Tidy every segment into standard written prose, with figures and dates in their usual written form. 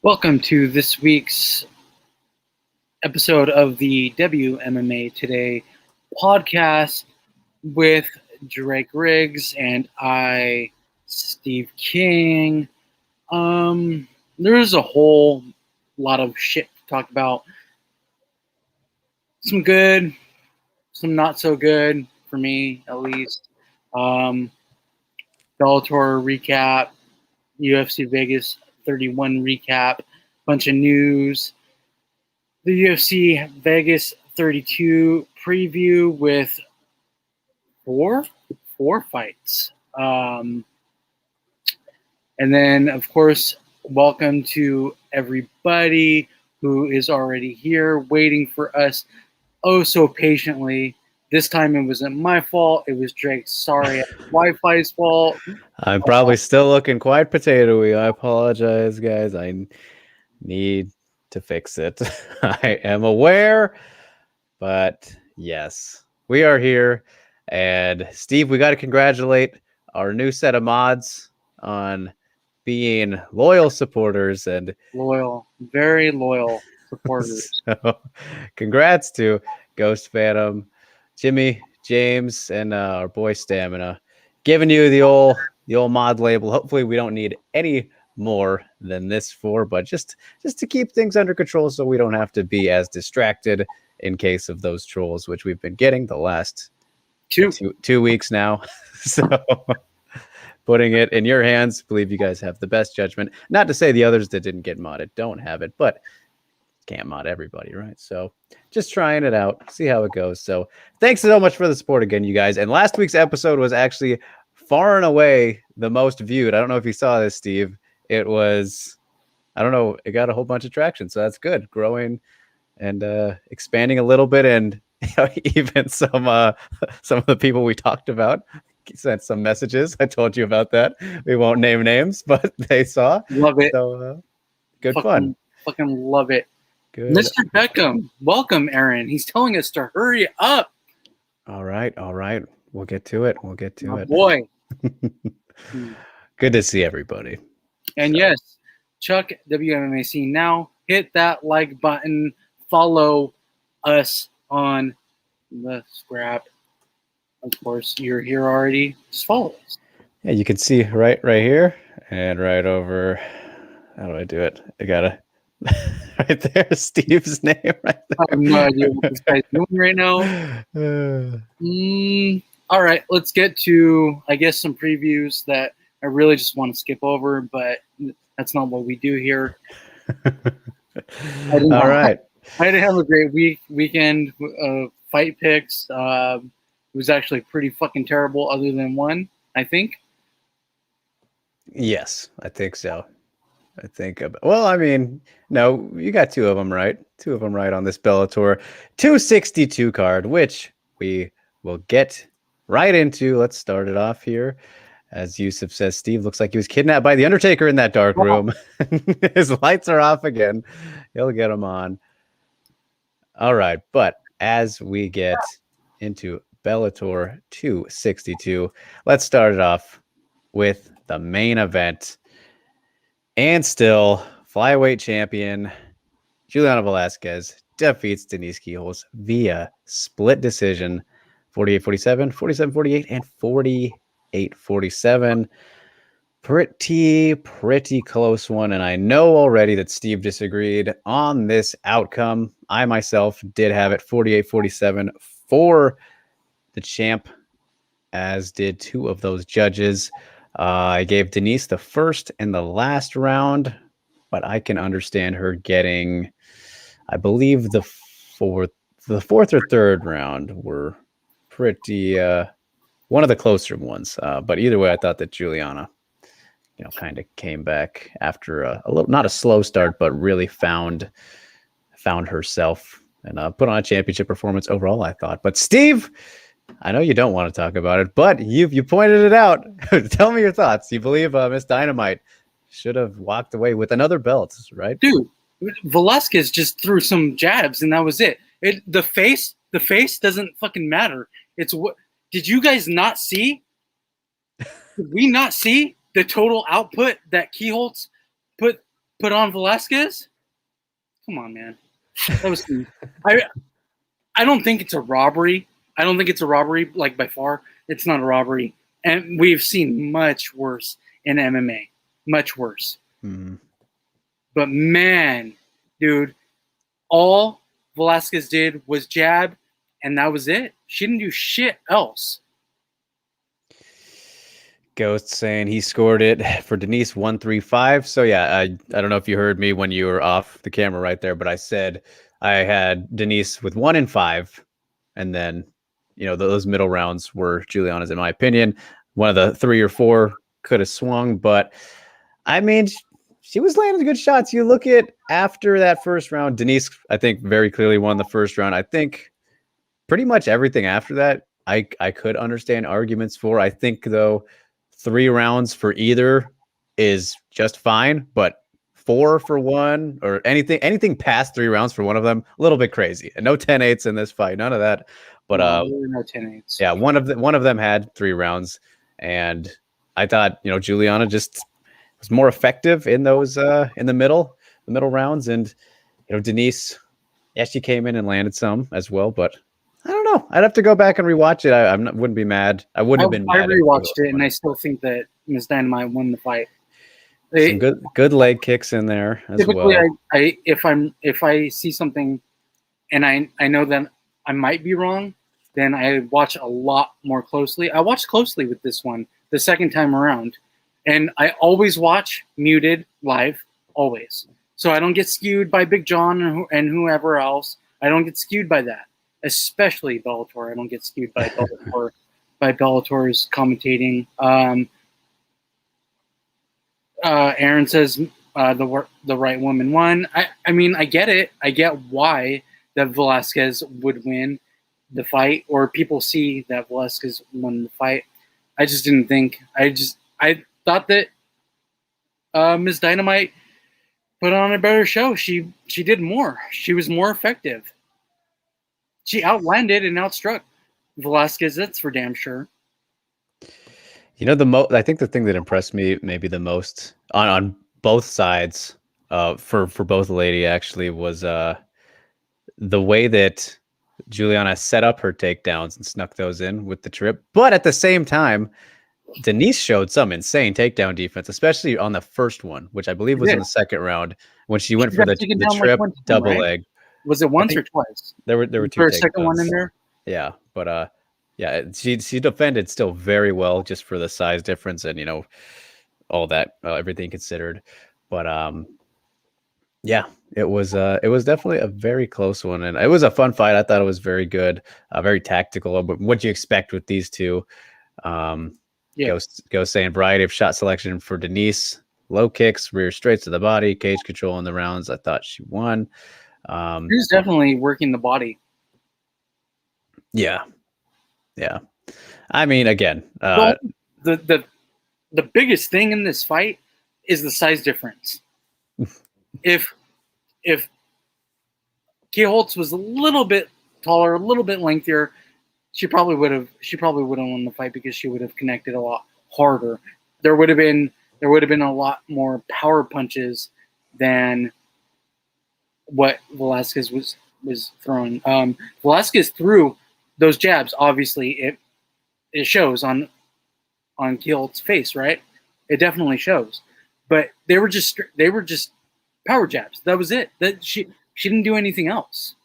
Welcome to this week's episode of the WMMA Today podcast with Drake Riggs and I, Steve King. There's a whole lot of shit to talk about. Some good, some not so good for me, at least. Bellator recap, UFC Vegas 31 recap, bunch of news. The UFC Vegas 32 preview with four fights. And then, of course, welcome to everybody who is already here waiting for us oh so patiently. This time it wasn't my fault. It was Drake's sorry Wi-Fi's fault. I'm probably still looking quite potatoey. I apologize, guys. I need to fix it. I am aware, but yes, we are here. And Steve, we got to congratulate our new set of mods on being loyal supporters and very loyal supporters. So, congrats to Ghost Phantom, Jimmy, James, and our boy Stamina, giving you the old mod label. Hopefully, we don't need any more than this but just to keep things under control, so we don't have to be as distracted in case of those trolls, which we've been getting the last two weeks now. So. Putting it in your hands, believe you guys have the best judgment. Not to say the others that didn't get modded don't have it, but can't mod everybody, right? So just trying it out, see how it goes. So thanks so much for the support again, you guys. And last week's episode was actually far and away the most viewed. I don't know if you saw this, Steve. It was, I don't know, it got a whole bunch of traction. So that's good, growing and expanding a little bit. And even some of the people we talked about sent some messages. I told you about that. We won't name names, but they saw. Love it. So good fun. Fucking love it. Good. Mr. Beckham, welcome, Aaron. He's telling us to hurry up. All right. We'll get to it. Boy. Good to see everybody. And yes, Chuck, WMMAC now. Hit that like button. Follow us on the scrap. Of course, you're here already. Just follow us. Yeah, you can see right here and right over. How do I do it? I gotta right there. Steve's name right there. I have no idea what this guy's doing right now. All right, let's get to, I guess, some previews that I really just want to skip over, but that's not what we do here. All right. I didn't have a great weekend of fight picks. It was actually pretty fucking terrible other than one, I think. Yes, I think so. Well, I mean, no, you got two of them right. Two of them right on this Bellator 262 card, which we will get right into. Let's start it off here. As Yusuf says, Steve looks like he was kidnapped by the Undertaker in that dark room. His lights are off again. He'll get them on. All right, but as we get into Bellator 262, let's start it off with the main event. And still, flyweight champion Juliana Velasquez defeats Denise Kielholz via split decision, 48-47, 47-48, and 48-47. Pretty close one. And I know already that Steve disagreed on this outcome. I myself did have it 48-47 for the champ, as did two of those judges. I gave Denise the first and the last round, but I can understand her getting, I believe, the fourth or third round were pretty one of the closer ones. But either way, I thought that Juliana, kind of came back after a little, not a slow start, but really found herself and put on a championship performance overall, I thought. But Steve, I know you don't want to talk about it, but you pointed it out. Tell me your thoughts. You believe Miss Dynamite should have walked away with another belt, right? Dude, Velasquez just threw some jabs and that was it. The face doesn't fucking matter. It's what did you guys not see? Did we not see the total output that Kielholz put put on Velasquez? Come on, man. That was I don't think it's a robbery. I don't think it's a robbery, like by far. It's not a robbery. And we've seen much worse in MMA. Much worse. Mm-hmm. But man, dude, all Velasquez did was jab, and that was it. She didn't do shit else. Ghost saying he scored it for Denise 135. So yeah, I don't know if you heard me when you were off the camera right there, but I said I had Denise with 1 in 5, and then those middle rounds were Juliana's in my opinion. One of the 3 or 4 could have swung, but I mean she was landing good shots. You look at after that first round, Denise I think very clearly won the first round. I think pretty much everything after that I could understand arguments for. I think though 3 rounds for either is just fine, but 4 for one or anything past 3 rounds for one of them, a little bit crazy. And no 10-8s in this fight, none of that. But no 10-8s. Yeah, one of them had 3 rounds, and I thought Juliana just was more effective in those in the middle rounds, and Denise, yeah, she came in and landed some as well, but I don't know. I'd have to go back and rewatch it. Wouldn't be mad. I wouldn't have been mad. I rewatched it, and I still think that Ms. Dynamite won the fight. Some good leg kicks in there as well. Typically, if I see something, and I know that I might be wrong, then I watch a lot more closely. I watched closely with this one the second time around, and I always watch muted live, always, so I don't get skewed by Big John and whoever else. I don't get skewed by that. Especially Bellator. I don't get skewed by Bellator, by Bellator's commentating. Aaron says the right woman won. I mean, I get it. I get why that Velasquez would win the fight, or people see that Velasquez won the fight. I just didn't think. I thought that Ms. Dynamite put on a better show. She did more. She was more effective. She outlanded and outstruck Velasquez. That's for damn sure. I think the thing that impressed me maybe the most on both sides, for both lady actually, was the way that Juliana set up her takedowns and snuck those in with the trip. But at the same time, Denise showed some insane takedown defense, especially on the first one, which I believe was in the second round when she went for the trip double leg. Was it once or twice? There were 2 for a second one in there. Yeah, but yeah, she defended still very well just for the size difference and all that, everything considered. But yeah, it was definitely a very close one, and it was a fun fight. I thought it was very good, very tactical. But what do you expect with these two? Go saying variety of shot selection for Denise. Low kicks, rear straights to the body, cage control in the rounds. I thought she won. She's definitely working the body. Yeah. I mean, again, the biggest thing in this fight is the size difference. if Holtz was a little bit taller, a little bit lengthier, she probably would have won the fight because she would have connected a lot harder. There would have been a lot more power punches than what Velasquez was throwing. Velasquez threw those jabs. Obviously, it shows on Holtz's face, right? It definitely shows. But they were just power jabs. That was it. That she didn't do anything else.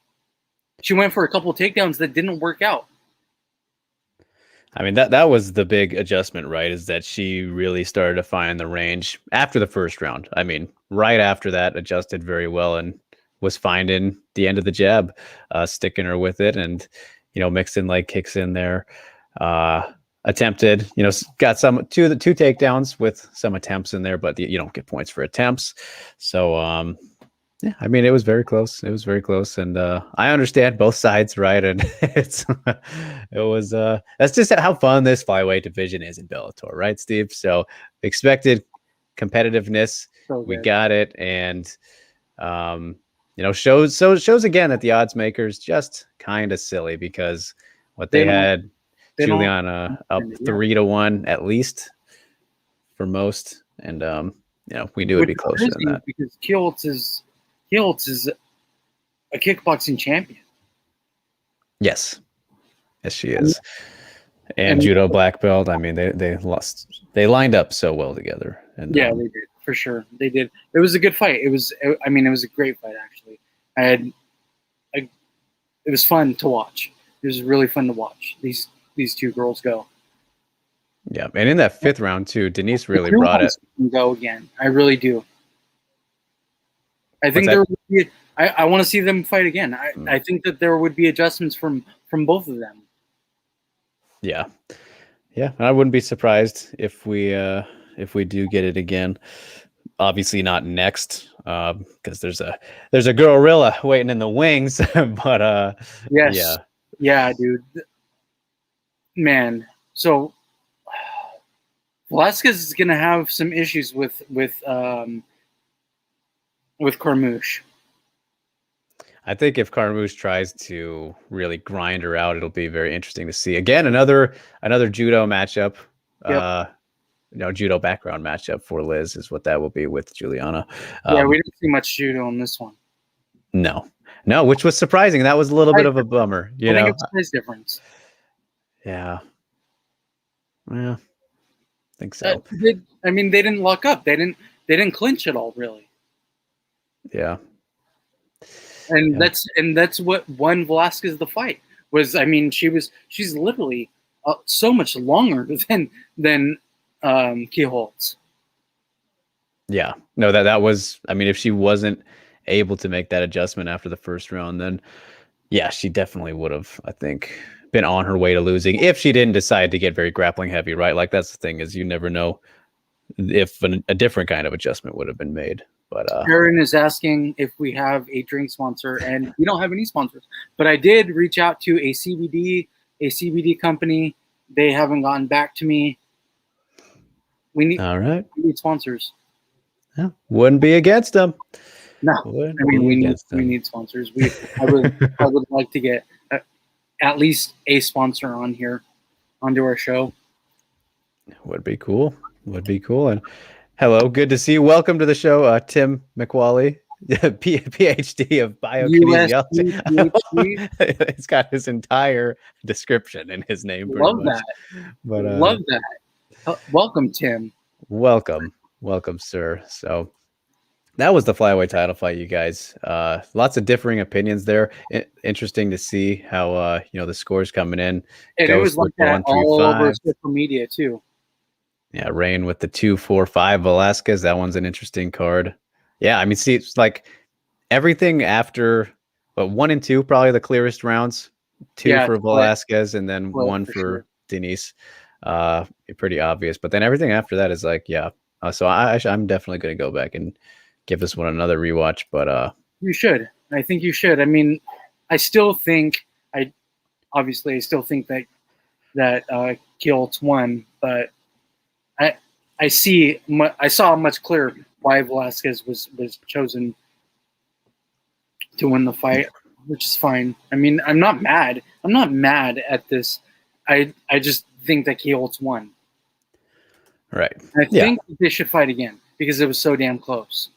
She went for a couple of takedowns that didn't work out. I mean, that was the big adjustment, right? Is that she really started to find the range after the first round. I mean, right after that, adjusted very well and was finding the end of the jab, sticking her with it, and mixed in leg kicks in there. Attempted, got two takedowns with some attempts in there, but you don't get points for attempts. So yeah, I mean, it was very close. And I understand both sides, right? And that's just how fun this flyweight division is in Bellator, right, Steve? So expected competitiveness, we got it, and shows again that the odds makers just kind of silly, because what they had Juliana up 3-1 at least for most, and we knew it'd be closer than that. Because Keelts is a kickboxing champion. Yes, she is. And judo black belt. I mean, they lined up so well together. And they did, for sure. They did. It was a good fight. It was a great fight, actually. It was fun to watch. It was really fun to watch these two girls go. Yeah, and in that 5th round too, Denise really brought it. Go again. I really do. I think there would be. I want to see them fight again. I think that there would be adjustments from both of them. Yeah, I wouldn't be surprised if we do get it again. Obviously not next, because there's a gorilla waiting in the wings. But yes, yeah, dude, man. So Velasquez is gonna have some issues with Carmouche. I think if Carmouche tries to really grind her out, it'll be very interesting to see. Again, another judo matchup. Yep. Judo background matchup for Liz is what that will be with Juliana. Yeah, we didn't see much judo in this one. No, which was surprising. That was a little bit of a bummer. I think it's a size difference. Yeah. I think so. They didn't lock up. They didn't clinch at all, really. Yeah. And that's what won Velasquez the fight. She's literally so much longer than Keyholtz. Yeah, no, that was. If she wasn't able to make that adjustment after the 1st round, then yeah, she definitely would have, I think, been on her way to losing if she didn't decide to get very grappling heavy. Right, like that's the thing, is you never know if a different kind of adjustment would have been made. But Aaron is asking if we have a drink sponsor, and we don't have any sponsors. But I did reach out to a CBD company. They haven't gotten back to me. We need sponsors. Yeah, wouldn't be against them. No, we need sponsors. I would like to get at least a sponsor onto our show. Would be cool. And hello, good to see you. Welcome to the show, Tim McWally, PhD of biokinesiology. It's got his entire description in his name. Love that. Welcome, Tim. Welcome, sir. So that was the flyweight title fight, you guys. Lots of differing opinions there. Interesting to see how the scores coming in. And it was like that all over social media too. Yeah, Rain with the 2-4-5 Velasquez. That one's an interesting card. Yeah, see, it's like everything after, but 1 and 2 probably the clearest rounds. 2 for Velasquez, and then 1 for Denise. Pretty obvious, but then everything after that is like, so I'm definitely going to go back and give this one another rewatch. But you should. I think you should. I still think that Keelts won, but I saw much clearer why Velasquez was chosen to win the fight, which is fine. I'm not mad. I'm not mad at this. I just think that Keelts won. Right. I think they should fight again because it was so damn close.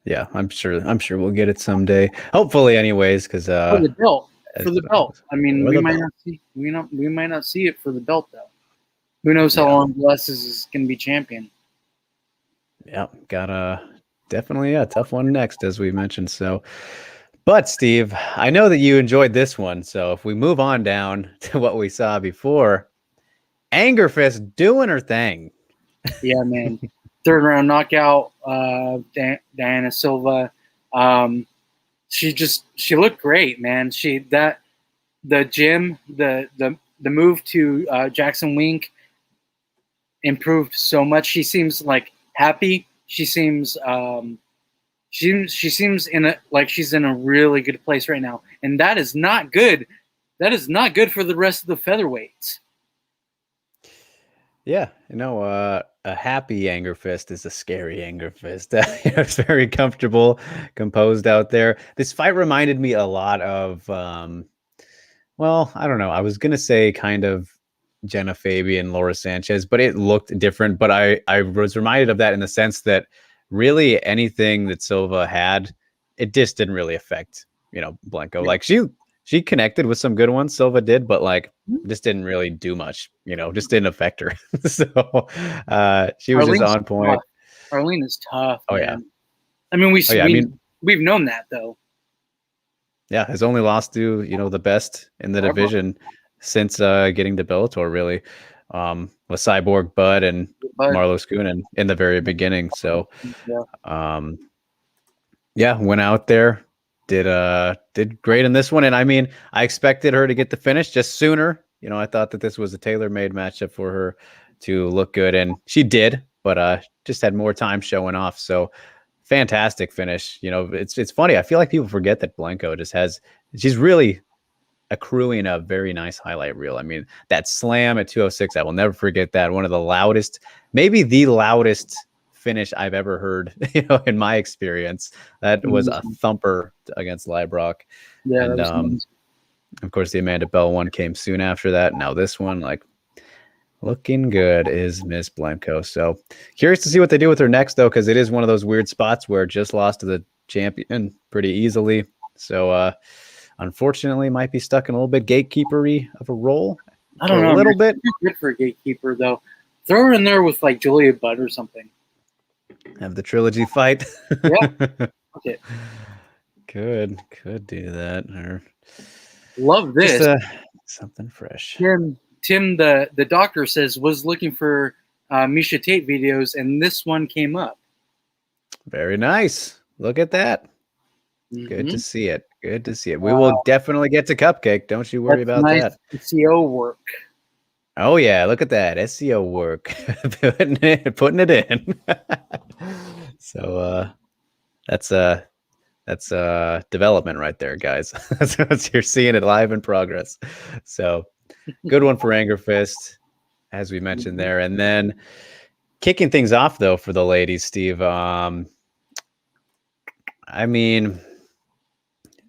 Yeah, I'm sure we'll get it someday. Hopefully, anyways, because for the belt. We might not see it for the belt though. Who knows how long Velasquez is going to be champion? Yeah, got definitely a tough one next, as we mentioned. So, but Steve, I know that you enjoyed this one. So if we move on down to what we saw before, Anger Fist doing her thing. Yeah, man. 3rd round knockout, Diana Silva. She looked great, man. The move to Jackson Wink improved so much. She seems like happy. She seems she seems like she's in a really good place right now, and that is not good. That is not good for the rest of the featherweights. Yeah, a happy Anger Fist is a scary Anger Fist. It's very comfortable, composed out there. This fight reminded me a lot of, I don't know. I was going to say kind of Jenna Fabian, Laura Sanchez, but it looked different. But I was reminded of that in the sense that really anything that Silva had, it just didn't really affect, Blanco. Yeah. Like she connected with some good ones, Silva did, but like just didn't really do much, just didn't affect her. So she was just Arlene's on point. tough. Arlene is tough, Oh, man. yeah. I mean, Oh, yeah. I mean, we've known that though. yeah, has only lost to, the best in the division since getting to Bellator, really. With Cyborg Bud and Marlo Skunin in the very beginning. So yeah, went out there, did great in this one. And I mean, I expected her to get the finish just sooner. I thought that this was a tailor-made matchup for her to look good, and she did, but just had more time showing off. So fantastic finish. It's funny. I feel like people forget that Blanco she's really accruing a very nice highlight reel. I mean, that slam at 206, I will never forget that. One of the loudest, maybe the loudest finish I've ever heard, in my experience. That was a thumper against Leibrock. Yeah, and nice. Of course, the Amanda Bell one came soon after that. Now this one, like, looking good is Miss Blanco. So curious to see what they do with her next, though, because it is one of those weird spots where just lost to the champion pretty easily. So unfortunately, might be stuck in a little bit gatekeepery of a role. I don't know. A little bit. Too good for a gatekeeper, though. Throw her in there with like Julia Budd or something. Have the trilogy fight. Yeah. Okay. Could do that. Or love this. Just, something fresh. Tim, the doctor says, was looking for Misha Tate videos, and this one came up. Very nice. Look at that. Good to see it. Good to see it. We will definitely get to Cupcake. Don't you worry about nice that. SEO work. Oh yeah, look at that SEO work. putting it in. So that's development right there, guys. That's you're seeing it live in progress. So good one for Anger Fist, as we mentioned there. And then kicking things off though for the ladies, Steve. I mean,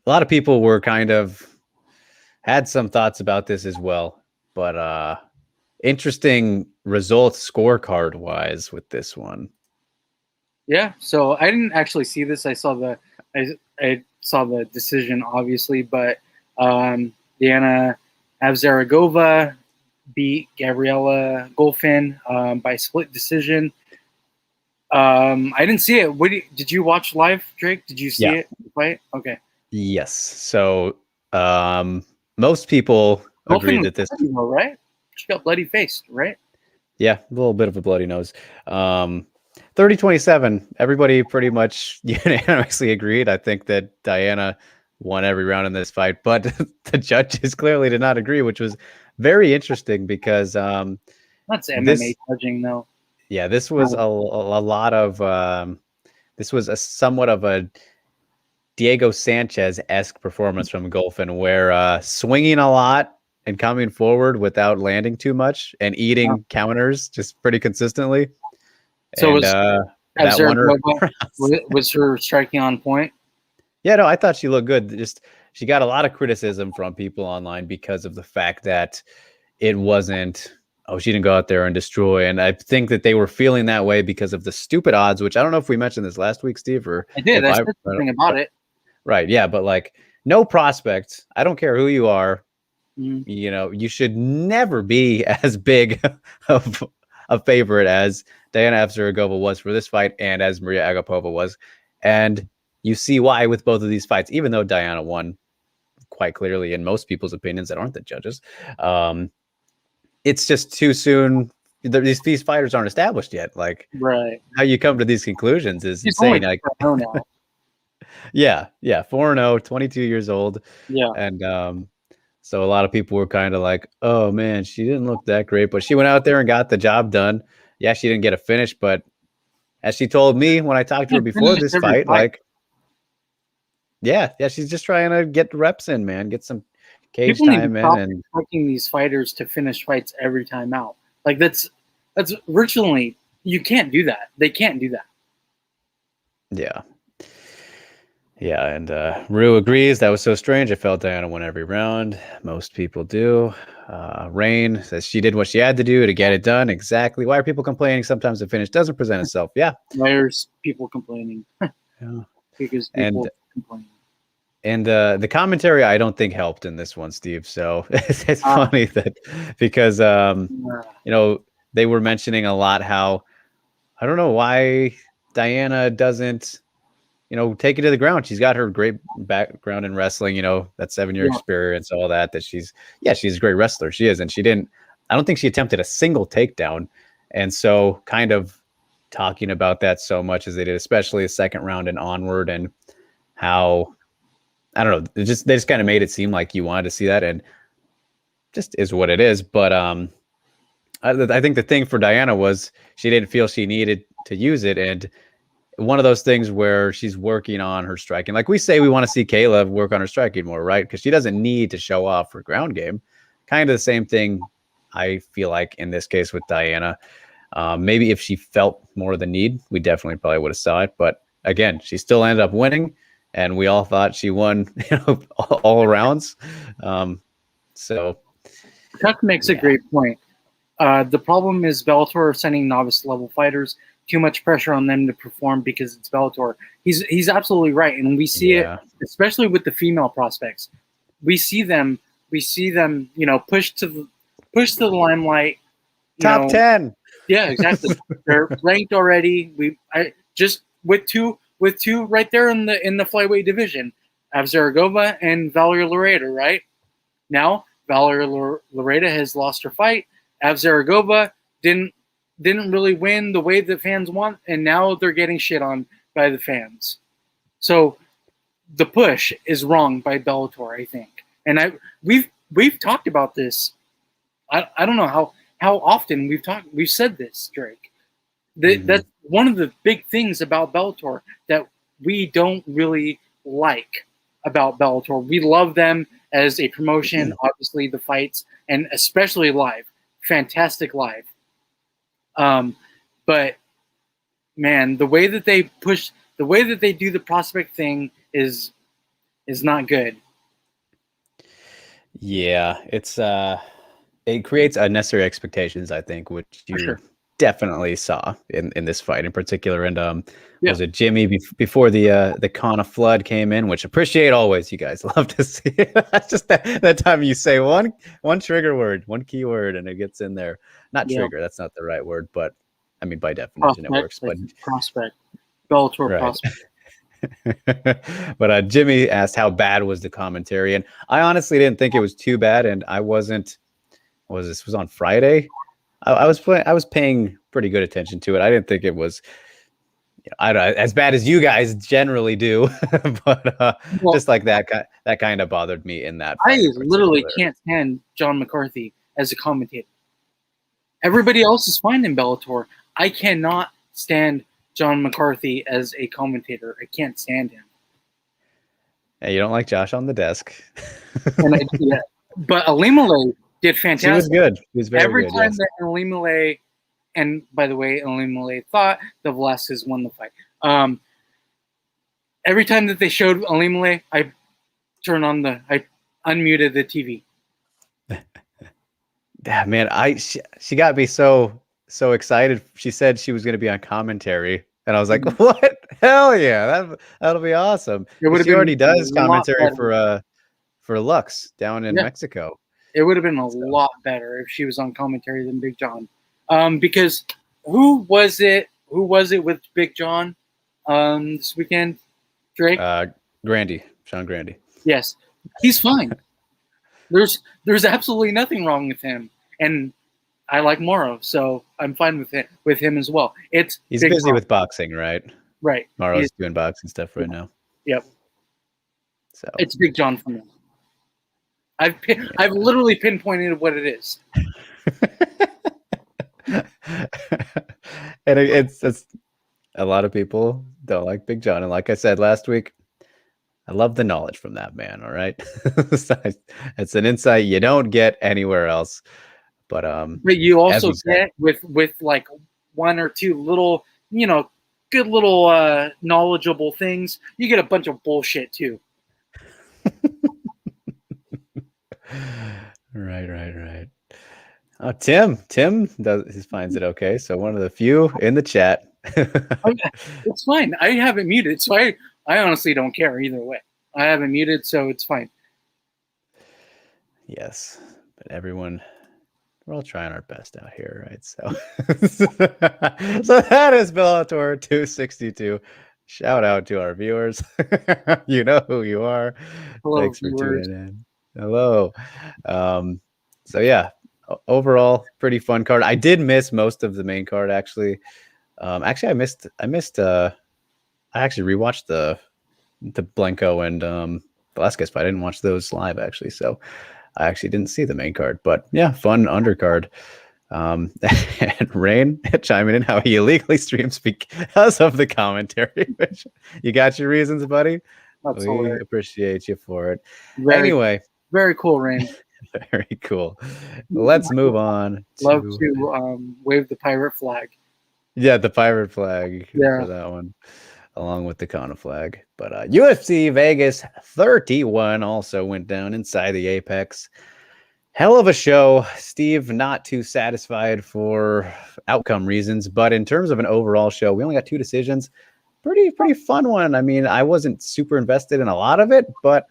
a lot of people were had some thoughts about this as well, but interesting results scorecard wise with this one. Yeah, so I didn't actually see this. I saw the decision, obviously, but Diana Avzaragova beat Gabriela Golfin by split decision. I didn't see it. Did you watch live, Drake? Did you see it? Fight? Okay. Yes. So most people agreed that this, right? She got bloody faced, right? Yeah, a little bit of a bloody nose. 30-27. Everybody pretty much unanimously agreed. I think that Diana won every round in this fight, but the judges clearly did not agree, which was very interesting because that's MMA judging, though. Yeah, this was a lot of this was a somewhat of a Diego Sanchez-esque performance from Golfin, where swinging a lot and coming forward without landing too much and eating counters just pretty consistently. So and was her striking on point? Yeah, no, I thought she looked good. She got a lot of criticism from people online because of the fact that it wasn't, she didn't go out there and destroy. And I think that they were feeling that way because of the stupid odds, which I don't know if we mentioned this last week, Steve, or I did. I said something about it. Right. Yeah. But like, no prospect, I don't care who you are, you should never be as big of a favorite as Diana Avzaragova was for this fight and as Maria Agapova was. And you see why with both of these fights, even though Diana won quite clearly in most people's opinions that aren't the judges. It's just too soon. These fighters aren't established yet. Like, right. How you come to these conclusions is insane. Like, yeah, 4-0, 22 years old. Yeah. And so a lot of people were kind of like, oh man, she didn't look that great, but she went out there and got the job done. Yeah, she didn't get a finish, but as she told me when I talked to her before this fight, like, yeah, she's just trying to get reps in, man, get some cage time in, and expecting these fighters to finish fights every time out. Like that's virtually, you can't do that. They can't do that. Yeah. Yeah, and Rue agrees. That was so strange. I felt Diana won every round. Most people do. Rain says she did what she had to do to get it done. Exactly. Why are people complaining? Sometimes the finish doesn't present itself. Yeah. There's people complaining Yeah. because And people complain. the commentary I don't think helped in this one, Steve. So it's Ah, funny that because yeah. they were mentioning a lot how I don't know why Diana doesn't take it to the ground. She's got her great background in wrestling, that 7-year Yeah. experience, all that she's a great wrestler. She is. And I don't think she attempted a single takedown. And so kind of talking about that so much as they did, especially the second round and onward, and how, I don't know, they just kind of made it seem like you wanted to see that, and just is what it is. But I think the thing for Diana was she didn't feel she needed to use it. And one of those things where she's working on her striking. Like we say, we want to see Kayla work on her striking more, right? Because she doesn't need to show off her ground game. Kind of the same thing I feel like in this case with Diana. Maybe if she felt more the need, we definitely probably would have saw it. But again, she still ended up winning, and we all thought she won, all rounds. So Chuck makes a yeah, great point. The problem is Bellator sending novice level fighters too much pressure on them to perform because it's Bellator. He's absolutely right, and we see it yeah, especially with the female prospects. We see them, push to the limelight. You top know, 10. yeah, exactly. They're ranked already. I just with two right there in the flyweight division, I have Zaragoza and Valerie Loretta. Right now, Valerie Loretta has lost her fight. Av Zaragoza didn't really win the way the fans want, and now they're getting shit on by the fans. So the push is wrong by Bellator, I think. And we've talked about this. I don't know how often we've said this, Drake. That's one of the big things about Bellator that we don't really like about Bellator. We love them as a promotion, obviously the fights, and especially live. Fantastic live. But man, the way that they do the prospect thing is not good. Yeah, it creates unnecessary expectations, I think, which For you sure. definitely saw in this fight in particular. And Yeah. was it Jimmy before the Kana flood came in, which appreciate always. You guys love to see it. That's just that time you say one trigger word, one key word, and it gets in there. Not Yeah. trigger, that's not the right word, but I mean by definition it Prospect. works. I But think prospect. Bellator right. prospect. But Jimmy asked how bad was the commentary, and I honestly didn't think it was too bad, and I wasn't. This was on Friday. I was paying pretty good attention to it. I didn't think it was, I don't as bad as you guys generally do, but Well, just like that kind of bothered me in that I fight in literally particular. can't stand John McCarthy as a commentator. Everybody else is fine in Bellator. I cannot stand John McCarthy as a commentator. I can't stand him. Hey, you don't like Josh on the desk? And yeah, but Alimale did She was fantastic. good. She was very Every good. time Yes. that Alimale, and by the way, Alimale thought the Velasquez won the fight. Every time that they showed Alimale, I unmuted the TV. Yeah, man, she got me so excited. She said she was going to be on commentary, and I was like, "What? Hell yeah, that'll be awesome!" It would have She been already a does lot commentary better. for Lux down in Yeah, Mexico. it would have been a So, lot better if she was on commentary than Big John. Because who was it? Who was it with Big John this weekend? Drake. Grandy, Sean Grandy. Yes, he's fine. There's absolutely nothing wrong with him, and I like Morrow, so I'm fine with him as well. It's He's Big busy John, with boxing, right? right? Morrow's doing boxing stuff right now. Yep, So it's Big John for me. I've yeah. literally pinpointed what it is. And it's a lot of people don't like Big John, and like I said last week, I love the knowledge from that man. All right, it's an insight you don't get anywhere else. But But you as also we said, get with like one or two little, good little knowledgeable things, you get a bunch of bullshit too. Right. Tim finds it okay. So one of the few in the chat. It's fine. I have it muted, so I honestly don't care either way. I have it muted, so it's fine. Yes, but everyone, we're all trying our best out here, right? So, so that is Bellator 262. Shout out to our viewers. You know who you are. Hello, Thanks for viewers. tuning in. Hello. So yeah, overall pretty fun card. I did miss most of the main card actually. Actually, I actually rewatched the Blanco and Velasquez fight. I didn't watch those live actually, so I actually didn't see the main card. But yeah, fun undercard. And Rain chiming in how he illegally streams because of the commentary. You got your reasons, buddy. That's We hilarious. appreciate you for it. Very, Anyway, very cool, Rain. very cool. Let's move on. Love to wave the pirate flag. Yeah, the pirate flag for that one, along with the Kana flag. But UFC Vegas 31 also went down inside the Apex. Hell of a show. Steve, not too satisfied for outcome reasons, but in terms of an overall show, we only got 2 decisions. Pretty fun one. I mean, I wasn't super invested in a lot of it, but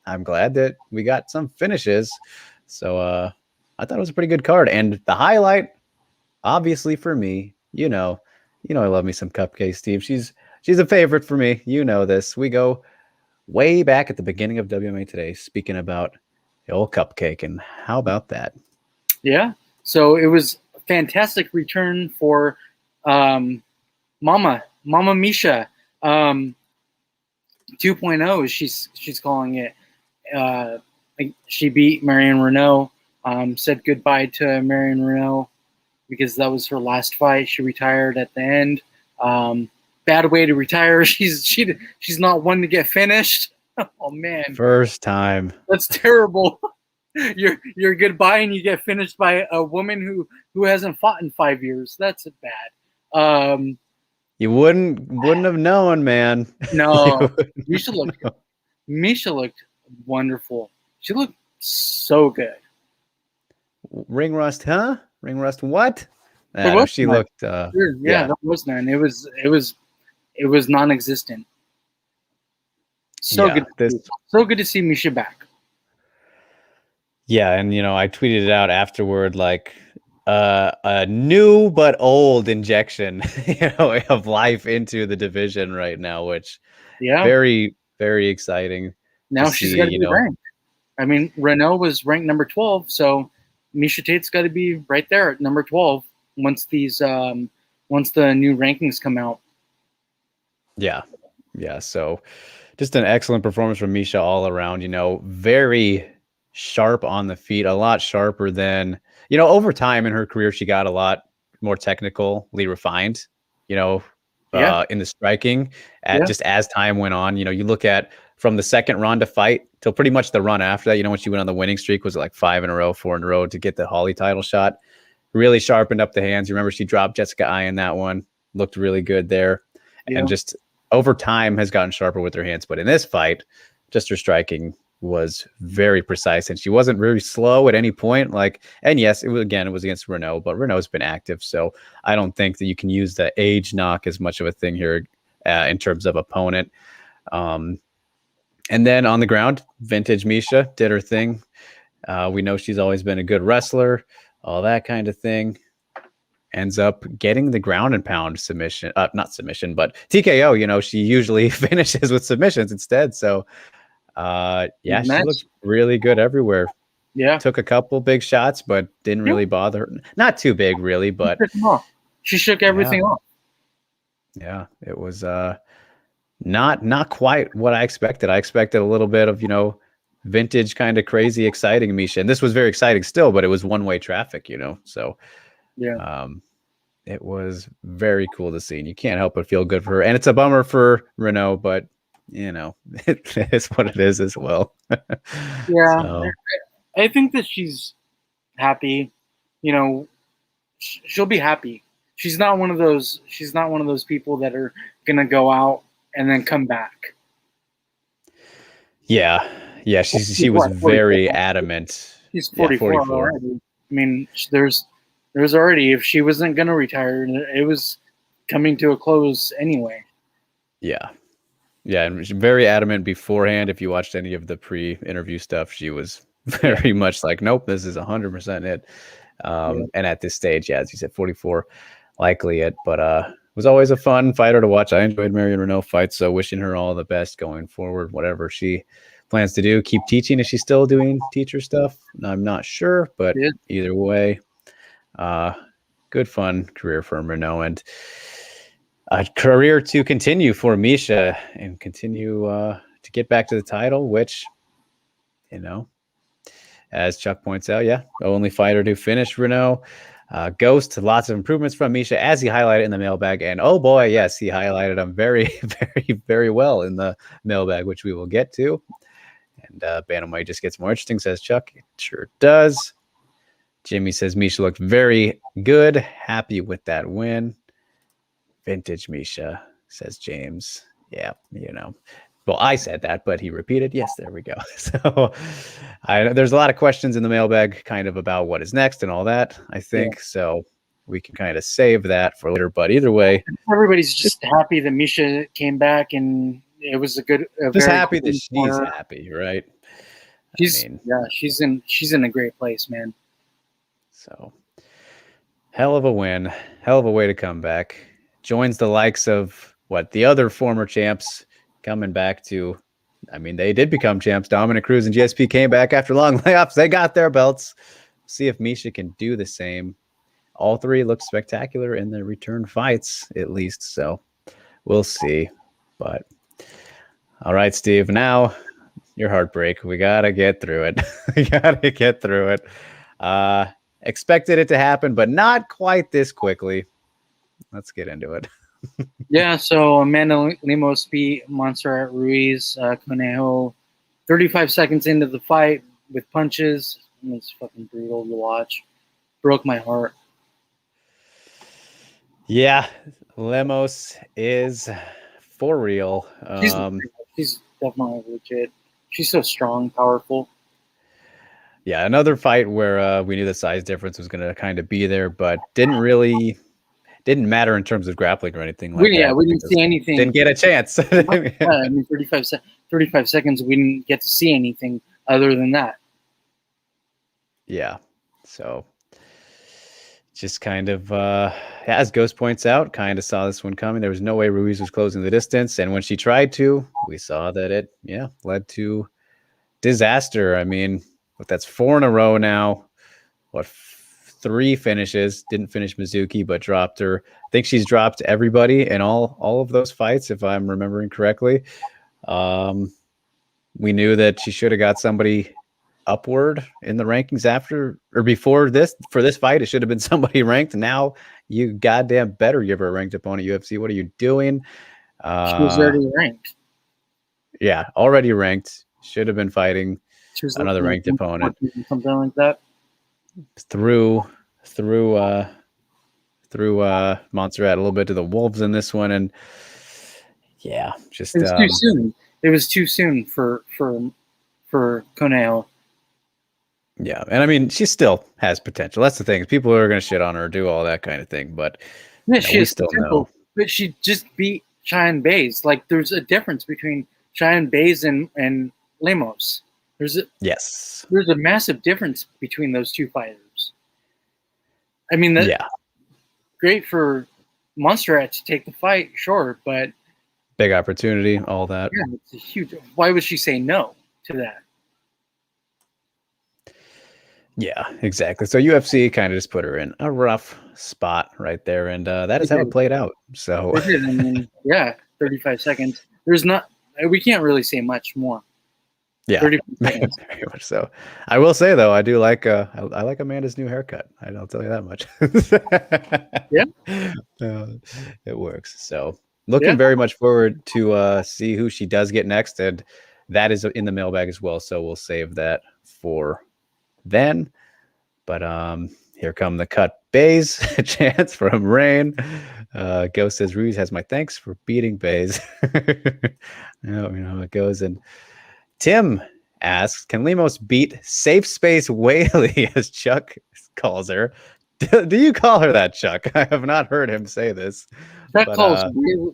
I'm glad that we got some finishes. So I thought it was a pretty good card. And the highlight, obviously for me, you know, I love me some Cupcake Steve. She's a favorite for me. You know this. We go way back at the beginning of WMMA Today, speaking about the old Cupcake, and how about that? Yeah. So it was a fantastic return for Mama Misha 2.0. She's calling it. She beat Marion Renault. Said goodbye to Marion Renault because that was her last fight. She retired at the end. Bad way to retire. She's not one to get finished. Oh man, first time. That's terrible. You're goodbye and you get finished by a woman who hasn't fought in 5 years. That's bad. You wouldn't have known, man. No, Misha looked wonderful. She looked so good. Ring rust, huh? Ring rust, what? No, she none. looked. Yeah, that was none. It was non-existent. So good to see Misha back. Yeah, and I tweeted it out afterward, like a new but old injection, of life into the division right now, which very, very exciting. Now she's got to be ranked. I mean, Renault was ranked number 12, so Misha Tate's got to be right there at number 12 once the new rankings come out. Yeah. So just an excellent performance from Misha all around. Very sharp on the feet, a lot sharper than over time in her career. She got a lot more technically refined. In the striking just as time went on. You look at from the second Ronda fight till pretty much the run after that, when she went on the winning streak, was it like 5 in a row, 4 in a row to get the Holly title shot. Really sharpened up the hands. You remember she dropped Jessica Eye in that one, looked really good there. And just over time has gotten sharper with her hands. But in this fight, just her striking was very precise, and she wasn't really slow at any point. And yes, it was against Renault, but Renault's been active, so I don't think that you can use the age knock as much of a thing here in terms of opponent. And then on the ground, vintage Misha did her thing. We know she's always been a good wrestler, all that kind of thing. Ends up getting the ground and pound submission, not submission, but TKO. She usually finishes with submissions instead. So, she looked really good everywhere. Yeah, took a couple big shots, but didn't really bother her. Not too big, really, but she shook everything off. Yeah, it was not quite what I expected. I expected a little bit of vintage kind of crazy exciting Misha, and this was very exciting still, but it was one-way traffic. So. Yeah. It was very cool to see, and you can't help but feel good for her. And it's a bummer for Renault, but it's what it is as well. Yeah, so. I think that she's happy. She'll be happy. she's not one of those people that are gonna go out and then come back. Yeah. She was what, very 44? adamant. She's Yeah, 44 already. I mean, there's already, if she wasn't gonna retire, it was coming to a close anyway. Yeah. Yeah, and she's very adamant beforehand. If you watched any of the pre-interview stuff, she was very much like, nope, this is 100% it. And at this stage, yeah, as you said, 44, likely it. But it was always a fun fighter to watch. I enjoyed Marion Renault fights, so wishing her all the best going forward, whatever she plans to do. Keep teaching. Is she still doing teacher stuff? I'm not sure, but either way, good fun career for Renault, and a career to continue for Misha and continue to get back to the title, which, you know, as Chuck points out, yeah, only fighter to finish Renault. Ghost, lots of improvements from Misha, as he highlighted in the mailbag. And oh boy, yes, he highlighted them very, very, very well in the mailbag, which we will get to. And Bantamweight just gets more interesting, says Chuck. It sure does. Jimmy says Misha looked very good. Happy with that win. Vintage Misha, says James. Yeah, you know. Well, I said that, but he repeated. Yes, there we go. So there's a lot of questions in the mailbag kind of about what is next and all that, I think. Yeah. So we can kind of save that for later. But either way, everybody's just happy that Misha came back, and it was just happy that she's happy, right? She's in a great place, man. So hell of a win, hell of a way to come back. Joins the likes of the other former champs coming back to, I mean, they did become champs. Dominic Cruz and GSP came back after long layoffs. They got their belts. See if Misha can do the same. All three look spectacular in their return fights, at least. So we'll see. But all right, Steve, now your heartbreak. We got to get through it. We got to get through it. Expected it to happen, but not quite this quickly. Let's get into it. Yeah, so Amanda Lemos beat Montserrat Ruiz. Conejo, 35 seconds into the fight with punches. It was fucking brutal to watch. Broke my heart. Yeah, Lemos is for real. She's definitely legit. She's so strong, powerful. Yeah, another fight where we knew the size difference was going to kind of be there, but didn't matter in terms of grappling or anything like that. Yeah, we didn't see anything. Didn't get a chance. I mean, 35 seconds, we didn't get to see anything other than that. Yeah, so just kind of, as Ghost points out, kind of saw this one coming. There was no way Ruiz was closing the distance, and when she tried to, we saw that it, led to disaster. I mean, that's 4 in a row now. 3 finishes, didn't finish Mizuki, but dropped her. I think she's dropped everybody in all of those fights, if I'm remembering correctly. We knew that she should have got somebody upward in the rankings after or before this. For this fight, it should have been somebody ranked. Now you goddamn better give her a ranked opponent, UFC. What are you doing? She was already ranked. Yeah, already ranked. Should have been fighting another ranked opponent. Something like that. Through Montserrat a little bit to the Wolves in this one, and just it was too soon. It was too soon for Conejo. Yeah, and I mean, she still has potential. That's the thing. People are going to shit on her, do all that kind of thing, but we still know. But she just beat Cheyenne Bays. Like, there's a difference between Cheyenne Bays and Lemos. There's a massive difference between those two fighters. I mean, great for Montserrat to take the fight, sure, but big opportunity, all that. Yeah, it's a huge. Why would she say no to that? Yeah, exactly. So UFC kind of just put her in a rough spot right there, and that is how it played out. So I mean, 35 seconds. We can't really say much more. Yeah, very much so. I will say though, I do like I like Amanda's new haircut. I'll tell you that much. It works. So looking very much forward to see who she does get next, and that is in the mailbag as well. So we'll save that for then. But Here come the cut bays. Chance from Rain. Ghost says Ruiz has my thanks for beating bays. You know how it goes. And Tim asks, can Lemos beat Safe Space Whaley, as Chuck calls her? Do you call her that, Chuck? I have not heard him say this. Chuck calls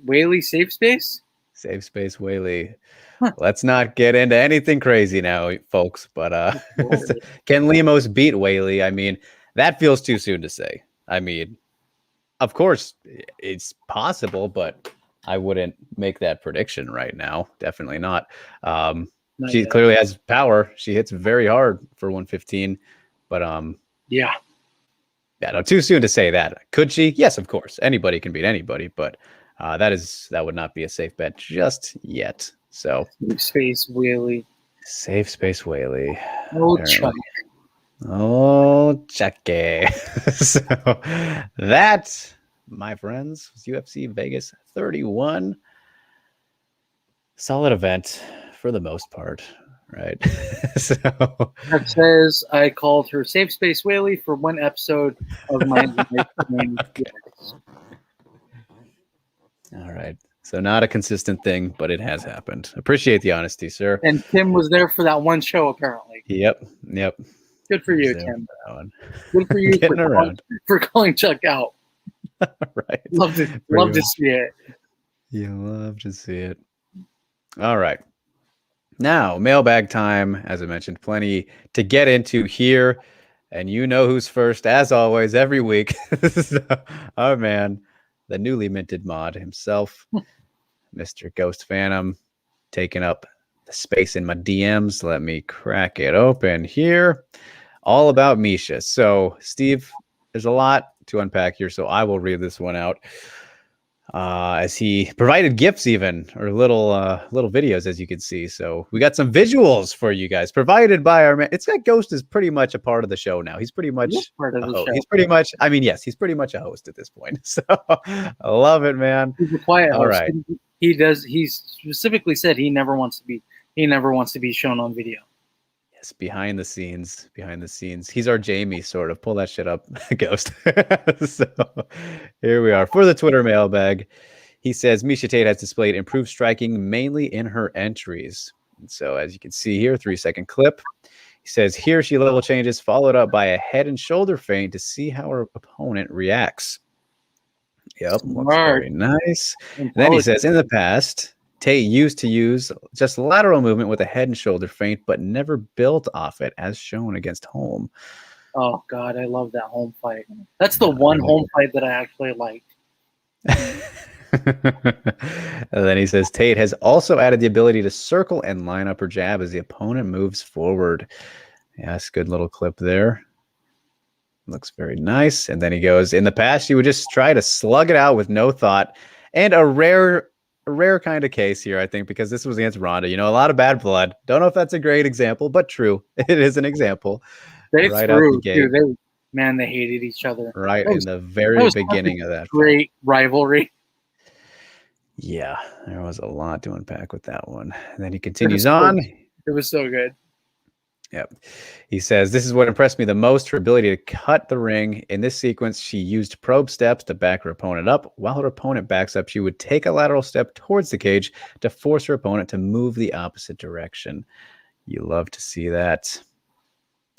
Whaley Safe Space? Safe Space Whaley. Huh. Let's not get into anything crazy now, folks. But can Lemos beat Whaley? I mean, that feels too soon to say. I mean, of course, it's possible, but I wouldn't make that prediction right now. Definitely not. She clearly has power. She hits very hard for 115. But yeah, no, too soon to say that. Could she? Yes, of course. Anybody can beat anybody, but that would not be a safe bet just yet. So Safe Space Whaley. Safe Space Whaley. Oh, Chuck. Oh, Chucky. So that, my friends, was UFC Vegas 31. Solid event for the most part, right? So that says I called her Safe Space Whaley for one episode of my okay. All right. So not a consistent thing, but it has happened. Appreciate the honesty, sir. And Tim was there for that one show, apparently. Yep. Good for you, Tim. Good for you for calling Chuck out. Right. Love to see it. You love to see it. All right. Now, mailbag time. As I mentioned, plenty to get into here. And you know who's first, as always, every week. Our man, the newly minted mod himself, Mr. Ghost Phantom, taking up the space in my DMs. Let me crack it open here. All about Misha. So, Steve, there's a lot to unpack here, so I will read this one out. As he provided GIFs even, or little videos, as you can see. So we got some visuals for you guys provided by our man. It's got Ghost is pretty much a part of the show now. He's pretty much part of the show. He's pretty much, I mean, yes, he's pretty much a host at this point. So I love it, man. He's a quiet host. All right. He specifically said he never wants to be shown on video. Yes, behind the scenes. He's our Jamie, sort of. Pull that shit up, Ghost. So here we are for the Twitter mailbag. He says Misha Tate has displayed improved striking mainly in her entries. And so as you can see here, 3-second clip. He says here she level changes, followed up by a head and shoulder feint to see how her opponent reacts. Yep, looks very nice. And then he says in the past, Tate used to use just lateral movement with a head and shoulder feint, but never built off it, as shown against Holm. Oh, God, I love that Holm fight. That's the one Holm fight that I actually liked. And then he says Tate has also added the ability to circle and line up her jab as the opponent moves forward. Yes, good little clip there. Looks very nice. And then he goes, in the past, she would just try to slug it out with no thought, and a rare kind of case here, I think, because this was against Ronda. You know, a lot of bad blood. Don't know if that's a great example, but true. It is an example. They right threw, out the gate. Dude, they hated each other. Right in the very beginning of that. Great rivalry. Yeah, there was a lot to unpack with that one. And then he continues on. It was so good. Yep. He says, this is what impressed me the most, her ability to cut the ring. In this sequence, she used probe steps to back her opponent up. While her opponent backs up, she would take a lateral step towards the cage to force her opponent to move the opposite direction. You love to see that.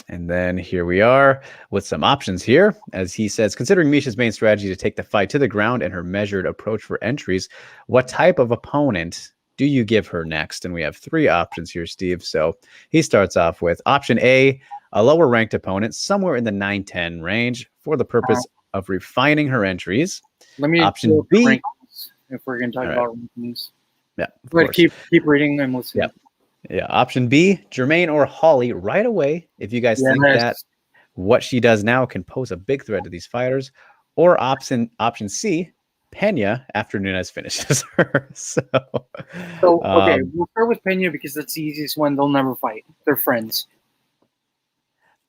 And then here we are with some options here. As he says, considering Misha's main strategy to take the fight to the ground and her measured approach for entries, what type of opponent do you give her next? And we have 3 options here, Steve. So he starts off with option A, a lower ranked opponent somewhere in the 9-10 range for the purpose of refining her entries. Let me option B. Rankings, if we're going to talk about rankings. Yeah. But keep reading and listening. Yeah. Option B, Jermaine or Holly right away. If you guys think that what she does now can pose a big threat to these fighters. Or option C, Pena after Nunes finishes her. So okay, we'll start with Pena because that's the easiest one. They'll never fight. They're friends.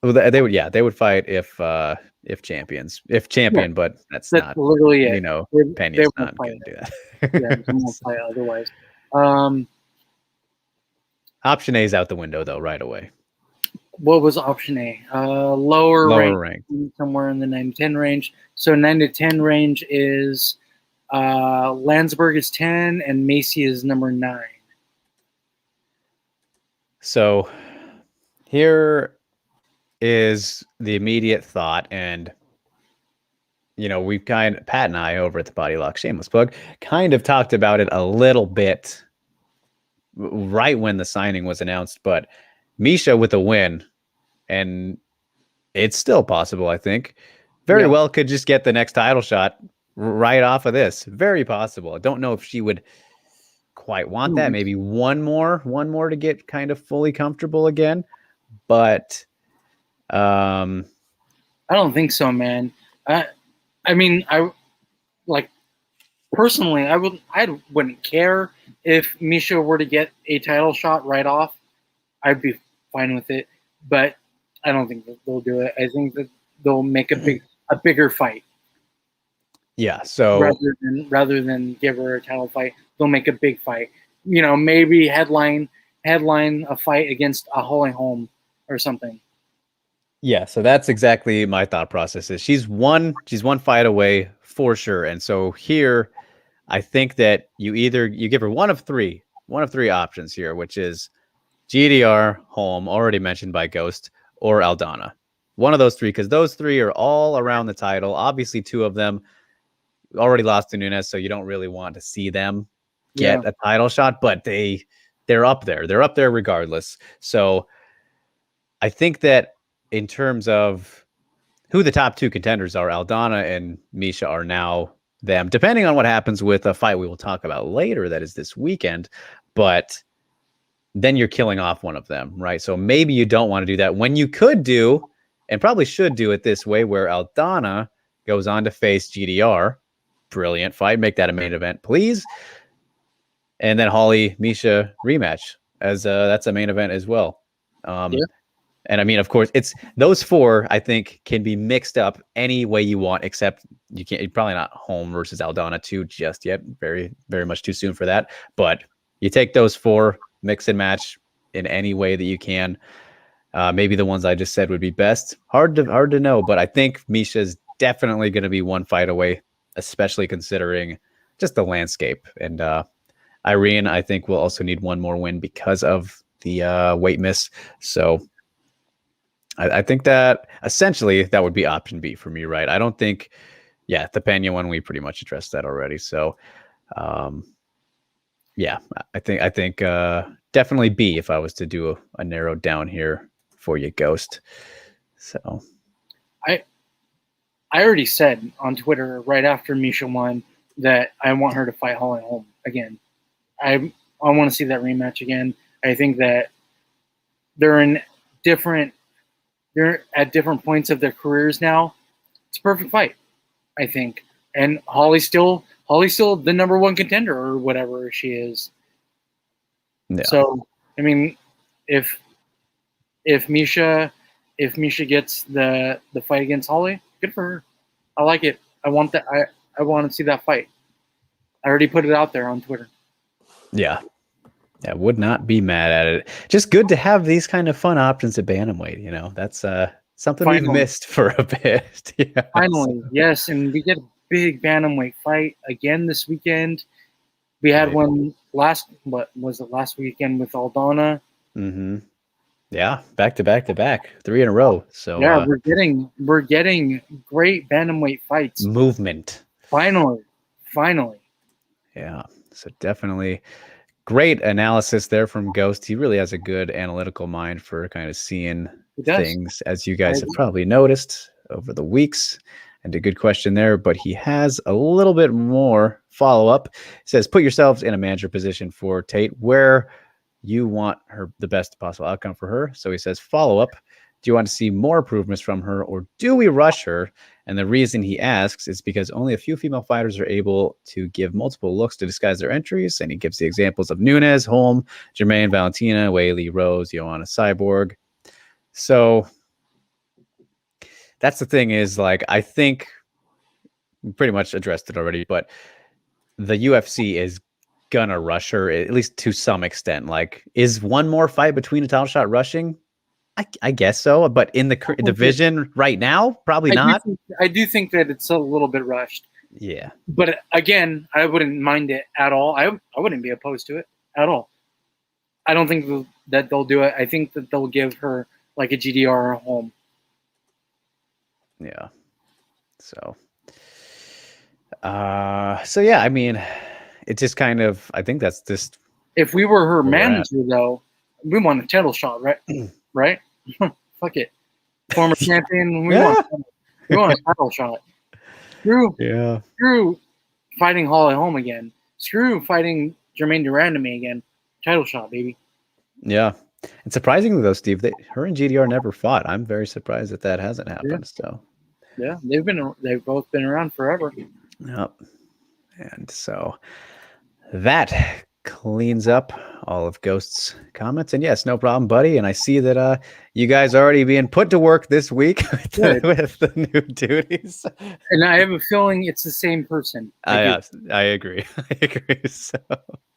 Well, they would fight if champions, but that's not literally it. You know, Pena's not going to do that. They won't fight otherwise. Option A is out the window though right away. what was option A? Lower Lower rank, ranked. somewhere in the 9 to 10 range. So 9 to 10 range is Landsberg is 10 and Macy is number 9. So here is the immediate thought, and we've Pat and I over at the Body Lock, shameless plug, kind of talked about it a little bit right when the signing was announced, but Misha with a win, and it's still possible, I think, very well could just get the next title shot right off of this. Very possible. I don't know if she would quite want that. Maybe one more to get kind of fully comfortable again. But I don't think so, man. I mean, I like personally, I wouldn't care if Misha were to get a title shot right off. I'd be fine with it, but I don't think that they'll do it. I think that they'll make a bigger fight. Yeah. So rather than give her a title fight, they'll make a big fight. Maybe headline a fight against a Holly Holm or something. Yeah, so that's exactly my thought process. Is she's one fight away for sure. And so here, I think that you give her one of three options here, which is GDR, Holm, already mentioned by Ghost, or Aldana. One of those three, because those three are all around the title. Obviously, two of them already lost to Nunes, so you don't really want to see them get a title shot, but they're up there. They're up there regardless. So I think that in terms of who the top two contenders are, Aldana and Misha are now them, depending on what happens with a fight we will talk about later that is this weekend. But then you're killing off one of them, right? So maybe you don't want to do that when you could do, and probably should do it this way, where Aldana goes on to face GDR. Brilliant fight. Make that a main event, please. And then Holly Misha rematch as that's a main event as well. And I mean, of course, it's those four, I think, can be mixed up any way you want, except you're probably not Holm versus Aldana 2 just yet. Very, very much too soon for that. But you take those four, mix and match in any way that you can. Maybe the ones I just said would be best. Hard to know, but I think Misha's definitely going to be one fight away, especially considering just the landscape. And Irene, I think, will also need one more win because of the weight miss. So I think that essentially that would be option B for me, right? I don't think, the Pena one, we pretty much addressed that already. So, I think definitely B if I was to do a narrowed down here for you, Ghost. So, I already said on Twitter right after Misha won that I want her to fight Holly Holm again. I want to see that rematch again. I think that they're at different points of their careers now. It's a perfect fight, I think. And Holly's still the number one contender or whatever she is. Yeah. So, I mean, if Misha gets the fight against Holly, good for her. I like it. I want that. I want to see that fight. I already put it out there on Twitter. Yeah. I would not be mad at it. Just good to have these kind of fun options at bantamweight. That's something we've missed for a bit. Yeah. Finally, yes, and we get a big bantamweight fight again this weekend. We had one last weekend with Aldana. Mm-hmm. Yeah, back to back, 3 in a row. So yeah, we're getting great bantamweight fights. Movement. Finally. Yeah, so definitely. Great analysis there from Ghost. He really has a good analytical mind for kind of seeing things, as you guys have probably noticed over the weeks. And a good question there, but he has a little bit more follow-up. He says, put yourselves in a manager position for Tate where you want the best possible outcome for her. So he says, follow-up. Do you want to see more improvements from her, or do we rush her? And the reason he asks is because only a few female fighters are able to give multiple looks to disguise their entries. And he gives the examples of Nunes, Holm, Jermaine, Valentina, Whaley, Rose, Joanna, Cyborg. So that's the thing is, like, I think we pretty much addressed it already, but the UFC is gonna rush her, at least to some extent. Like, is one more fight between a title shot rushing? I guess so, but in the division right now, probably not. I do think that it's a little bit rushed. Yeah. But again, I wouldn't mind it at all. I wouldn't be opposed to it at all. I don't think that they'll do it. I think that they'll give her like a GDR home. Yeah. So yeah, I mean, it just kind of, I think that's just. If we were her manager, though, we want a title shot, right? Right? Fuck it. Former champion, we want a title shot. Screw fighting Holly Holm again. Screw fighting Jermaine Durandamy again. Title shot, baby. Yeah. And surprisingly, though, Steve, her and GDR never fought. I'm very surprised that hasn't happened. So, yeah, they've both been around forever. Yep. And so that cleans up all of Ghost's comments. And yes, no problem, buddy. And I see that you guys are already being put to work this week with the new duties. And I have a feeling it's the same person. I agree. I agree. So.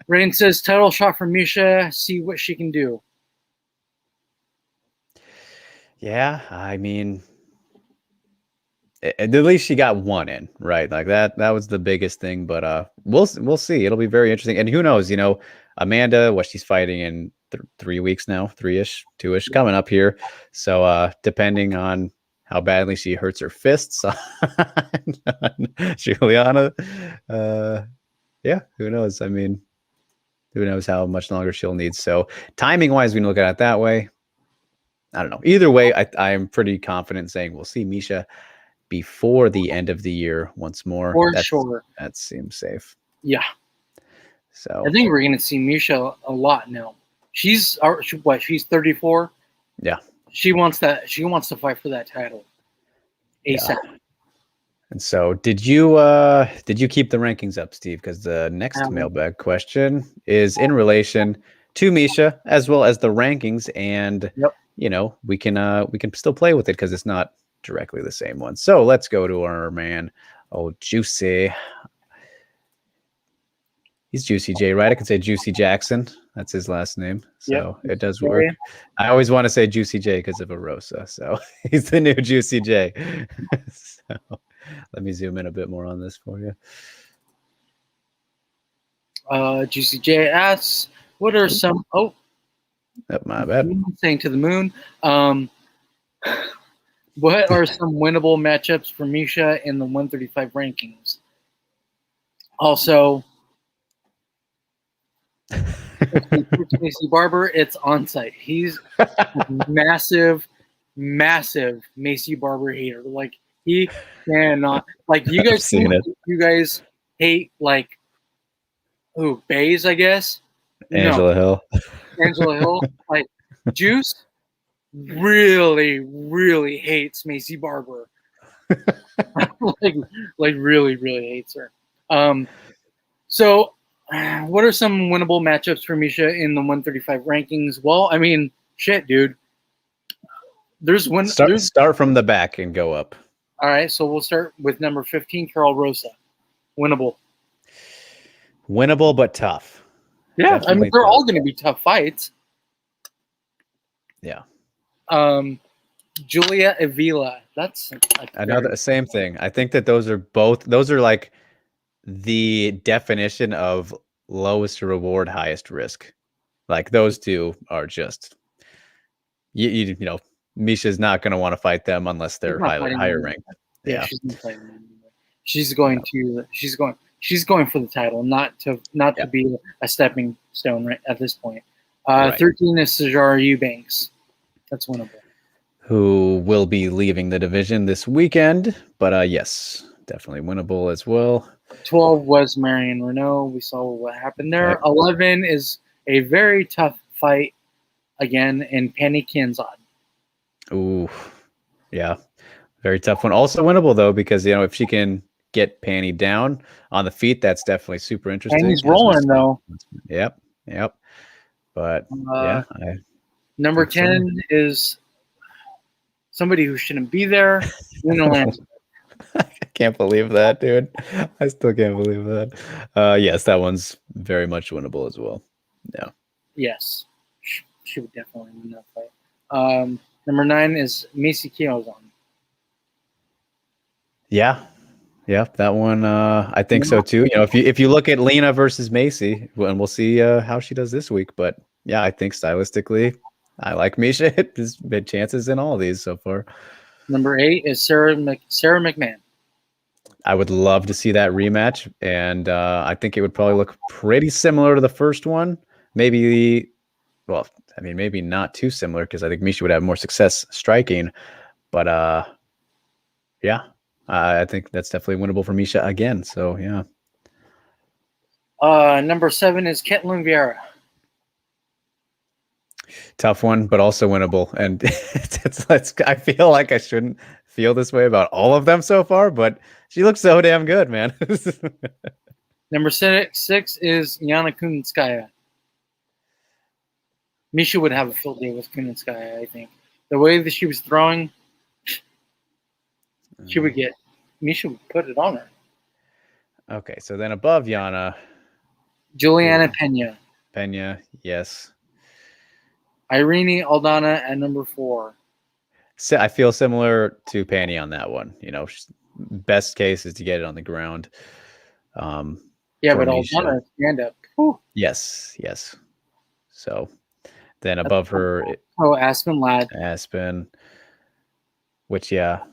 Rain says, title shot for Misha. See what she can do. Yeah, I mean, at least she got one in, right? Like that was the biggest thing. But we'll see. It'll be very interesting. And who knows? Amanda, she's fighting in 3 weeks now, 3-ish, 2-ish, coming up here. So depending on how badly she hurts her fists on Juliana, yeah, who knows? I mean, who knows how much longer she'll need. So timing wise, we can look at it that way. I don't know. Either way, I am pretty confident saying we'll see Misha before the end of the year once more. For sure. That seems safe. Yeah. So I think we're going to see Misha a lot now. She's 34? Yeah. She wants to fight for that title ASAP. Yeah. And so did you keep the rankings up, Steve? Because the next mailbag question is in relation to Misha as well as the rankings, and we can still play with it because it's not directly the same one. So let's go to our man, Juicy. He's Juicy J, right? I can say Juicy Jackson. That's his last name. So it does work. I always want to say Juicy J because of Arosa. So he's the new Juicy J. So let me zoom in a bit more on this for you. Juicy J asks, what are some... Oh, my bad. Saying to the moon. What are some winnable matchups for Misha in the 135 rankings? Also, Macy Barber, it's on site. He's a massive Macy Barber hater. Like, he cannot. Like, you guys hate, like, Bays, I guess? Angela Hill. Angela Hill. Like, Juice really, really hates Macy Barber. like really, really hates her. So what are some winnable matchups for Misha in the 135 rankings? Well, I mean, shit, dude. There's one. Start from the back and go up. All right, so we'll start with number 15, Carol Rosa. Winnable, but tough. Yeah, definitely. I mean, they're all going to be tough fights. Yeah. Julia Avila. That's another same thing. I think that those are like the definition of lowest reward, highest risk. Like those two are just you know, Misha's not going to want to fight them unless they're higher ranked. Yeah, she's going for the title, not to be a stepping stone right at this point. 13 is Sijara Eubanks. That's winnable. Who will be leaving the division this weekend, but yes, definitely winnable as well. 12 was Marion Renault. We saw what happened there. Right. 11 is a very tough fight again in Penny Kianzad. Ooh, yeah, very tough one. Also winnable though, because if she can get Penny down on the feet, that's definitely super interesting. Penny's rolling though. Yep. But number 10 is somebody who shouldn't be there. I can't believe that, dude. I still can't believe that. Yes, that one's very much winnable as well. Yeah. Yes. She would definitely win that fight. Number 9 is Macy Kiyozan. Yeah. Yep, that one. I think so too. You know, if you look at Lena versus Macy, and we'll see how she does this week. But yeah, I think stylistically, I like Misha. There's been chances in all of these so far. Number 8 is Sarah McMahon. I would love to see that rematch, and I think it would probably look pretty similar to the first one. Maybe, well, I mean, maybe not too similar because I think Misha would have more success striking. But yeah, I think that's definitely winnable for Misha again. So yeah. Number 7 is Ketlin Vieira. Tough one, but also winnable. And I feel like I shouldn't feel this way about all of them so far, but she looks so damn good, man. Number 6 is Yana Kunitskaya. Misha would have a field day with Kunitskaya, I think. The way that she was throwing, she would get. Misha would put it on her. Okay, so then above Yana, Juliana Pena. Pena, yes. Irene Aldana at number 4. So I feel similar to Penny on that one. You know, best case is to get it on the ground. Yeah, but Aldana stand up. Whew. Yes. So then above her, Aspen Ladd. Aspen, which I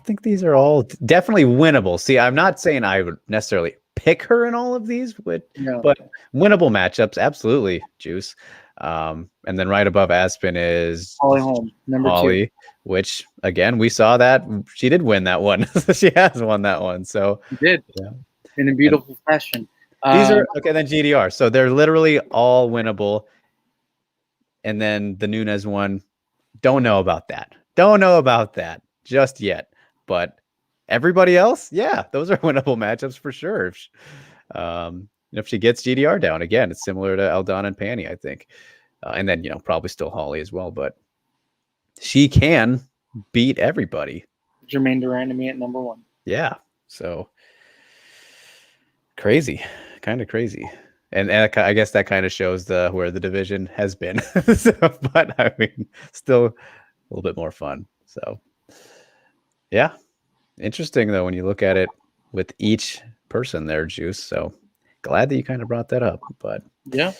think these are all definitely winnable. See, I'm not saying I would necessarily pick her in all of these, but winnable matchups, absolutely, Juice. And then right above Aspen is Holly Holm, number 2. Which again we saw that she did win that one. She has won that one. So she did in a beautiful fashion. These are okay. Then GDR. So they're literally all winnable. And then the Nunes one, don't know about that. Don't know about that just yet. But everybody else, yeah, those are winnable matchups for sure. If she gets GDR down again, it's similar to Aldana and Penny, I think. And then, probably still Holly as well, but she can beat everybody. Jermaine Durand to me at number 1. Yeah. So crazy, kind of crazy. And I guess that kind of shows where the division has been. But I mean, still a little bit more fun. So yeah. Interesting though, when you look at it with each person there, Juice. So glad that you kind of brought that up. But yeah.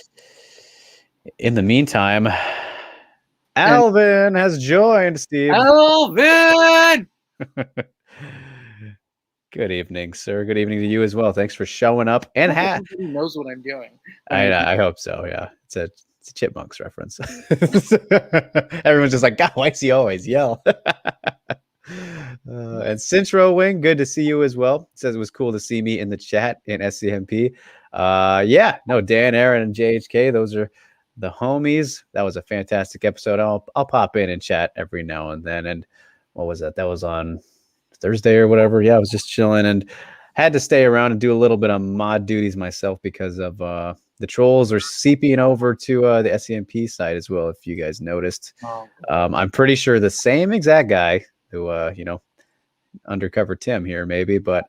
In the meantime, Alvin has joined, Steve. Alvin! Good evening, sir. Good evening to you as well. Thanks for showing up. And Everybody knows what I'm doing. I hope so. Yeah, it's a Chipmunks reference. Everyone's just like, God, why does he always yell? And Cintro Wing, good to see you as well. Says it was cool to see me in the chat in SCMP. Dan, Aaron, and JHK, those are the homies. That was a fantastic episode. I'll pop in and chat every now and then. And what was that? That was on Thursday or whatever. Yeah, I was just chilling and had to stay around and do a little bit of mod duties myself because of the trolls are seeping over to the SCMP side as well, if you guys noticed. I'm pretty sure the same exact guy who, undercover Tim here maybe, but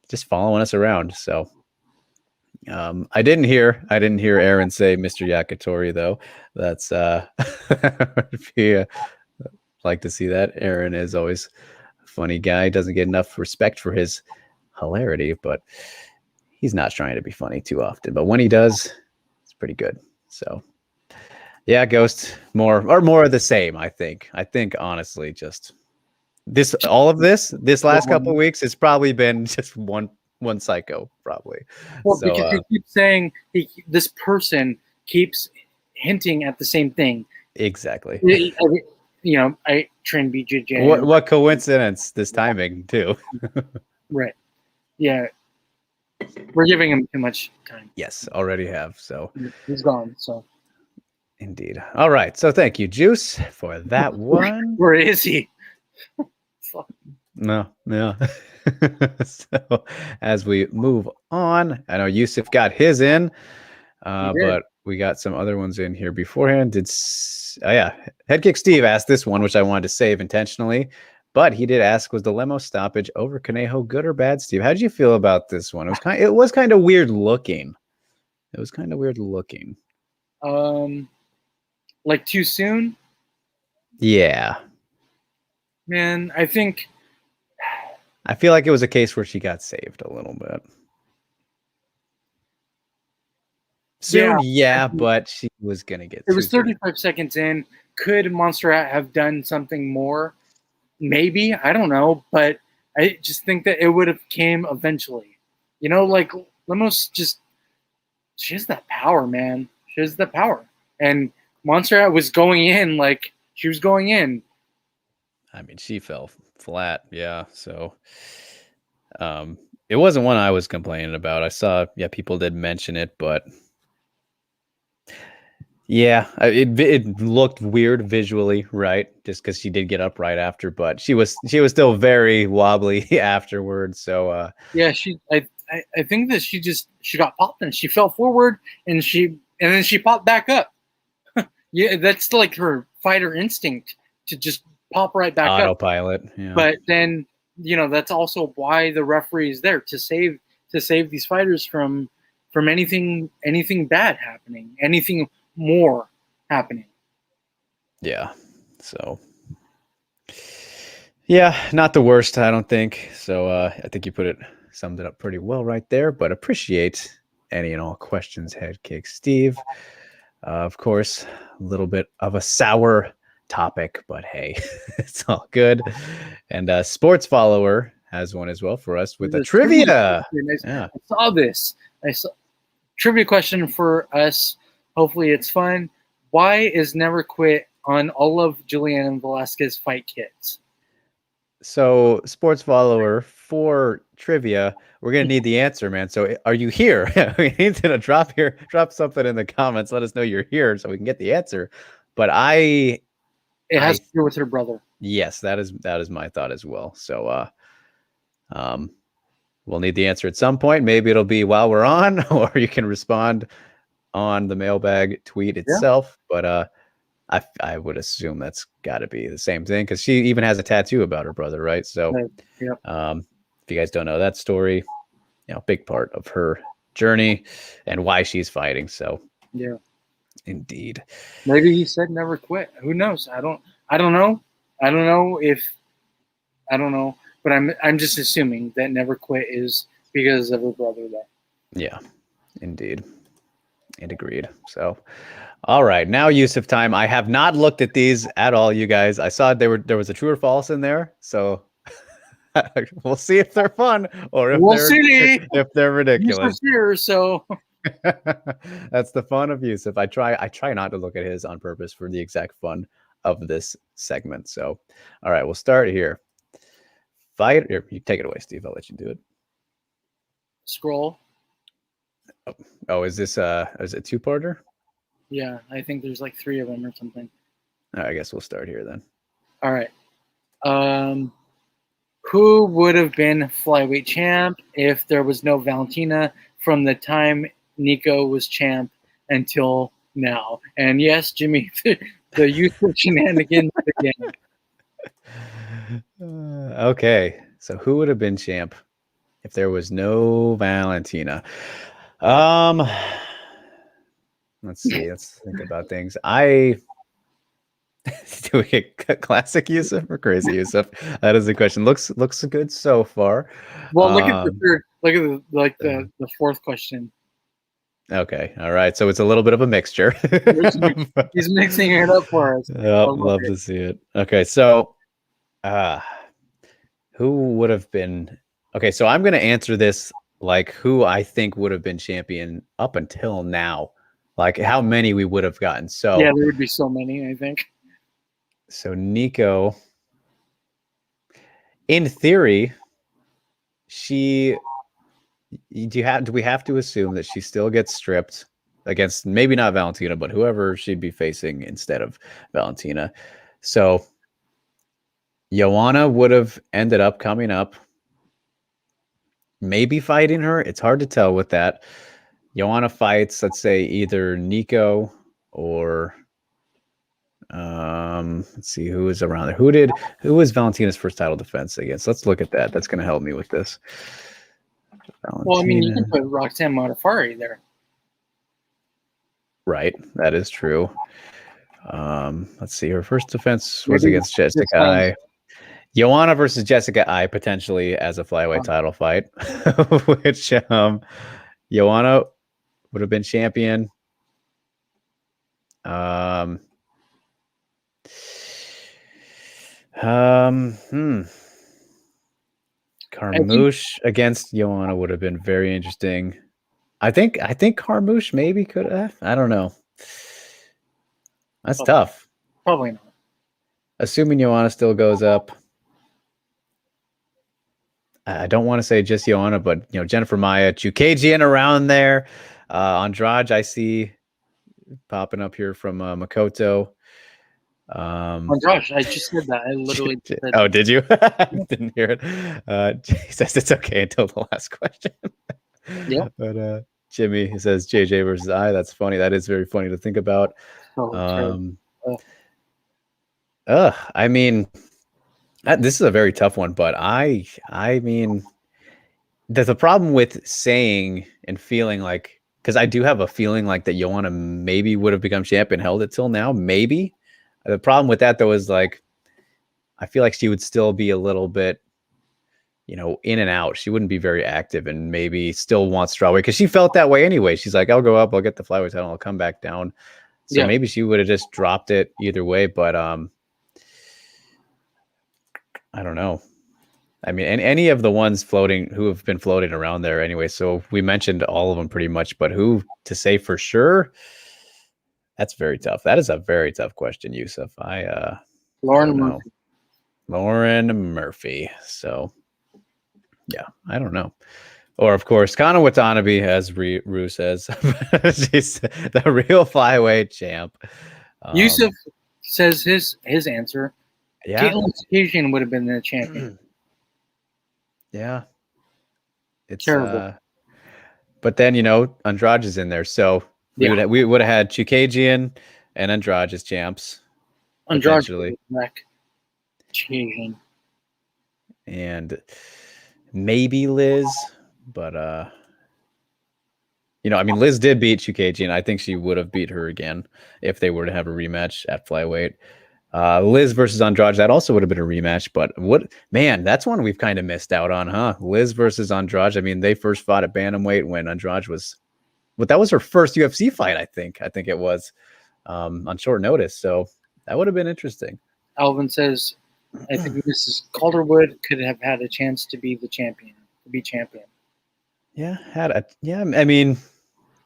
just following us around. So I didn't hear Aaron say Mr. Yakitori though. That's like to see that. Aaron is always a funny guy. Doesn't get enough respect for his hilarity, but he's not trying to be funny too often. But when he does, it's pretty good. So yeah, Ghost, more of the same. I think honestly, just this last couple of weeks, it's probably been just one psycho, probably. Well, because he keeps saying this person keeps hinting at the same thing. Exactly. I train BJJ. What coincidence? This timing too. Right. Yeah. We're giving him too much time. Yes, already have. So he's gone. So. Indeed. All right. So thank you, Juice, for that one. Where is he? No. So as we move on, I know Yusuf got his in, but we got some other ones in here beforehand. Headkick Steve asked this one, which I wanted to save intentionally, but he did ask, was the Lemo stoppage over Conejo good or bad, Steve? How did you feel about this one? It was kind of weird looking. Like too soon? Yeah. Man, I think I feel like it was a case where she got saved a little bit. Soon, yeah, but she was going to get it too was good. 35 seconds in. Could Montserrat have done something more? Maybe, I don't know, but I just think that it would have came eventually. You know, like Lemos just she has that power, man. She has the power. And Montserrat was going in like she was going in. I mean, she fell flat. Yeah. So, it wasn't one I was complaining about. I saw, yeah, people did mention it, but yeah, it looked weird visually, right? Just because she did get up right after, but she was still very wobbly afterwards. So, Yeah, I think that she got popped and she fell forward and then she popped back up. Yeah, that's like her fighter instinct to just pop right back up. autopilot. Yeah. But then, that's also why the referee is there to save these fighters from anything bad happening, anything more happening. Yeah. So, yeah, not the worst, I don't think. So, I think you summed it up pretty well right there, but appreciate any and all questions, head kick, Steve. Of course, a little bit of a sour topic, but hey, it's all good. And Sports Follower has one as well for us with a trivia. Yeah. I saw this. Trivia question for us. Hopefully it's fun. Why is Never Quit on all of Julian and Velasquez fight kits? So, Sports Follower, for trivia, we're gonna need the answer, man. So, are you here? We need to drop something in the comments. Let us know you're here so we can get the answer. But it has to do with her brother. Yes, that is my thought as well. So, we'll need the answer at some point. Maybe it'll be while we're on, or you can respond on the mailbag tweet itself. Yeah. But I would assume that's got to be the same thing because she even has a tattoo about her brother, right? So, yeah. If you guys don't know that story, big part of her journey and why she's fighting. So, yeah, indeed. Maybe he said never quit. Who knows? I don't know. I don't know, but I'm just assuming that never quit is because of her brother there. Yeah, indeed. And agreed. So, all right, now Yusuf time. I have not looked at these at all, you guys. I saw there was a true or false in there, so we'll see if they're fun or if they're ridiculous. Here, so that's the fun of Yusuf. I try not to look at his on purpose for the exact fun of this segment. So, all right, we'll start here. Here, you take it away, Steve. I'll let you do it. Scroll. Oh, is it a two-parter? Yeah, I think there's like 3 of them or something. All right, I guess we'll start here then. All right. Who would have been flyweight champ if there was no Valentina from the time Nico was champ until now? And yes, Jimmy, the youth of shenanigans again. Okay, so who would have been champ if there was no Valentina? Let's see. Let's think about things. Do we get classic Yusuf or crazy Yusuf? That is the question. Looks good so far. Well, look at the third. Look at the fourth question. Okay. All right. So it's a little bit of a mixture. He's mixing it up for us. Love to see it. Okay. So, who would have been? Okay. So I'm going to answer this like who I think would have been champion up until now. Like how many we would have gotten. So yeah, there would be so many, I think. So Nico, in theory, do we have to assume that she still gets stripped against maybe not Valentina, but whoever she'd be facing instead of Valentina? So Joanna would have ended up coming up, maybe fighting her. It's hard to tell with that. Joanna fights, let's say, either Nico or let's see who was around there. Who was Valentina's first title defense against? Let's look at that. That's going to help me with this. Valentina. Well, I mean, you can put Roxanne Modafferi there. Right. That is true. Let's see. Her first defense was Maybe against Jessica explain. I. Joanna versus Jessica I potentially as a flyweight title fight, which Joanna would have been champion. Um, Carmouche against Joanna would have been very interesting. I think Carmouche maybe could have. I don't know. That's tough. Probably not. Assuming Joanna still goes up. I don't want to say just Joanna, but Jennifer Maia, Chukagian around there. Andrade, I see popping up here from Makoto. Oh gosh, I just said that. I literally said oh, that. did you? Didn't hear it. He says it's okay until the last question. Yeah. But Jimmy says JJ versus I. That's funny. That is very funny to think about. I mean, this is a very tough one, but I mean, there's a problem with saying and feeling like, because I do have a feeling like that Joanna maybe would have become champion, held it till now, maybe. The problem with that though is like, I feel like she would still be a little bit, in and out. She wouldn't be very active and maybe still want strawweight because she felt that way anyway. She's like, I'll go up, I'll get the flyweight title, I'll come back down. So maybe she would have just dropped it either way, but I don't know. I mean, and any of the ones who have been floating around there anyway. So we mentioned all of them pretty much, but who to say for sure? That's very tough. That is a very tough question, Yusuf. Lauren Murphy. So yeah, I don't know. Or of course, Kana Watanabe, as Rue says, she's the real flyweight champ. Yusuf says his answer. Yeah, Caitlin Chukagian would have been the champion. Yeah, it's terrible. But then Andrade is in there, so we would have had Chukagian and Andrade as champs. Andrade Chukagian. And maybe Liz, but I mean, Liz did beat Chukagian. I think she would have beat her again if they were to have a rematch at flyweight. Liz versus Andrade, that also would have been a rematch, but that's one we've kind of missed out on, huh? Liz versus Andrade. I mean, they first fought at bantamweight when Andrade that was her first UFC fight, I think it was, on short notice. So that would have been interesting. Alvin says, I think Mrs. Calderwood could have had a chance to be champion. Yeah, I mean,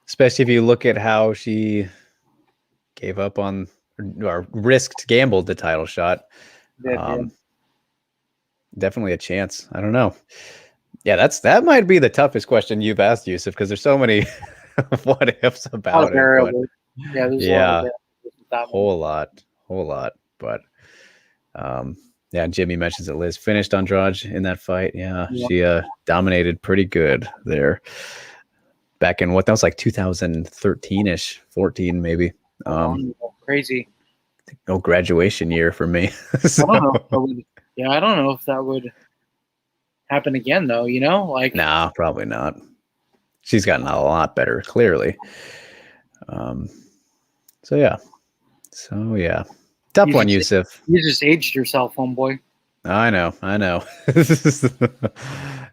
especially if you look at how she gave up on or gambled the title shot. Definitely a chance. I don't know. Yeah, that might be the toughest question you've asked, Yusuf, because there's so many what ifs about it. But, there's a whole lot. But Jimmy mentions that Liz finished Andrade in that fight. Yeah. She dominated pretty good there. Back in that was like 2013-ish, 14 maybe. Crazy. No graduation year for me. So. I don't know if that would happen again, though. Nah, probably not. She's gotten a lot better, clearly. So yeah. Tough one, Yusuf. You just aged yourself, homeboy. I know. It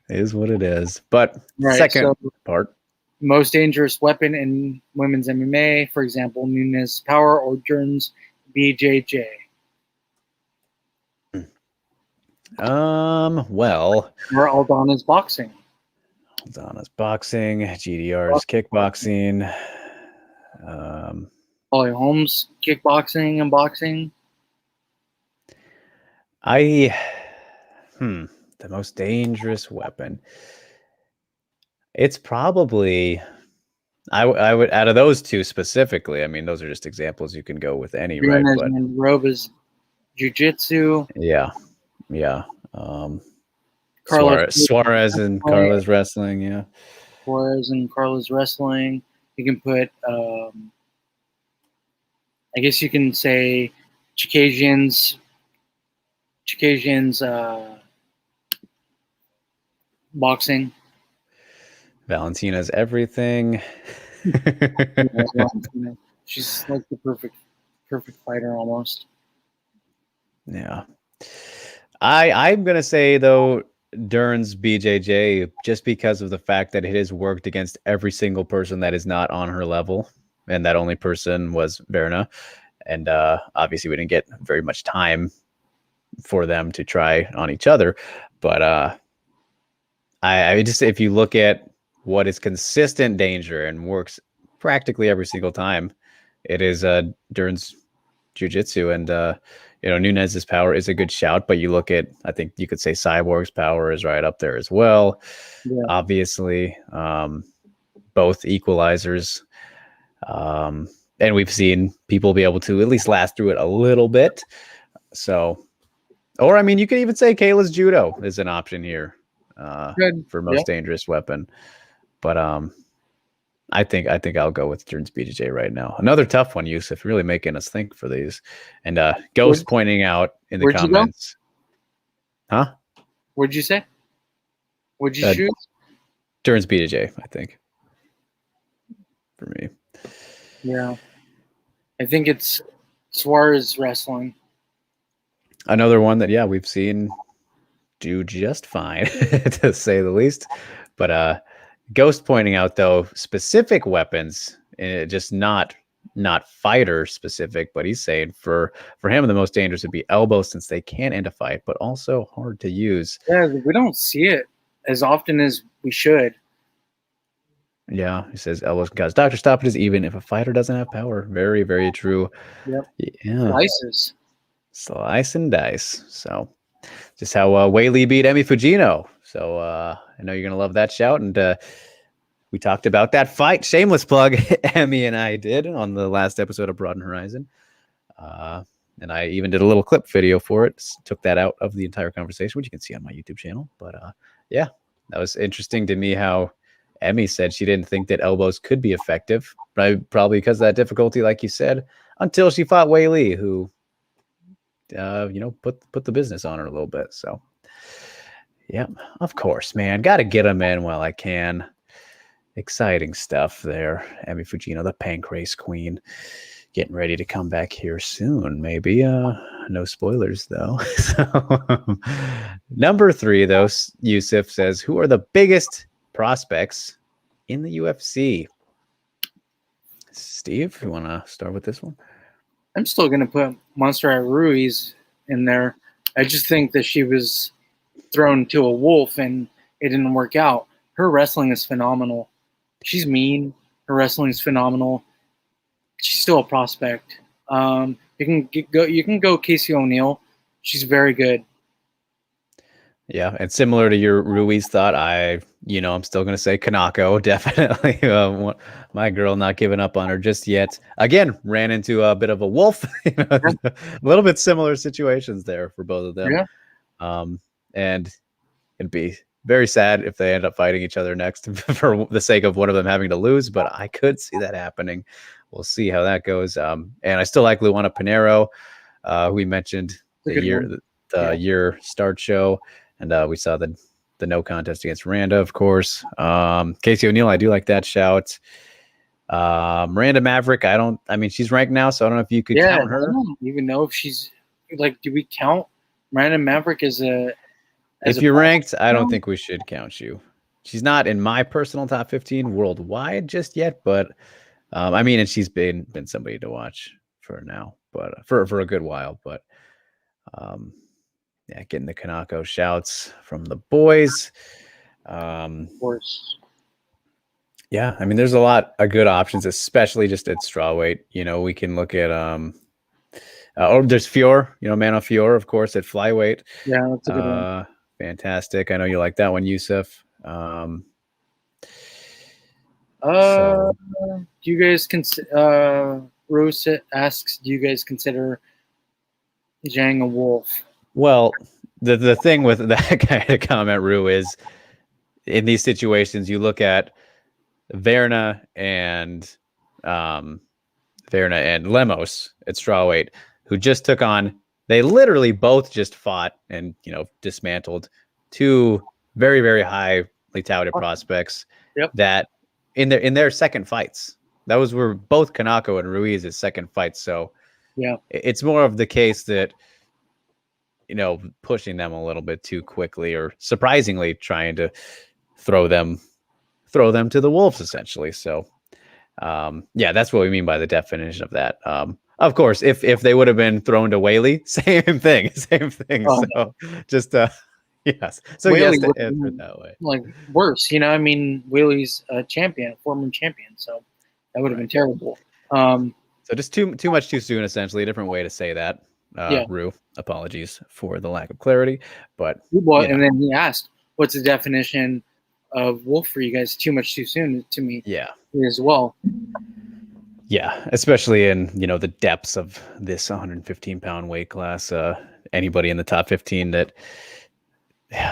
is what it is. But second part. Most dangerous weapon in women's MMA, for example, Nunes Power or Jones BJJ. Well. Or Aldana's boxing. GDR's kickboxing. Holly Holmes kickboxing and boxing. The most dangerous weapon. It's probably I would out of those two specifically. I mean, those are just examples. You can go with any, right? But Roba's jiu-jitsu. Yeah. Suarez and Carla's wrestling. Yeah. Suarez and Carla's wrestling. You can put. I guess you can say Chukagian's boxing. Valentina's everything. She's like the perfect fighter almost. Yeah. I'm gonna say though Dern's BJJ just because of the fact that it has worked against every single person that is not on her level, and that only person was Verna, and obviously we didn't get very much time for them to try on each other, but I just if you look at what is consistent danger and works practically every single time, it is Dern's jiu-jitsu, and Nunez's power is a good shout, but you look at, I think you could say Cyborg's power is right up there as well. Yeah. Obviously, both equalizers, and we've seen people be able to at least last through it a little bit. So, or I mean, you could even say Kayla's judo is an option here for most dangerous weapon, but I think I'll go with Dern's BJJ right now. Another tough one, Yusuf, really making us think for these. And Ghost pointing out in the comments. Huh? What'd you say? What'd you shoot? Dern's BJJ, I think. For me. Yeah. I think it's Suarez wrestling. Another one that, we've seen do just fine, to say the least. But Ghost pointing out, though, specific weapons, just not fighter specific, but he's saying for him the most dangerous would be elbows, since they can end a fight, but also hard to use. Yeah, we don't see it as often as we should. Yeah, he says elbows can cause doctor stoppages even if a fighter doesn't have power. Very, very true. Yep. Yeah. Slice and dice. So just how Weili beat Emi Fujino. So I know you're going to love that shout. And we talked about that fight. Shameless plug. Emi and I did on the last episode of Broaden Horizon. And I even did a little clip video for it. Took that out of the entire conversation, which you can see on my YouTube channel. But that was interesting to me how Emi said she didn't think that elbows could be effective. Probably because of that difficulty, like you said, until she fought Weili, who put the business on her a little bit. So, yeah, of course, man. Got to get them in while I can. Exciting stuff there. Emi Fujino, the Pancrase Queen, getting ready to come back here soon. Maybe. No spoilers, though. So, number 3, though, Yusuf says, who are the biggest prospects in the UFC? Steve, you want to start with this one? I'm still going to put Montserrat Ruiz in there. I just think that she was thrown to a wolf and it didn't work out. Her wrestling is phenomenal. She's mean. Her wrestling is phenomenal. She's still a prospect. You can go Casey O'Neill. She's very good. Yeah, and similar to your Ruiz thought, I'm still going to say Kanako, definitely. My girl, not giving up on her just yet. Again, ran into a bit of a wolf. A little bit similar situations there for both of them. Yeah. And it'd be very sad if they end up fighting each other next for the sake of one of them having to lose, but I could see that happening. We'll see how that goes. And I still like Luana Pinheiro, who we mentioned the year start show. And we saw the no contest against Miranda, of course. Casey O'Neill, I do like that shout. Miranda Maverick, she's ranked now, so I don't know if you could count her. I don't even know if she's do we count Miranda Maverick as a? If you're ranked, I don't think we should count you. She's not in my personal top 15 worldwide just yet, but and she's been somebody to watch for now, but for a good while, but getting the Kanako shouts from the boys. Of course. Yeah, there's a lot of good options, especially just at strawweight. We can look at there's Fior, Mano Fior, of course, at flyweight. Yeah, that's a good one. Fantastic. I know you like that one, Yusuf. Do you guys consider? Rose asks, do you guys consider Zhang a wolf? Well, the thing with that kind of comment, Rue, is in these situations you look at Verna and Lemos at strawweight, who just took on. They literally both just fought and dismantled two very, very highly touted prospects. Yep. That in their second fights. Those were both Kanako and Ruiz's second fights. So Yeah. It's more of the case that, pushing them a little bit too quickly or surprisingly trying to throw them to the wolves, essentially. So, yeah, that's what we mean by the definition of that. Of course, if they would have been thrown to Whaley, same thing. Oh, So just yes. So Whaley yes, to would have answer it been, that way. like, worse. I mean, Whaley's a champion, a former champion, so that would have been terrible. So just too much too soon, essentially. A different way to say that. Yeah. Rue, apologies for the lack of clarity, but Well, and then he asked, "What's the definition of wolf for you guys?" Too much too soon to me. Yeah. As well. Yeah, especially in the depths of this 115-pound weight class. Anybody in the top 15 that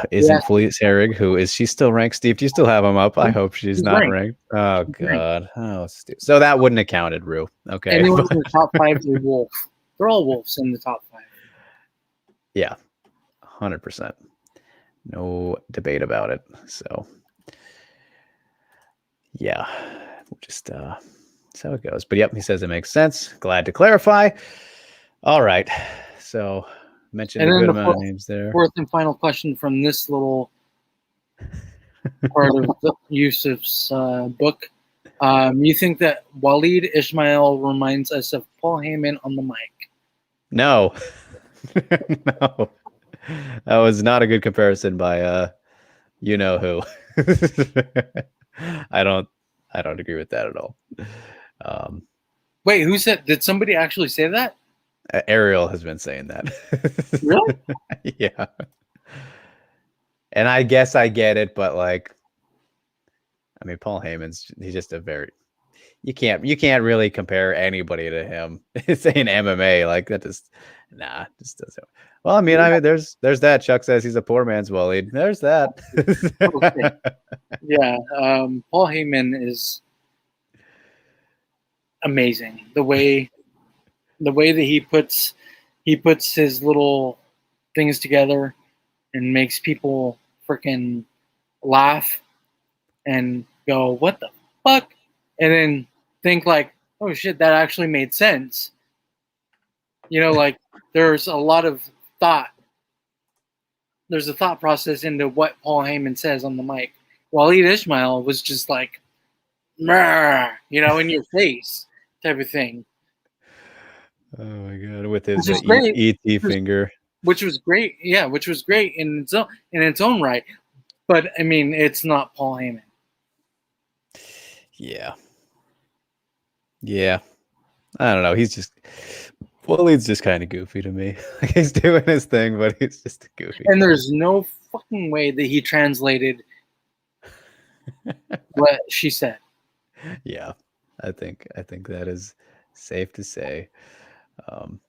isn't Felice Herrig, who is she still ranked? Steve, do you still have him up? I hope she's not ranked. Oh God, oh stupid. So that wouldn't have counted, Rue. Okay, anyone in the top 5 is wolf. They're all wolves in the top 5. Yeah, 100%. No debate about it. So yeah, just that's how it goes. But yep, he says it makes sense. Glad to clarify. All right, so mentioned a good amount of names there. Fourth and final question from this little part of Yusuf's book. You think that Waleed Ismail reminds us of Paul Heyman on the mic? No. No. That was not a good comparison by you know who. I don't agree with that at all. Wait, who said? Did somebody actually say that? Ariel has been saying that. Really? Yeah. And I guess I get it, but like, I mean, Paul Heyman's he's just a very you can't really compare anybody to him. It's in MMA like that just doesn't. Well, I mean, there's that. Chuck says he's a poor man's Waleed. There's that. Okay. Yeah, Paul Heyman is amazing. The way that he puts his little things together and makes people freaking laugh and go, "What the fuck?" and then think like, "Oh shit, that actually made sense." Like there's a lot of thought. There's a thought process into what Paul Heyman says on the mic. Waleed Ismail was just like, in your face type of thing. Oh my God, with his ET finger. Which was great. Yeah, which was great in its own right. But I mean, it's not Paul Heyman. Yeah. Yeah. I don't know. Waleed's just kind of goofy to me. He's doing his thing, but he's just goofy. And there's no fucking way that he translated what she said. Yeah, I think that is safe to say.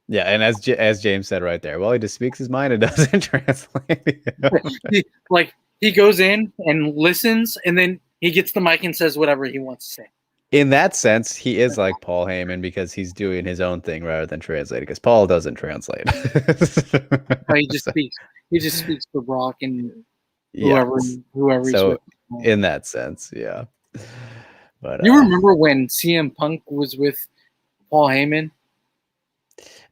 Yeah, and as James said right there, well, he just speaks his mind and doesn't translate. He goes in and listens, and then he gets the mic and says whatever he wants to say. In that sense, he is like Paul Heyman because he's doing his own thing rather than translating. Because Paul doesn't translate. He just speaks. He just speaks for Brock and whoever. So in that sense, yeah. But you remember when CM Punk was with Paul Heyman?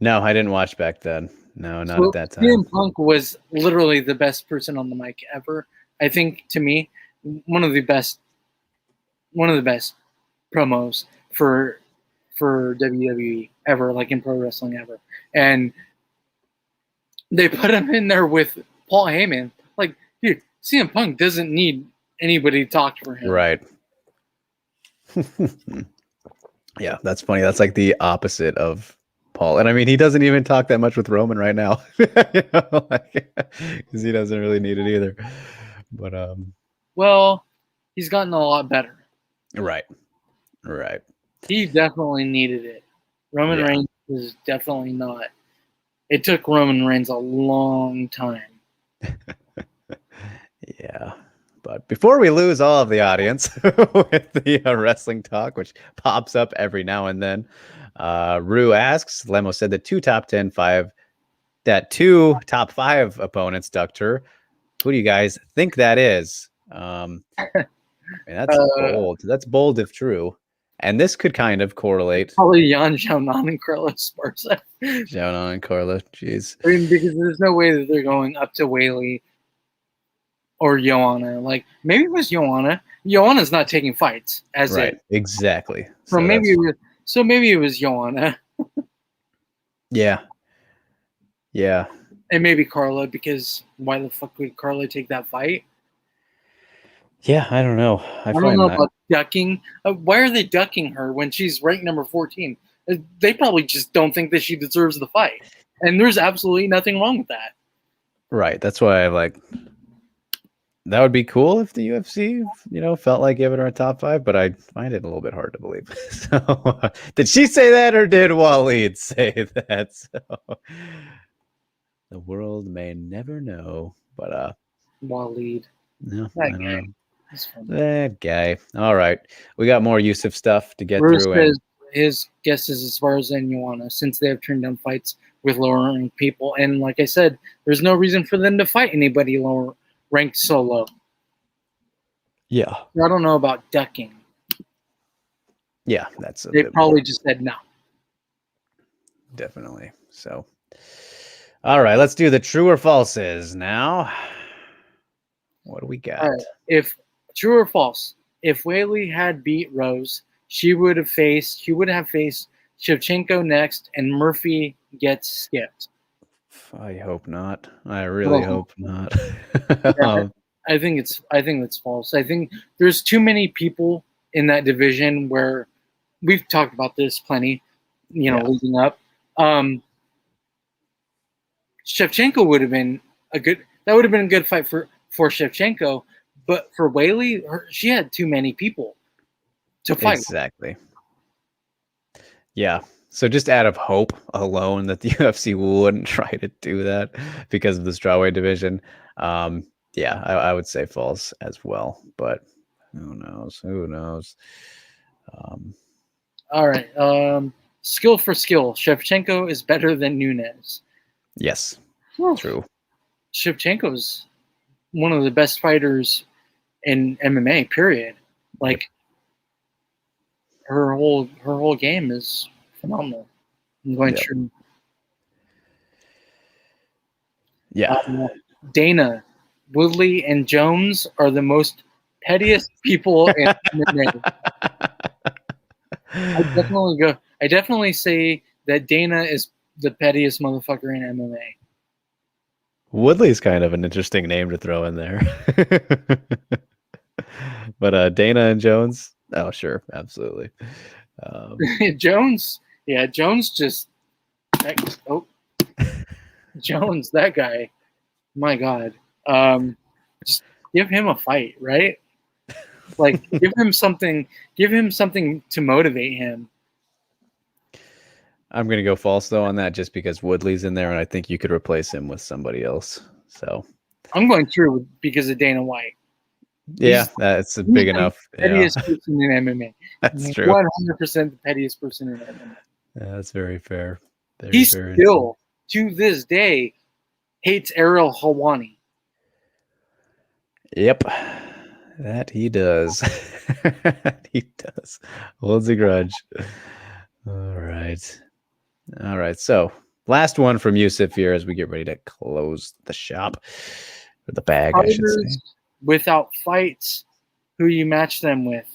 No, I didn't watch back then. No, not at that time. CM Punk was literally the best person on the mic ever. I think, to me, one of the best promos for WWE ever, like in pro wrestling ever. And they put him in there with Paul Heyman. Like, dude, CM Punk doesn't need anybody to talk for him. Right. Yeah, that's funny. That's like the opposite of Paul. And I mean, he doesn't even talk that much with Roman right now. Because he doesn't really need it either. But well, he's gotten a lot better. Right. He definitely needed it. Roman Reigns is definitely not. It took Roman Reigns a long time. Yeah. But before we lose all of the audience with the wrestling talk, which pops up every now and then, Rue asks, Lemo said that two top 5 opponents ducked her. Who do you guys think that is? I mean, that's bold. That's bold if true. And this could kind of correlate. Probably Yan Xiaonan and Carlos Esparza. Xiaonan and Carla. Jeez. I mean, because there's no way that they're going up to Weili or Joanna. Like, maybe it was Joanna. Joanna's not taking fights as Right. it. Exactly. So maybe it was Joanna. Yeah. Yeah. And maybe Carla, because why the fuck would Carla take that fight? Yeah, I don't know. I don't know about ducking. Why are they ducking her when she's ranked number 14? They probably just don't think that she deserves the fight. And there's absolutely nothing wrong with that. Right. That's why I like. That would be cool if the UFC, felt like giving her a top 5, but I find it a little bit hard to believe. So, did she say that, or did Waleed say that? So, the world may never know. But Waleed, no, that I don't guy. know. That guy. All right, we got more Yusuf stuff to get through. And his guess is Esparza and Joanna, since they have turned down fights with lower ranked people. And like I said, there's no reason for them to fight anybody lower ranked so low. Yeah. I don't know about ducking. Yeah, they probably just said no. Definitely. So, all right, let's do the true or falses now. What do we got? If true or false, if Weili had beat Rose, she would have faced Shevchenko next, and Murphy gets skipped. I hope not. I really hope not. Yeah, I think it's false. I think there's too many people in that division where we've talked about this plenty, leading up. Shevchenko would have been a good fight for Shevchenko, but for Weili, she had too many people to fight. Exactly. Yeah. So just out of hope alone that the UFC wouldn't try to do that because of the strawweight division. Yeah, I would say false as well, but who knows? Who knows? All right. Skill for skill, Shevchenko is better than Nunes. Yes. True. Shevchenko is one of the best fighters in MMA, period. Like, her whole game is phenomenal. I'm going through. Yeah. Dana, Woodley, and Jones are the most pettiest people in MMA. I definitely say that Dana is the pettiest motherfucker in MMA. Woodley's kind of an interesting name to throw in there. But Dana and Jones, oh sure, absolutely. Jones just Jones, that guy, my God. Just give him a fight, right? Like, give him something to motivate him. I'm going to go false, though, on that just because Woodley's in there, and I think you could replace him with somebody else. So I'm going true because of Dana White. Yeah, that's big enough. The pettiest person in MMA. That's true. 100% the pettiest person in MMA. Yeah, that's very fair. He still, to this day, hates Ariel Helwani. Yep. That he does. He does. Holds a grudge. All right. So, last one from Yusuf here as we get ready to close the shop. Or the bag, I should say. Without fights, who you match them with?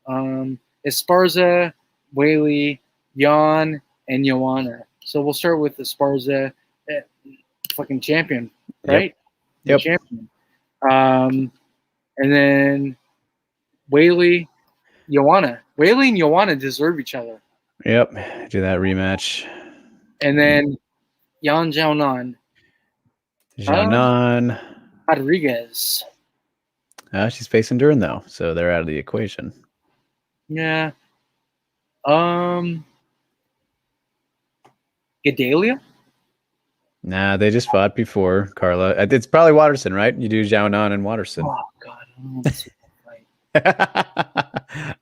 Esparza, Weili, Jan, and Joanna. So we'll start with Esparza, fucking champion, right? Yep. Champion. And then Weili, Joanna. Weili and Joanna deserve each other. Yep. Do that rematch. And then Yan Xiaonan. Rodriguez. She's facing Duran, though, so they're out of the equation. Yeah. Gedalia? Nah, they just fought before, Carla. It's probably Watterson, right? You do Xiaonan and Watterson. Oh, God.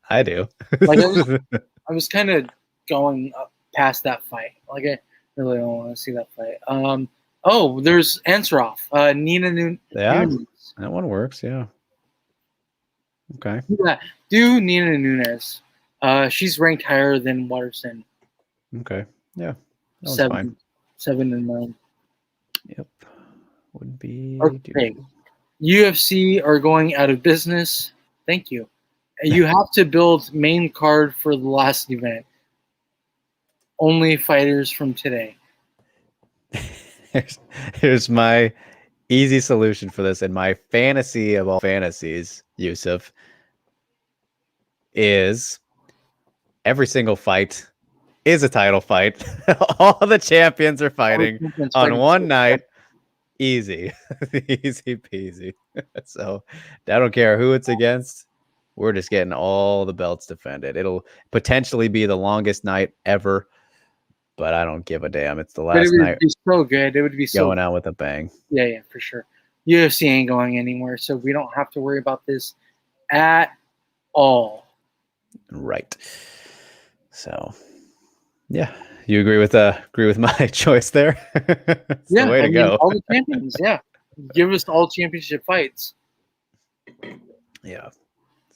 I do. Like, I was kind of going up past that fight. Like, I really don't want to see that fight. There's Ansarov. Nina Nunes. Yeah, that one works, yeah. Okay. Yeah, do Nina Nunes. She's ranked higher than Watterson. Okay. Yeah. That was fine. 7 and 9. Yep. Would be. Okay. UFC are going out of business. Thank you. You have to build main card for the last event. Only fighters from today. Here's my easy solution for this, and my fantasy of all fantasies, Yusuf, is every single fight is a title fight. All the champions are fighting on one night. Easy. Easy peasy. So I don't care who it's against. We're just getting all the belts defended. It'll potentially be the longest night ever, but I don't give a damn. It's the last night. It would be so good. It would be so going out with a bang. Yeah, for sure. UFC ain't going anywhere, so we don't have to worry about this at all. Right. So, yeah, you agree with my choice there? Yeah, the way to go. All the champions. Yeah, give us all championship fights. Yeah.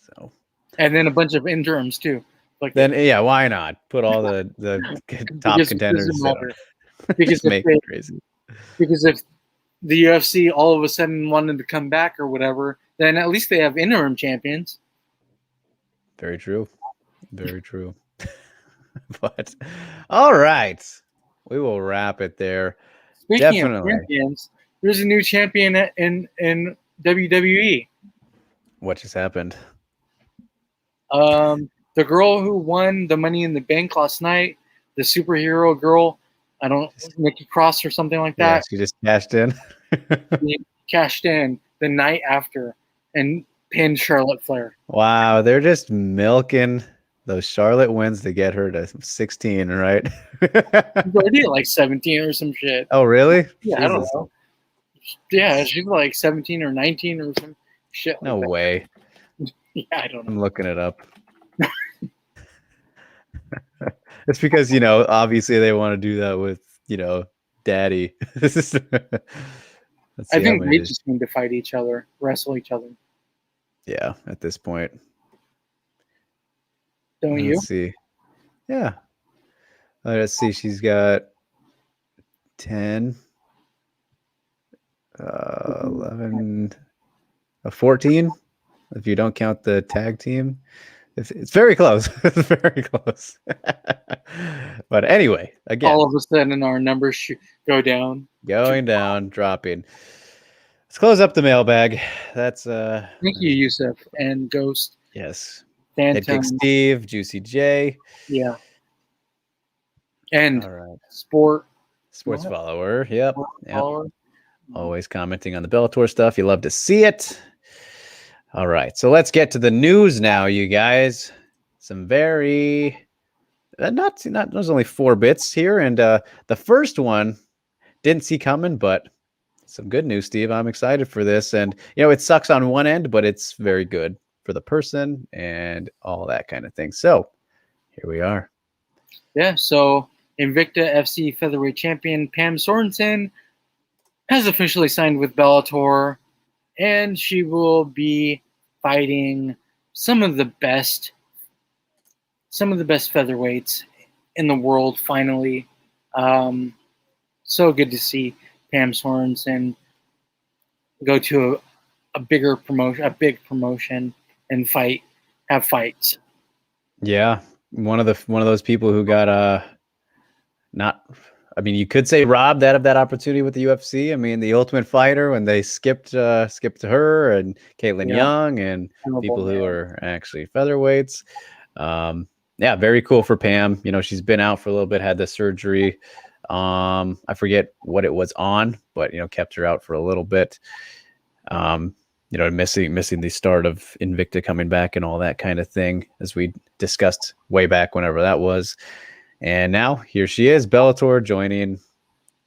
So, and then a bunch of interims too. Like then, yeah, why not put all the top contenders? Because make it crazy. Because if the UFC all of a sudden wanted to come back or whatever, then at least they have interim champions. Very true. Very true. But all right, we will wrap it there. Speaking of champions, there's a new champion in WWE. What just happened? The girl who won the Money in the Bank last night, the superhero girl, Nikki Cross or something like that. Yeah, she just cashed in. She cashed in the night after and pinned Charlotte Flair. Wow, they're just milking those Charlotte wins to get her to 16, right? She's already like 17 or some shit. Oh, really? Yeah, Jesus. I don't know. Yeah, she's like 17 or 19 or some shit. No way. Yeah, I don't know. I'm looking it up. It's because, obviously they want to do that with, daddy. I think they just need to fight each other, wrestle each other. Yeah, at this point. Don't you? Let's see. Yeah. Let's see. She's got 10, 11, 14. If you don't count the tag team. It's very close. It's very close. But anyway, again. All of a sudden our numbers go down. Going down, dropping. Let's close up the mailbag. That's Thank you, Yusuf and Ghost. Yes. Phantom. Headkick Steve, Juicy J. Yeah. And all right. Sports follower. Yep. Follower. Always commenting on the Bellator stuff. You love to see it. All right, so let's get to the news now, you guys. Some very not there's only 4 bits here, and the first one didn't see coming, but some good news, Steve. I'm excited for this, and it sucks on one end, but it's very good for the person and all that kind of thing. So here we are. Yeah. So Invicta FC featherweight champion Pam Sorensen has officially signed with Bellator. And she will be fighting some of the best featherweights in the world. Finally, so good to see Pam Sorensen go to a big promotion, and have fights. Yeah, one of those people who got you could say robbed out of that opportunity with the UFC. I mean, the Ultimate Fighter, when they skipped to her and Caitlin Young and people who are actually featherweights. Yeah, very cool for Pam. She's been out for a little bit, had the surgery. I forget what it was on, but kept her out for a little bit. Missing the start of Invicta coming back and all that kind of thing, as we discussed way back whenever that was. And now here she is, Bellator, joining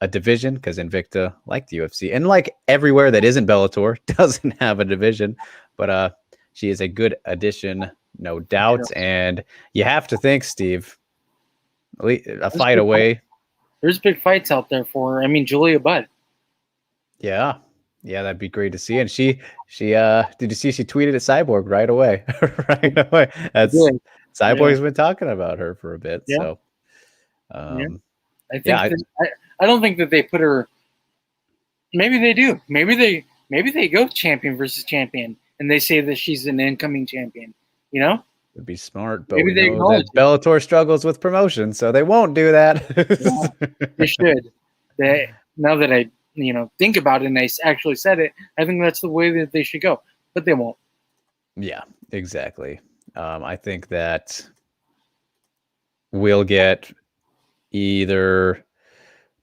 a division, because Invicta, like the UFC and like everywhere that isn't Bellator, doesn't have a division. But she is a good addition, no doubt. Yeah. And you have to think, Steve, a fight away. There's big fights out there for her. I mean, Julia Budd. Yeah, that'd be great to see. And she did you see she tweeted at Cyborg right away? Right away. Cyborg's been talking about her for a bit. Yeah. So, Yeah. I think yeah, that, I don't think that they put her. Maybe they do. Maybe they go champion versus champion, and they say that she's an incoming champion. You know, it'd be smart, but maybe we they know acknowledge that it. Bellator struggles with promotion, so they won't do that. Yeah, they should. They now that I think about it and I actually said it, I think that's the way that they should go. But they won't. Yeah, exactly. I think that we'll get either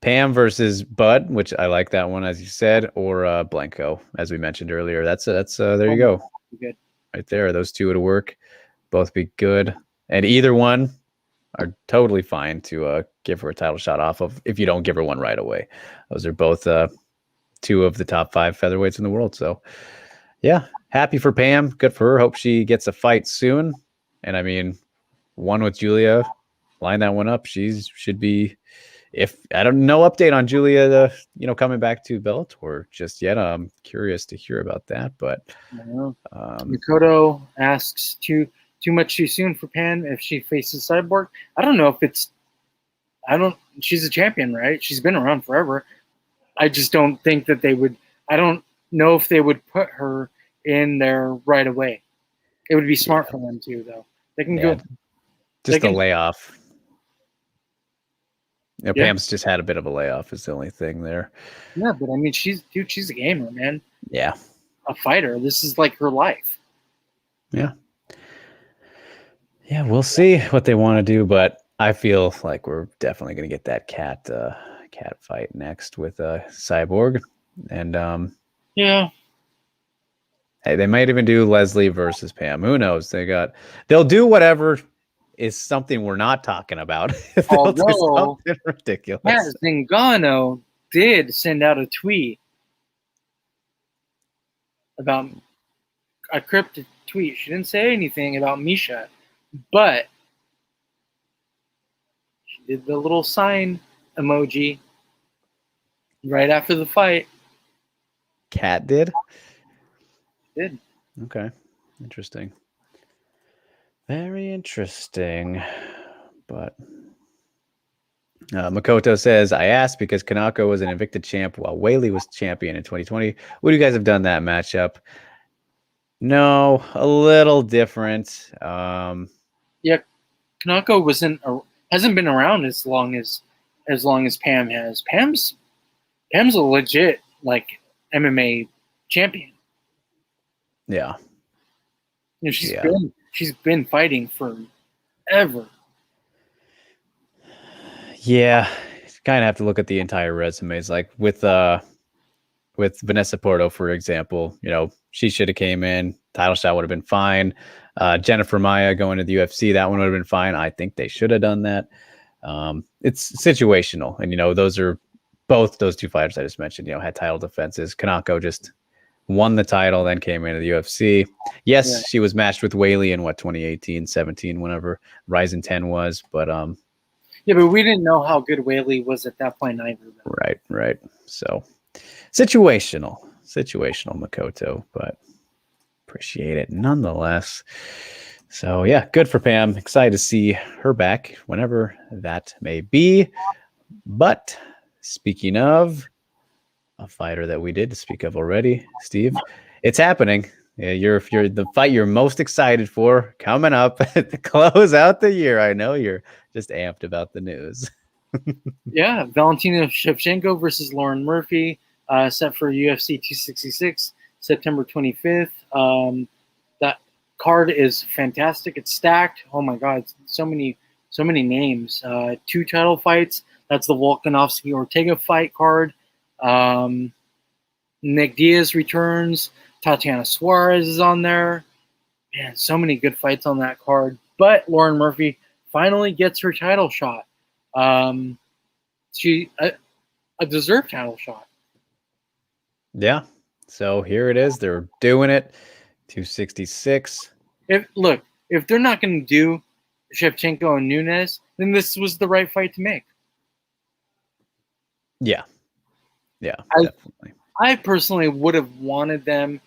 Pam versus Bud, which I like that one, as you said, or Blanco, as we mentioned earlier. That's there you go. Good. Right there. Those two would work. Both be good. And either one are totally fine to give her a title shot off of if you don't give her one right away. Those are both two of the top 5 featherweights in the world. So, yeah, happy for Pam. Good for her. Hope she gets a fight soon. And I mean, one with Julia, line that one up. She should be. If I don't know update on Julia, coming back to Bellator just yet. I'm curious to hear about that. But Makoto asks too much too soon for Pan if she faces Cyborg. I don't know if it's. She's a champion, right? She's been around forever. I just don't think that they would. I don't know if they would put her in there right away. It would be smart for them too, though. They can go. Just a layoff. Pam's just had a bit of a layoff is the only thing there. Yeah, but I mean, she's a gamer, man. Yeah. A fighter. This is like her life. Yeah. Yeah, we'll see what they want to do, but I feel like we're definitely going to get that cat fight next with Cyborg. And yeah. Hey, they might even do Leslie versus Pam. Who knows? They'll do whatever is something we're not talking about. Although something ridiculous. Yeah, Zingano did send out a tweet about a cryptic tweet. She didn't say anything about Misha, but she did the little sign emoji right after the fight. Cat did? Did. Okay. Interesting. Very interesting. But Makoto says, I asked because Kanako was an Invicta champ while Whaley was champion in 2020. Would you guys have done that matchup? No, a little different. Yeah, Kanako hasn't been around as long as Pam has. Pam's a legit like MMA champion. Yeah. She's been fighting forever. Yeah, you kind of have to look at the entire resumes. Like with Vanessa Porto, for example, she should have came in. Title shot would have been fine. Jennifer Maya going to the UFC, that one would have been fine. I think they should have done that. It's situational, and those are both those two fighters I just mentioned. Had title defenses. Kanako just won the title, then came into the UFC. Yes, she was matched with Whaley in 2018, 17, whenever Ryzen 10 was, but yeah, but we didn't know how good Whaley was at that point either. Though. Right. So situational Makoto, but appreciate it nonetheless. So yeah, good for Pam. Excited to see her back whenever that may be. But speaking of a fighter that we did speak of already, Steve, it's happening. Yeah, you're the fight you're most excited for coming up to close out the year. I know you're just amped about the news. Yeah, Valentina Shevchenko versus Lauren Murphy, set for UFC 266, September 25th. That card is fantastic. It's stacked. Oh my God, so many names. 2 title fights. That's the Volkanovski Ortega fight card. Nick Diaz returns. Tatiana Suarez is on there. Man, so many good fights on that card. But Lauren Murphy finally gets her title shot. She a deserved title shot. Yeah. So here it is. They're doing it. 266. If they're not going to do Shevchenko and Nunes, then this was the right fight to make. Yeah. Yeah, definitely. I personally would have wanted them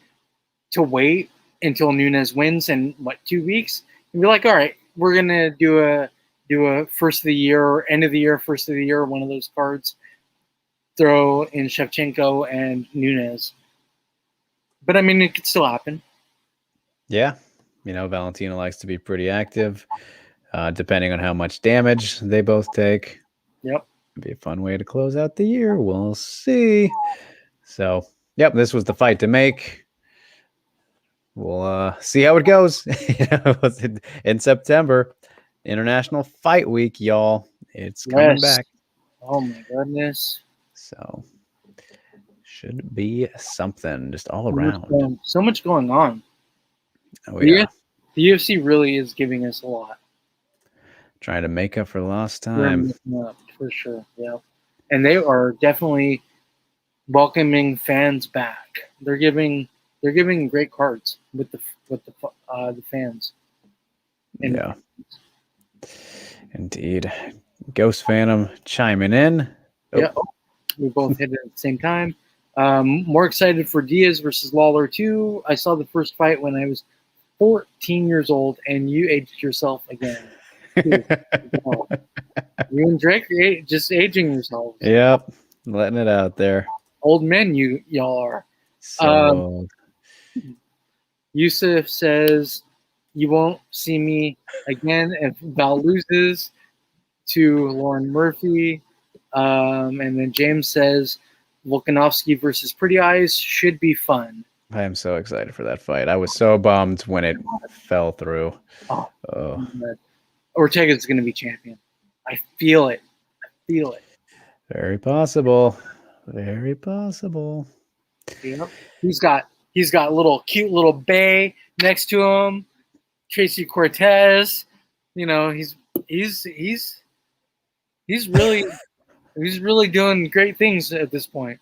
to wait until Nunes wins in 2 weeks and be like, all right, we're gonna do a first of the year or end of the year, first of the year, one of those cards. Throw in Shevchenko and Nunes. But I mean, it could still happen. Yeah. Valentina likes to be pretty active, depending on how much damage they both take. Yep. It'd be a fun way to close out the year. We'll see. So, yep, this was the fight to make. We'll see how it goes. In September, International Fight Week, y'all. It's coming back. Oh my goodness. So should be something just all around. So much going on. Oh, yeah. The UFC really is giving us a lot. Trying to make up for lost time. For sure. Yeah. And they are definitely welcoming fans back. They're giving great cards with the fans. Yeah. Indeed. Ghost Phantom chiming in. Oh. Yeah. We both hit it at the same time. More excited for Diaz versus Lawler 2. I saw the first fight when I was 14 years old, and you aged yourself again. Dude, you and Drake are just aging yourselves. Yep. Letting it out there. Old men y'all are. So Yusuf says, you won't see me again if Val loses to Lauren Murphy. And then James says, Volkanovski versus Pretty Eyes should be fun. I am so excited for that fight. I was so bummed when it fell through. Oh. Ortega's going to be champion. I feel it. Very possible. Very possible. Yep. He's got cute little Bay next to him. Tracy Cortez. He's really doing great things at this point.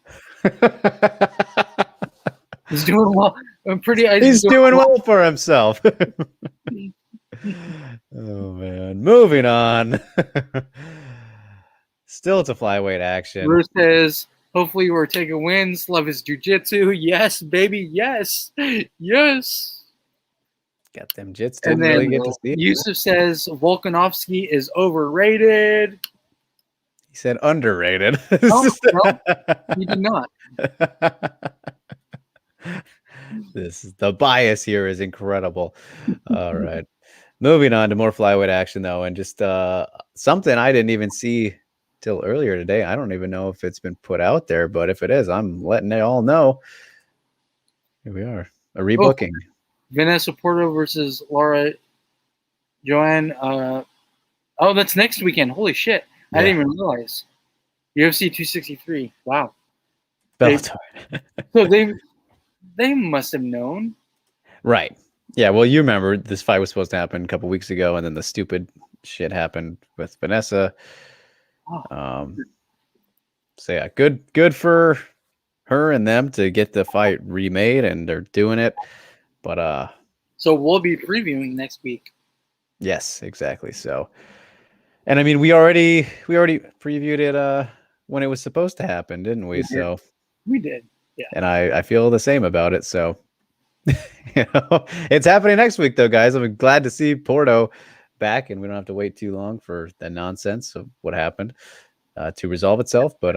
He's doing well. He's doing well for himself. Oh man. Moving on. Still to flyweight action. Bruce says, hopefully Ortega wins. Love his jiu-jitsu. Yes, baby. Yes. Yes. Got them jits. Didn't really get to see it. Yusuf says Volkanovski is overrated. He said underrated. No, he did not. The bias here is incredible. All right. Moving on to more flyweight action, though, and just something I didn't even see till earlier today. I don't even know if it's been put out there, but if it is, I'm letting it all know. Here we are. A rebooking. Vanessa Porto versus Laura Joanne. That's next weekend. Holy shit. Yeah. I didn't even realize. UFC 263. Wow. Bellator. So they must have known. Right. Yeah, well, you remember this fight was supposed to happen a couple weeks ago, and then the stupid shit happened with Vanessa. So yeah, good for her and them to get the fight remade, and they're doing it. But so we'll be previewing next week. Yes, exactly. So, and I mean, we already previewed it when it was supposed to happen, didn't we? So we did. Yeah. And I feel the same about it. So, it's happening next week, though, guys. I'm glad to see Porto back, and we don't have to wait too long for the nonsense of what happened to resolve itself. But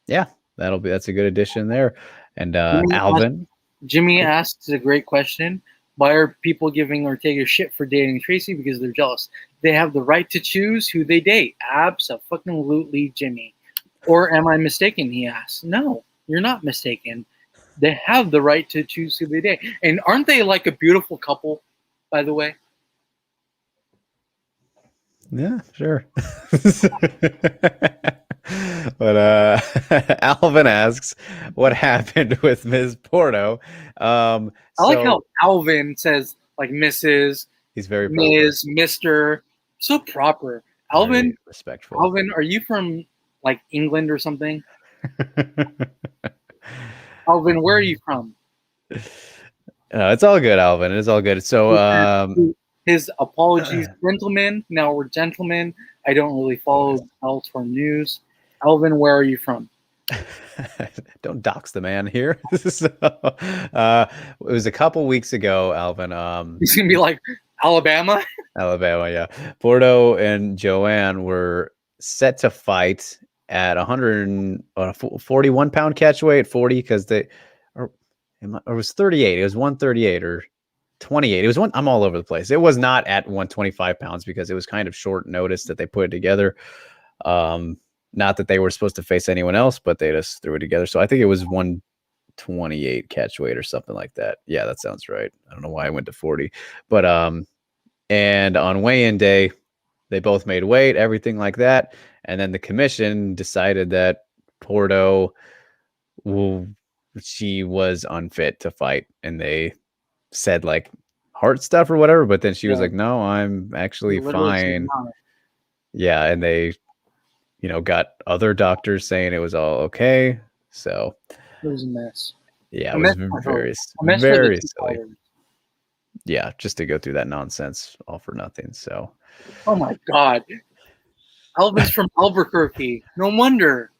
yeah, that's a good addition there. And Jimmy asks a great question. Why are people giving Ortega shit for dating Tracy? Because they're jealous. They have the right to choose who they date. Abso-fucking-lutely, Jimmy. Or am I mistaken? He asks. No, you're not mistaken. They have the right to choose who they date. And aren't they like a beautiful couple, by the way? Yeah, sure. But Alvin asks, what happened with Ms. Porto? I like how Alvin says, like, Mrs. He's very proper. Ms., Mr. So proper. Alvin, very respectful. Alvin, are you from, like, England or something? Alvin, where are you from? No, it's all good, Alvin. It's all good. So his apologies, gentlemen. Now we're gentlemen. I don't really follow Bellator news. Alvin, where are you from? Don't dox the man here. So, it was a couple weeks ago, Alvin. He's gonna be like, Alabama. Alabama, yeah. Porto and Joanne were set to fight at 141 pound catch weight, 40 because or it was 38. It was 138 or 28. It was one. I'm all over the place. It was not at 125 pounds because it was kind of short notice that they put it together. Not that they were supposed to face anyone else, but they just threw it together. So I think it was 128 catch weight or something like that. Yeah, that sounds right. I don't know why I went to 40, but and on weigh-in day, they both made weight, everything like that. And then the commission decided that Porto, she was unfit to fight. And they said like heart stuff or whatever. But then she was like, no, I'm actually fine. Yeah. And they, got other doctors saying it was all okay. So it was a mess. Yeah, it was very, very silly. Yeah, just to go through that nonsense all for nothing. So, oh my God, Alvin's from Albuquerque. No wonder.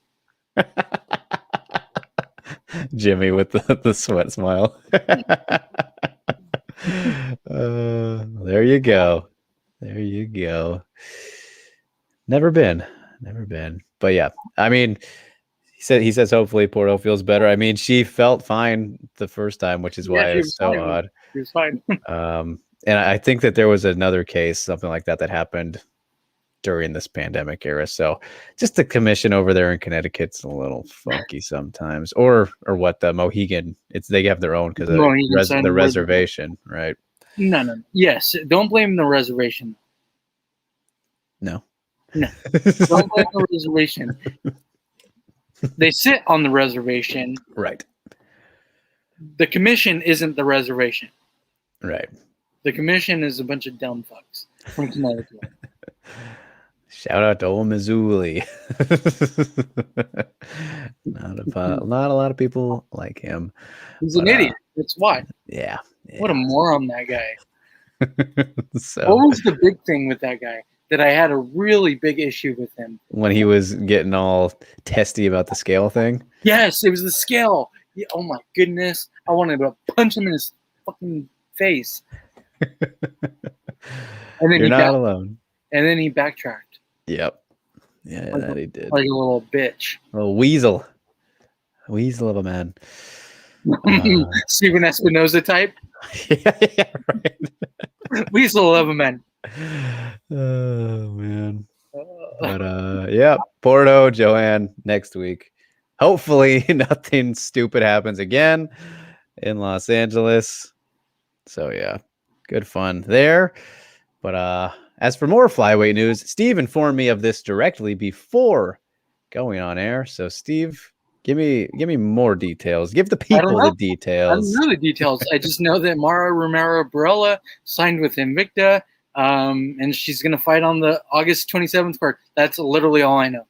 Jimmy with the sweat smile. There you go. There you go. Never been. But yeah, I mean, he says hopefully Porto feels better. I mean, she felt fine the first time, which is why it's so odd. She was fine. And I think that there was another case, something like that happened during this pandemic era. So just the commission over there in Connecticut's a little funky sometimes. Or what, the Mohegan, they have their own because of the reservation, right? No. Yes, don't blame the reservation. No. Don't blame the reservation. They sit on the reservation. Right. The commission isn't the reservation. Right. The commission is a bunch of dumb fucks from Connecticut. Shout out to old Missouli. Not a lot of people like him. He's an idiot. That's why. Yeah. What a moron that guy. So, what was the big thing with that guy? That I had a really big issue with him. When he was getting all testy about the scale thing? Yes, it was the scale. Yeah, oh my goodness. I wanted to punch him in his fucking face. And then You're not alone. And then he backtracked. Yep. Yeah, that he did. Like a little bitch. A little weasel. A weasel of a man. Steven Espinoza type. Yeah, right. Weasel of a man. Oh man. But yeah, Porto, Joanne next week. Hopefully nothing stupid happens again in Los Angeles. So yeah, good fun there. But as for more flyweight news, Steve informed me of this directly before going on air. So Steve, give me more details. Give the people the details. I don't know the details. I just know that Mara Romero Barella signed with Invicta. And she's going to fight on the August 27th card. That's literally all I know.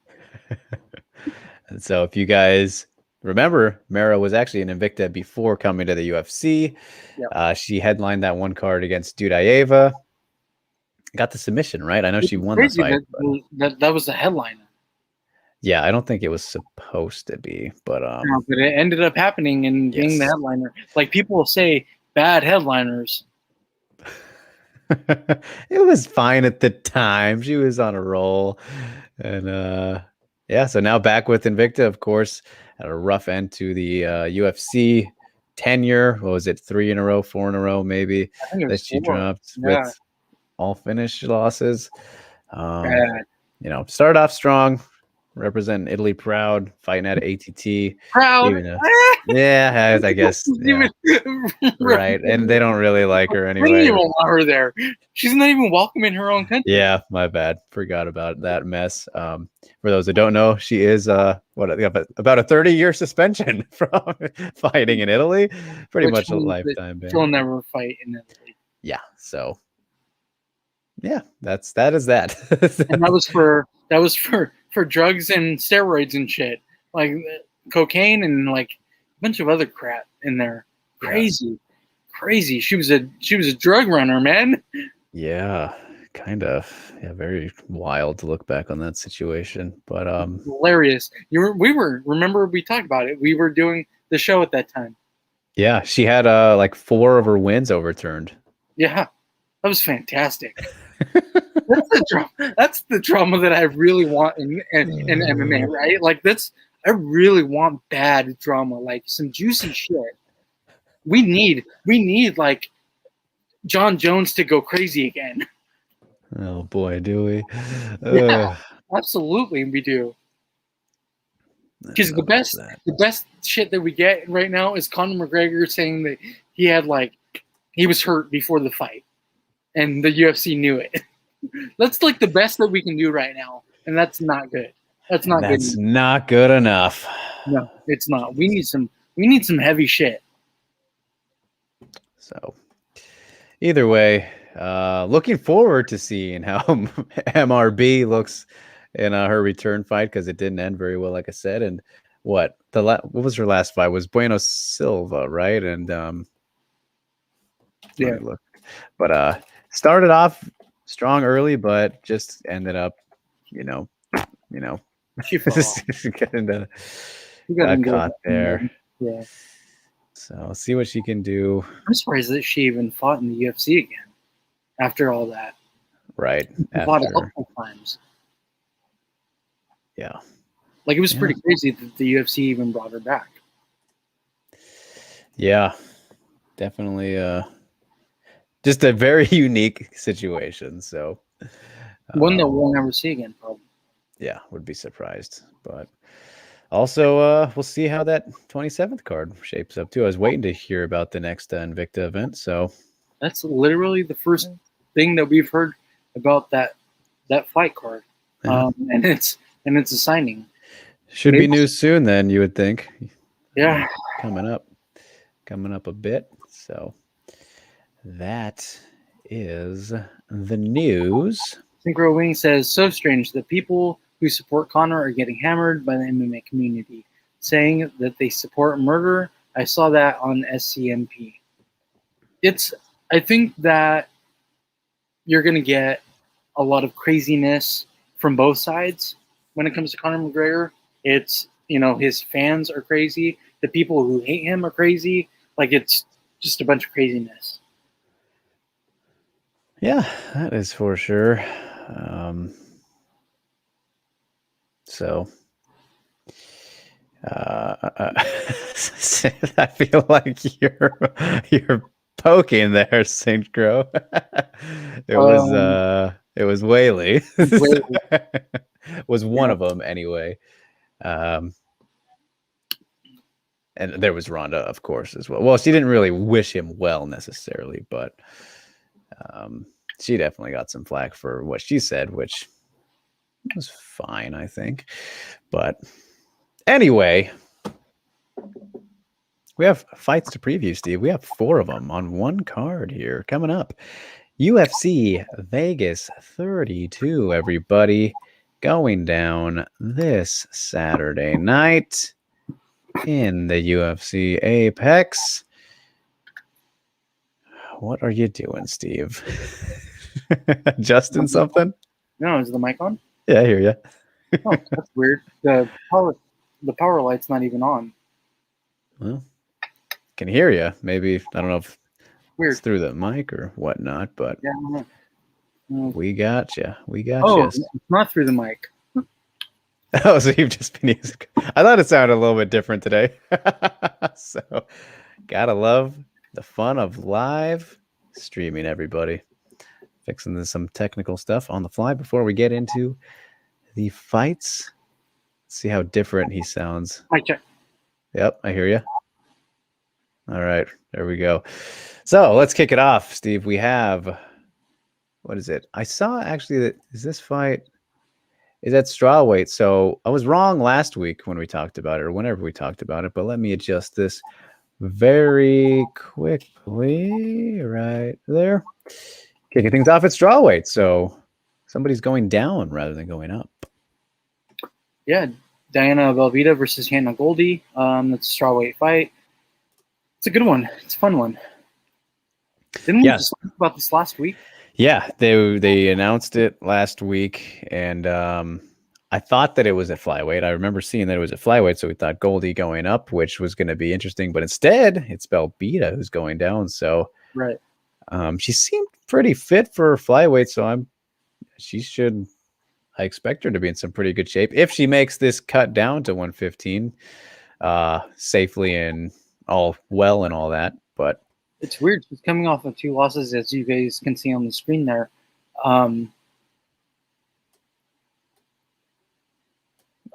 And so if you guys remember, Mara was actually an Invicta before coming to the UFC. Yep. She headlined that one card against Dudaeva. Got the submission, right? I know she won the fight. That was the headliner. Yeah, I don't think it was supposed to be, but no, but it ended up happening and being the headliner. Like people will say bad headliners. It was fine at the time. She was on a roll. And yeah, so now back with Invicta, of course, had a rough end to the UFC tenure. What was it? 3 in a row, 4 in a row, maybe that she dropped with all finish losses. Started off strong, representing Italy proud, fighting at ATT. Proud. Yeah, I guess. Yeah. Right. And they don't really like her anyway. They don't even want her there. She's not even welcome in her own country. Yeah, my bad. Forgot about that mess. For those that don't know, she is about a 30-year suspension from fighting in Italy. Pretty much a lifetime ban. She'll never fight in Italy. Yeah. So yeah, that is that. And that was for drugs and steroids and shit. Like cocaine and like a bunch of other crap in there. Crazy. She was a drug runner, man. Yeah, kind of. Yeah, very wild to look back on that situation. But hilarious. Remember we talked about it. We were doing the show at that time. Yeah, she had like 4 of her wins overturned. Yeah. That was fantastic. That's the drama that I really want in MMA, right? Like I really want bad drama, like some juicy shit. We need like John Jones to go crazy again. Oh boy, do we? Yeah, absolutely we do. Because the best shit that we get right now is Conor McGregor saying that he was hurt before the fight, and the UFC knew it. That's like the best that we can do right now, and that's not good. That's not good. That's not good enough. No, it's not. We need some heavy shit. So, either way, looking forward to seeing how MRB looks in her return fight, because it didn't end very well, like I said. And what was her last fight? Was Bueno Silva, right? And yeah, look, but started off strong early, but just ended up, she fell off. got caught there. Yeah. So see what she can do. I'm surprised that she even fought in the UFC again after all that. Right. Fought a couple times. Yeah. Like, it was pretty crazy that the UFC even brought her back. Yeah. Definitely just a very unique situation. So one that we'll never see again, probably. Yeah, would be surprised. But also, we'll see how that 27th card shapes up too. I was waiting to hear about the next Invicta event. So that's literally the first thing that we've heard about that fight card, and it's a signing. Should be news soon. Then you would think. Yeah, coming up a bit. So that is the news. Synchro Wing says, so strange that people who support Conor are getting hammered by the MMA community, saying that they support murder. I saw that on SCMP. I think that you're going to get a lot of craziness from both sides when it comes to Conor McGregor. It's, his fans are crazy. The people who hate him are crazy. Like, it's just a bunch of craziness. Yeah, that is for sure. So I feel like you're poking there, Saint Crow. It was Whaley. Was one of them anyway. And there was Rhonda, of course, as well. Well, she didn't really wish him well necessarily, but she definitely got some flack for what she said, which was fine, I think. But anyway, we have fights to preview, Steve. We have 4 of them on one card here coming up. UFC Vegas 32, everybody, going down this Saturday night in the UFC Apex. What are you doing, Steve? Adjusting something? No, is the mic on? Yeah, I hear you. Oh, that's weird. The power light's not even on. Well, can hear you. Maybe, I don't know if weird. It's through the mic or whatnot, but yeah, I don't know. We got you. It's not through the mic. Oh, so you've just been using. I thought it sounded a little bit different today. So, gotta love the fun of live streaming, everybody. Fixing some technical stuff on the fly before we get into the fights. Let's see how different he sounds. Mic check. Yep, I hear you. All right, there we go. So let's kick it off, Steve. We have, what is it? I saw actually that this fight is at strawweight. So I was wrong last week when we talked about it, or whenever we talked about it, but let me adjust this very quickly right there. Kicking things off at strawweight. So somebody's going down rather than going up. Yeah, Diana Belvita versus Hannah Goldie. That's a strawweight fight. It's a good one. It's a fun one. Didn't we just talk about this last week? Yeah, they announced it last week, and I thought that it was at flyweight. I remember seeing that it was at flyweight, so we thought Goldie going up, which was going to be interesting. But instead, it's Belvita who's going down. So right, she seemed pretty fit for flyweight, so I expect her to be in some pretty good shape if she makes this cut down to 115 safely and all well and all that. But it's weird. She's coming off of 2 losses, as you guys can see on the screen there.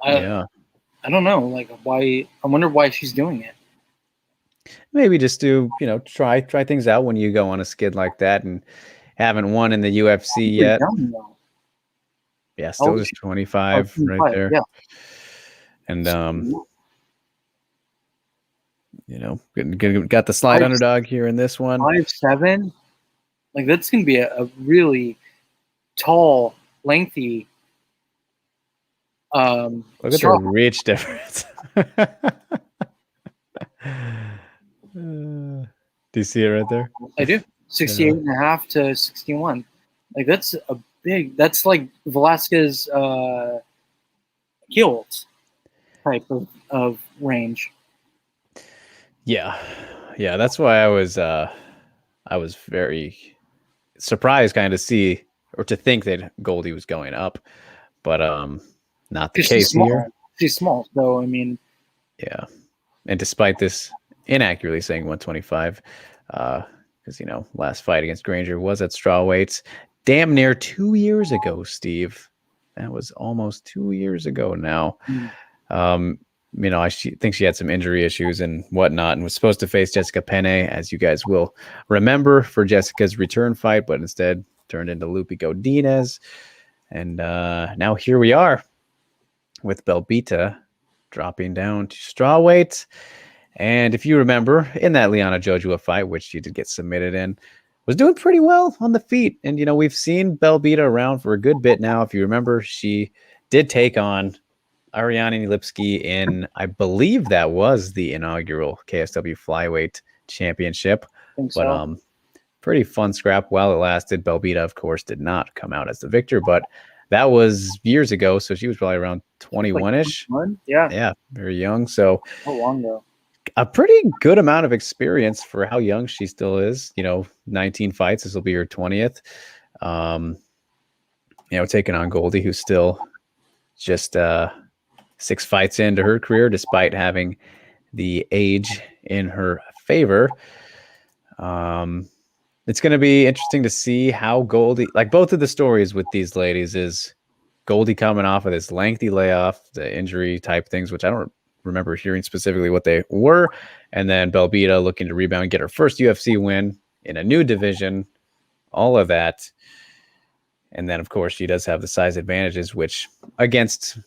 yeah, I don't know, like why. I wonder why she's doing it. maybe just to try things out when you go on a skid like that and haven't won in the UFC yet. Young, though. Yeah, still just 25 right there. Yeah. And got the slight underdog here in this one. 5'7", like that's gonna be a really tall, lengthy. Look at the reach difference. Do you see it right there? I do. 68 and a half to 61. Like that's a big. That's like Velasquez heels type of range. Yeah, that's why I was very surprised kind of see or to think that Goldie was going up, but not the case here. She's small, so I mean, yeah. And despite this inaccurately saying 125, because last fight against Granger was at straw weights, damn near 2 years ago, Steve. That was almost 2 years ago now. I think she had some injury issues and whatnot and was supposed to face Jessica Penne, as you guys will remember, for Jessica's return fight, but instead turned into Lupi Godinez. And now here we are with Belbita dropping down to straw weight. And if you remember, in that Liana Jojua fight, which she did get submitted in, was doing pretty well on the feet. And, we've seen Belbita around for a good bit now. If you remember, she did take on Ariane Lipski in, I believe that was the inaugural KSW Flyweight Championship. But pretty fun scrap while it lasted. Belbita, of course, did not come out as the victor, but that was years ago. So she was probably around 21-ish. Yeah, very young. So how long ago? A pretty good amount of experience for how young she still is. 19 fights. This will be her 20th. Taking on Goldie, who's still just 6 fights into her career, despite having the age in her favor. It's going to be interesting to see how Goldie, like both of the stories with these ladies, is Goldie coming off of this lengthy layoff, the injury type things, which I don't remember hearing specifically what they were. And then Belbita looking to rebound and get her first UFC win in a new division, all of that. And then, of course, she does have the size advantages, which against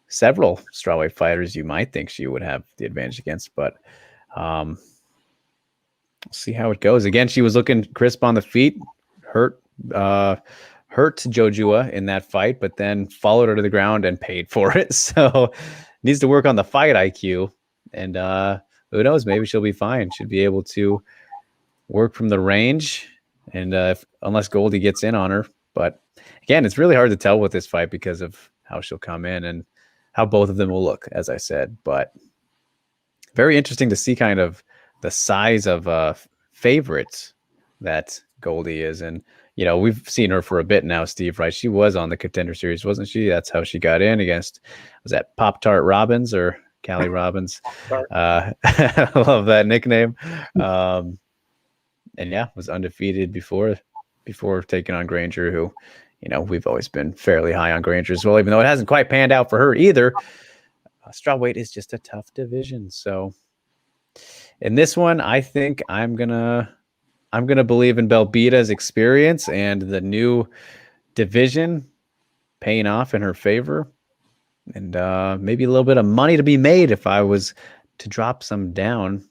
several strawweight fighters, you might think she would have the advantage against. But we'll see how it goes. Again, she was looking crisp on the feet, hurt Jojua in that fight, but then followed her to the ground and paid for it. So needs to work on the fight IQ. And who knows, maybe she'll be fine. Should be able to work from the range, and unless Goldie gets in on her. But again, it's really hard to tell with this fight because of how she'll come in and how both of them will look, as I said. But very interesting to see kind of the size of favorites that Goldie is. And, we've seen her for a bit now, Steve, right? She was on the Contender Series, wasn't she? That's how she got in against, was that Pop-Tart Robbins or Callie Robbins? I love that nickname. And yeah, was undefeated before taking on Granger, who, we've always been fairly high on Granger as well, even though it hasn't quite panned out for her either. Strawweight is just a tough division. So in this one, I think I'm gonna believe in Belbita's experience and the new division paying off in her favor, and maybe a little bit of money to be made if I was to drop some down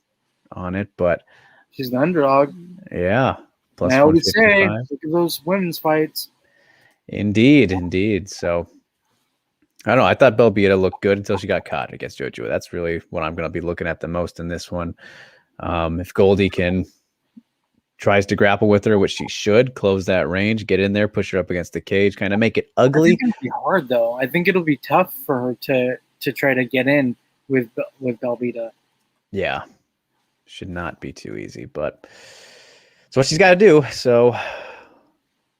on it. But she's the underdog. Yeah. Plus I always say, look at those women's fights. Indeed. So I don't know. I thought Belbita looked good until she got caught against Jojua. That's really what I'm going to be looking at the most in this one. If Goldie tries to grapple with her, which she should, close that range, get in there, push her up against the cage, kind of make it ugly. I think it'll be hard, though. I think it'll be tough for her to try to get in with Belbita. Yeah. Should not be too easy, but it's what she's got to do. So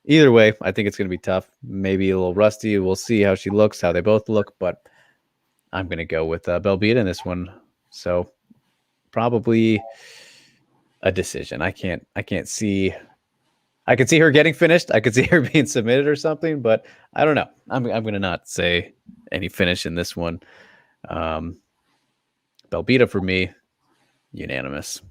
Either way, I think it's going to be tough. Maybe a little rusty. We'll see how she looks, how they both look, but I'm going to go with Belbita in this one. So probably a decision. I can't see. I could see her getting finished. I could see her being submitted or something, but I don't know. I'm going to not say any finish in this one. Belbita for me, unanimous.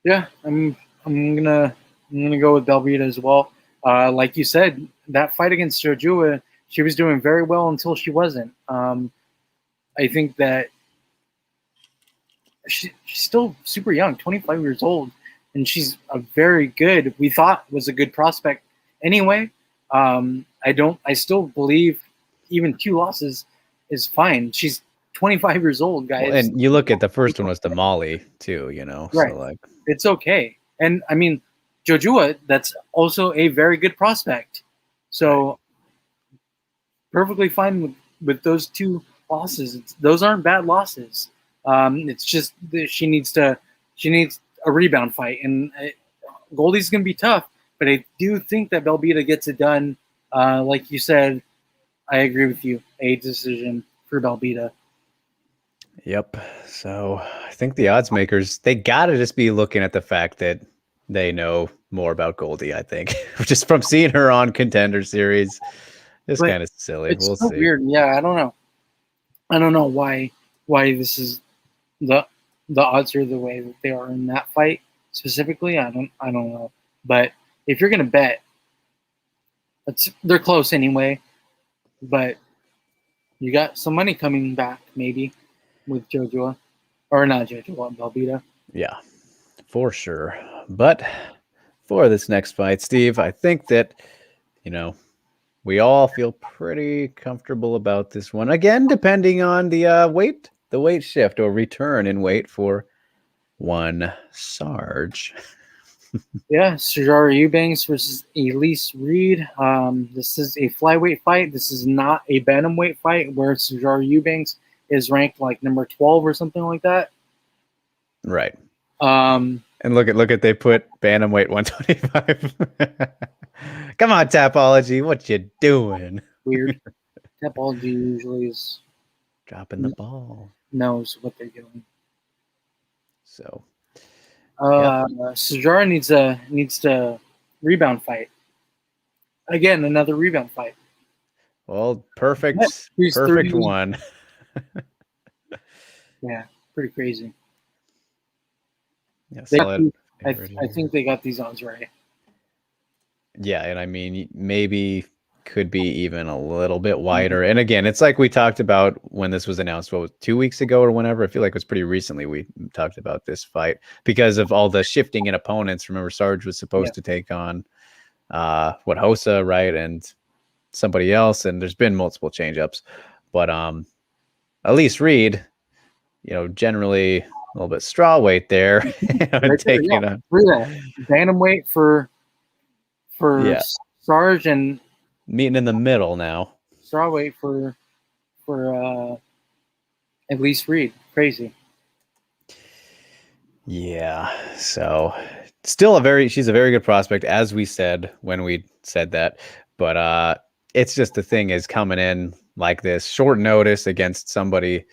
Yeah, I'm gonna go with Belbita as well. Like you said, that fight against Jojua, she was doing very well until she wasn't. I think that she's still super young, 25 years old, and she's a very good. We thought was a good prospect anyway. I still believe even 2 losses is fine. She's 25 years old, guys. Well, and you look at the first one was the Molly too, you know. Right. So like it's okay. And I mean, Jojua, that's also a very good prospect. So perfectly fine with those 2 losses. Those aren't bad losses. It's just that she needs a rebound fight, and Goldie's gonna be tough. But I do think that Belbita gets it done. Like you said, I agree with you. A decision for Belbita. Yep. So I think the odds makers, they got to just be looking at the fact that they know more about Goldie, I think. Just from seeing her on Contender Series. It's kind of silly. It's we'll so see. Weird. Yeah, I don't know. I don't know why this is the odds are the way that they are in that fight specifically. I don't know. But if you're gonna bet, they're close anyway. But you got some money coming back maybe with Jojua, or not Jojua, Belbita. Yeah, for sure. But for this next fight, Steve, I think that we all feel pretty comfortable about this one. Again, depending on the weight shift or return in weight for one Sarge. Yeah, Sijara Eubanks versus Elise Reed. This is a flyweight fight. This is not a bantamweight fight where Sijara Eubanks is ranked like number 12 or something like that. Right. And look at they put bantamweight 125. Come on, Tapology, what you doing? Weird. Tapology usually is dropping the ball. Knows what they're doing. So Sijara needs to rebound fight. Again, another rebound fight. Well, perfect one. Yeah, pretty crazy. Yeah, solid. I think they got these odds right. Yeah, and I mean, maybe could be even a little bit wider. And again, it's like we talked about when this was announced, 2 weeks ago or whenever. I feel like it was pretty recently we talked about this fight because of all the shifting in opponents. Remember, Sarge was supposed to take on Hossa, right, and somebody else, and there's been multiple change-ups. But Elise Reed, generally a little bit straw weight there. Taking a bantamweight for Sarge and meeting in the middle now. Strawweight for Elise Reed. Crazy. Yeah. So still she's a very good prospect, as we said when we said that. But it's just the thing is coming in like this short notice against somebody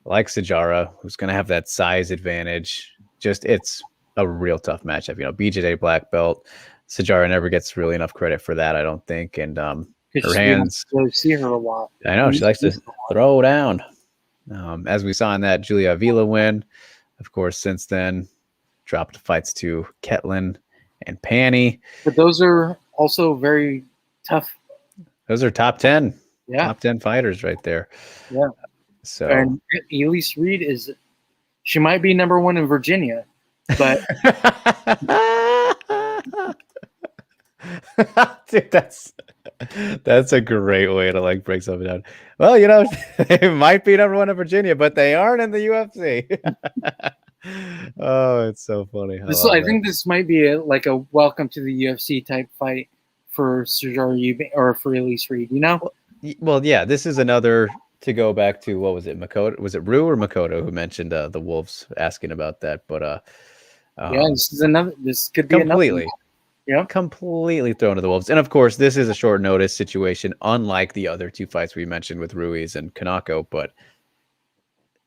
like Sijara, who's going to have that size advantage. It's a real tough matchup. BJJ black belt. Sijara never gets really enough credit for that, I don't think. And her hands. See her a lot. I know she likes to throw down. As we saw in that Julia Avila win, of course, since then dropped fights to Ketlin and Pani. But those are also very tough. Those are top 10. Yeah. Top 10 fighters right there. Yeah. So and Elise Reed she might be number 1 in Virginia, but dude, that's a great way to break something down. Well, they might be number 1 in Virginia, but they aren't in the UFC. Oh, it's so funny. I think this might be a welcome to the UFC type fight for Sijara Eubanks or for Elise Reed. Well, yeah, this is another to go back to what was it, Makoto? Was it Rue or Makoto who mentioned the Wolves asking about that? But yeah, this could be completely. Yeah. Completely thrown to the wolves. And of course, this is a short notice situation, unlike the other two fights we mentioned with Ruiz and Kanako.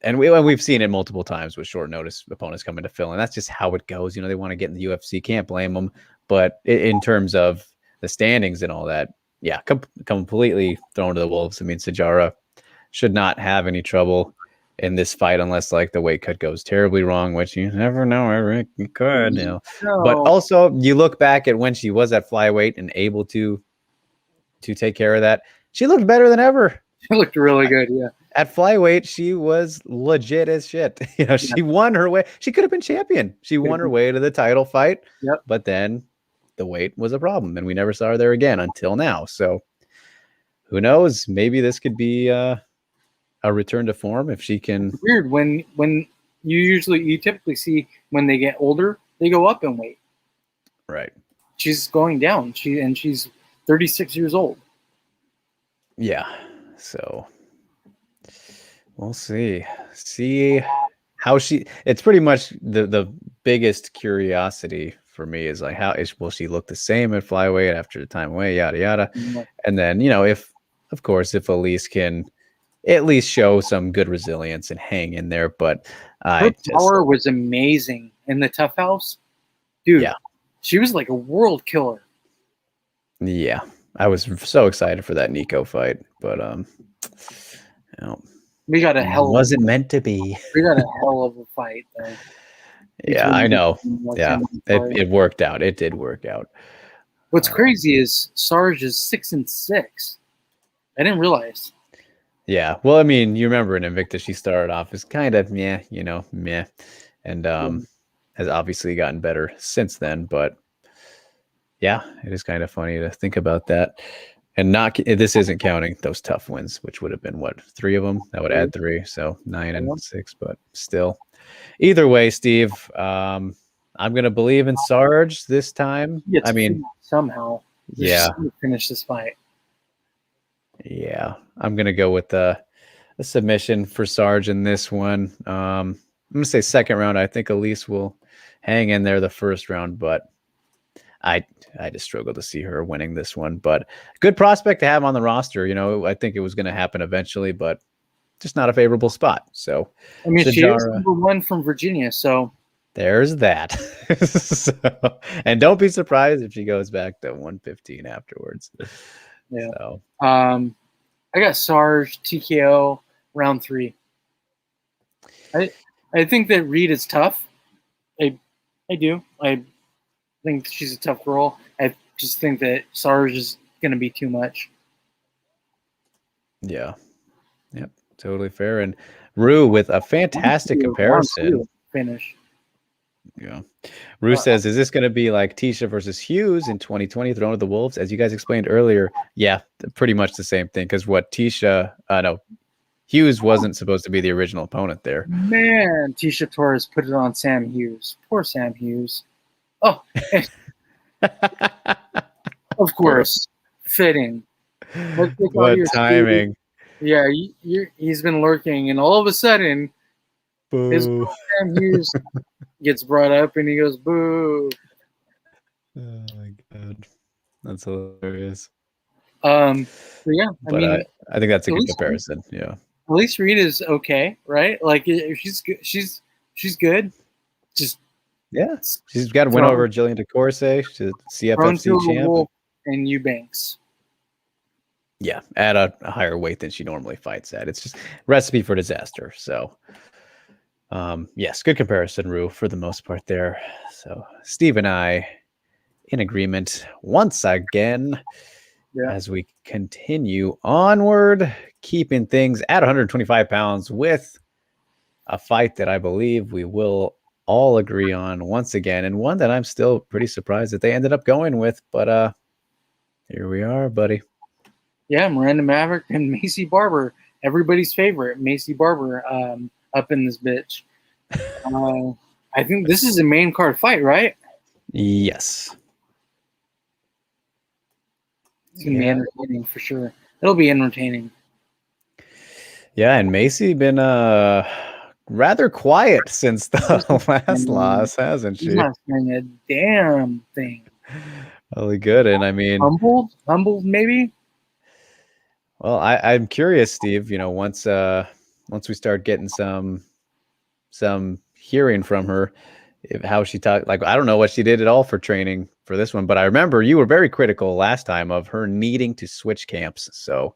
And we've seen it multiple times with short notice opponents coming to fill, and that's just how it goes. They want to get in the UFC, can't blame them. But in terms of the standings and all that, yeah, completely thrown to the wolves. I mean, Sajara should not have any trouble in this fight unless like the weight cut goes terribly wrong, which you never know, Eric. You could, No. But also, you look back at when she was at flyweight and able to take care of that, she looked better than ever. She looked really good, yeah. At flyweight, she was legit as shit. She won her way. She could have been champion. She won her way to the title fight. Yep. But then the weight was a problem, and we never saw her there again until now. So who knows? Maybe this could be a return to form if she can. It's weird when you typically see when they get older, they go up in weight. Right. She's going down. She's 36 years old. Yeah. So we'll see how it's pretty much the biggest curiosity for me is like, will she look the same at flyweight after the time away, yada yada. Mm-hmm. And then if Elise can at least show some good resilience and hang in there. But her power was amazing in the Tough House, dude. Yeah, she was like a world killer. Yeah, I was so excited for that Nico fight, but we got a hell. Wasn't meant to be. We got a hell of a fight, though. Yeah, I know. Yeah, it worked out. It did work out. What's crazy is Sarge is 6-6. I didn't realize. Yeah, well, I mean, you remember in Invicta, she started off as kind of meh, and has obviously gotten better since then. But yeah, it is kind of funny to think about that. And this isn't counting those tough wins, which would have been 3 of them. That would add 3, so 9 and 6. But still, either way, Steve, I'm gonna believe in Sarge this time. I mean, somehow, finish this fight. Yeah, I'm gonna go with a submission for Sarge in this one. I'm gonna say second round. I think Elise will hang in there the first round, but I just struggle to see her winning this one. But good prospect to have on the roster. I think it was going to happen eventually, but just not a favorable spot. So I mean, she is number 1 from Virginia, so there's that. And don't be surprised if she goes back to 115 afterwards. Yeah. So. I got Sarge TKO round 3. I think that Reed is tough. I do. I think she's a tough girl. I just think that Sarge is going to be too much. Yeah. Yep. Totally fair. And Rue with a fantastic comparison. Finish. Yeah. Rue says, is this going to be like Tisha versus Hughes in 2020, Throne of the Wolves? As you guys explained earlier, yeah, pretty much the same thing. Because Hughes wasn't supposed to be the original opponent there. Man, Tisha Torres put it on Sam Hughes. Poor Sam Hughes. Oh, of course. Fitting. What timing. Yeah, he's been lurking, and all of a sudden, boo. His Sam Hughes gets brought up, and he goes, boo. Oh, my God. That's hilarious. Yeah, I think that's a good comparison. Yeah. Elise Reed is okay, right? Like, she's good. She's good. Just she's got to win over Jillian DeCourse. She's a CFFC champ. And Eubanks. Yeah, at a higher weight than she normally fights at. It's just recipe for disaster. So, yes, good comparison, Rue, for the most part there. So, Steve and I in agreement once again as we continue onward, keeping things at 125 pounds with a fight that I believe we will all agree on once again, and one that I'm still pretty surprised that they ended up going with. But here we are, buddy. Yeah, Miranda Maverick and Macy Barber, everybody's favorite, Macy Barber, up in this bitch. I think this is a main card fight, right? Yes. It's going to be entertaining for sure. It'll be entertaining. Yeah, and Macy been rather quiet since the last loss, hasn't she? She's not saying a damn thing. Really good. And I mean, Humbled maybe. well, I'm curious, Steve, once we start getting some hearing from her, how she talked. Like, I don't know what she did at all for training for this one, but I remember you were very critical last time of her needing to switch camps. So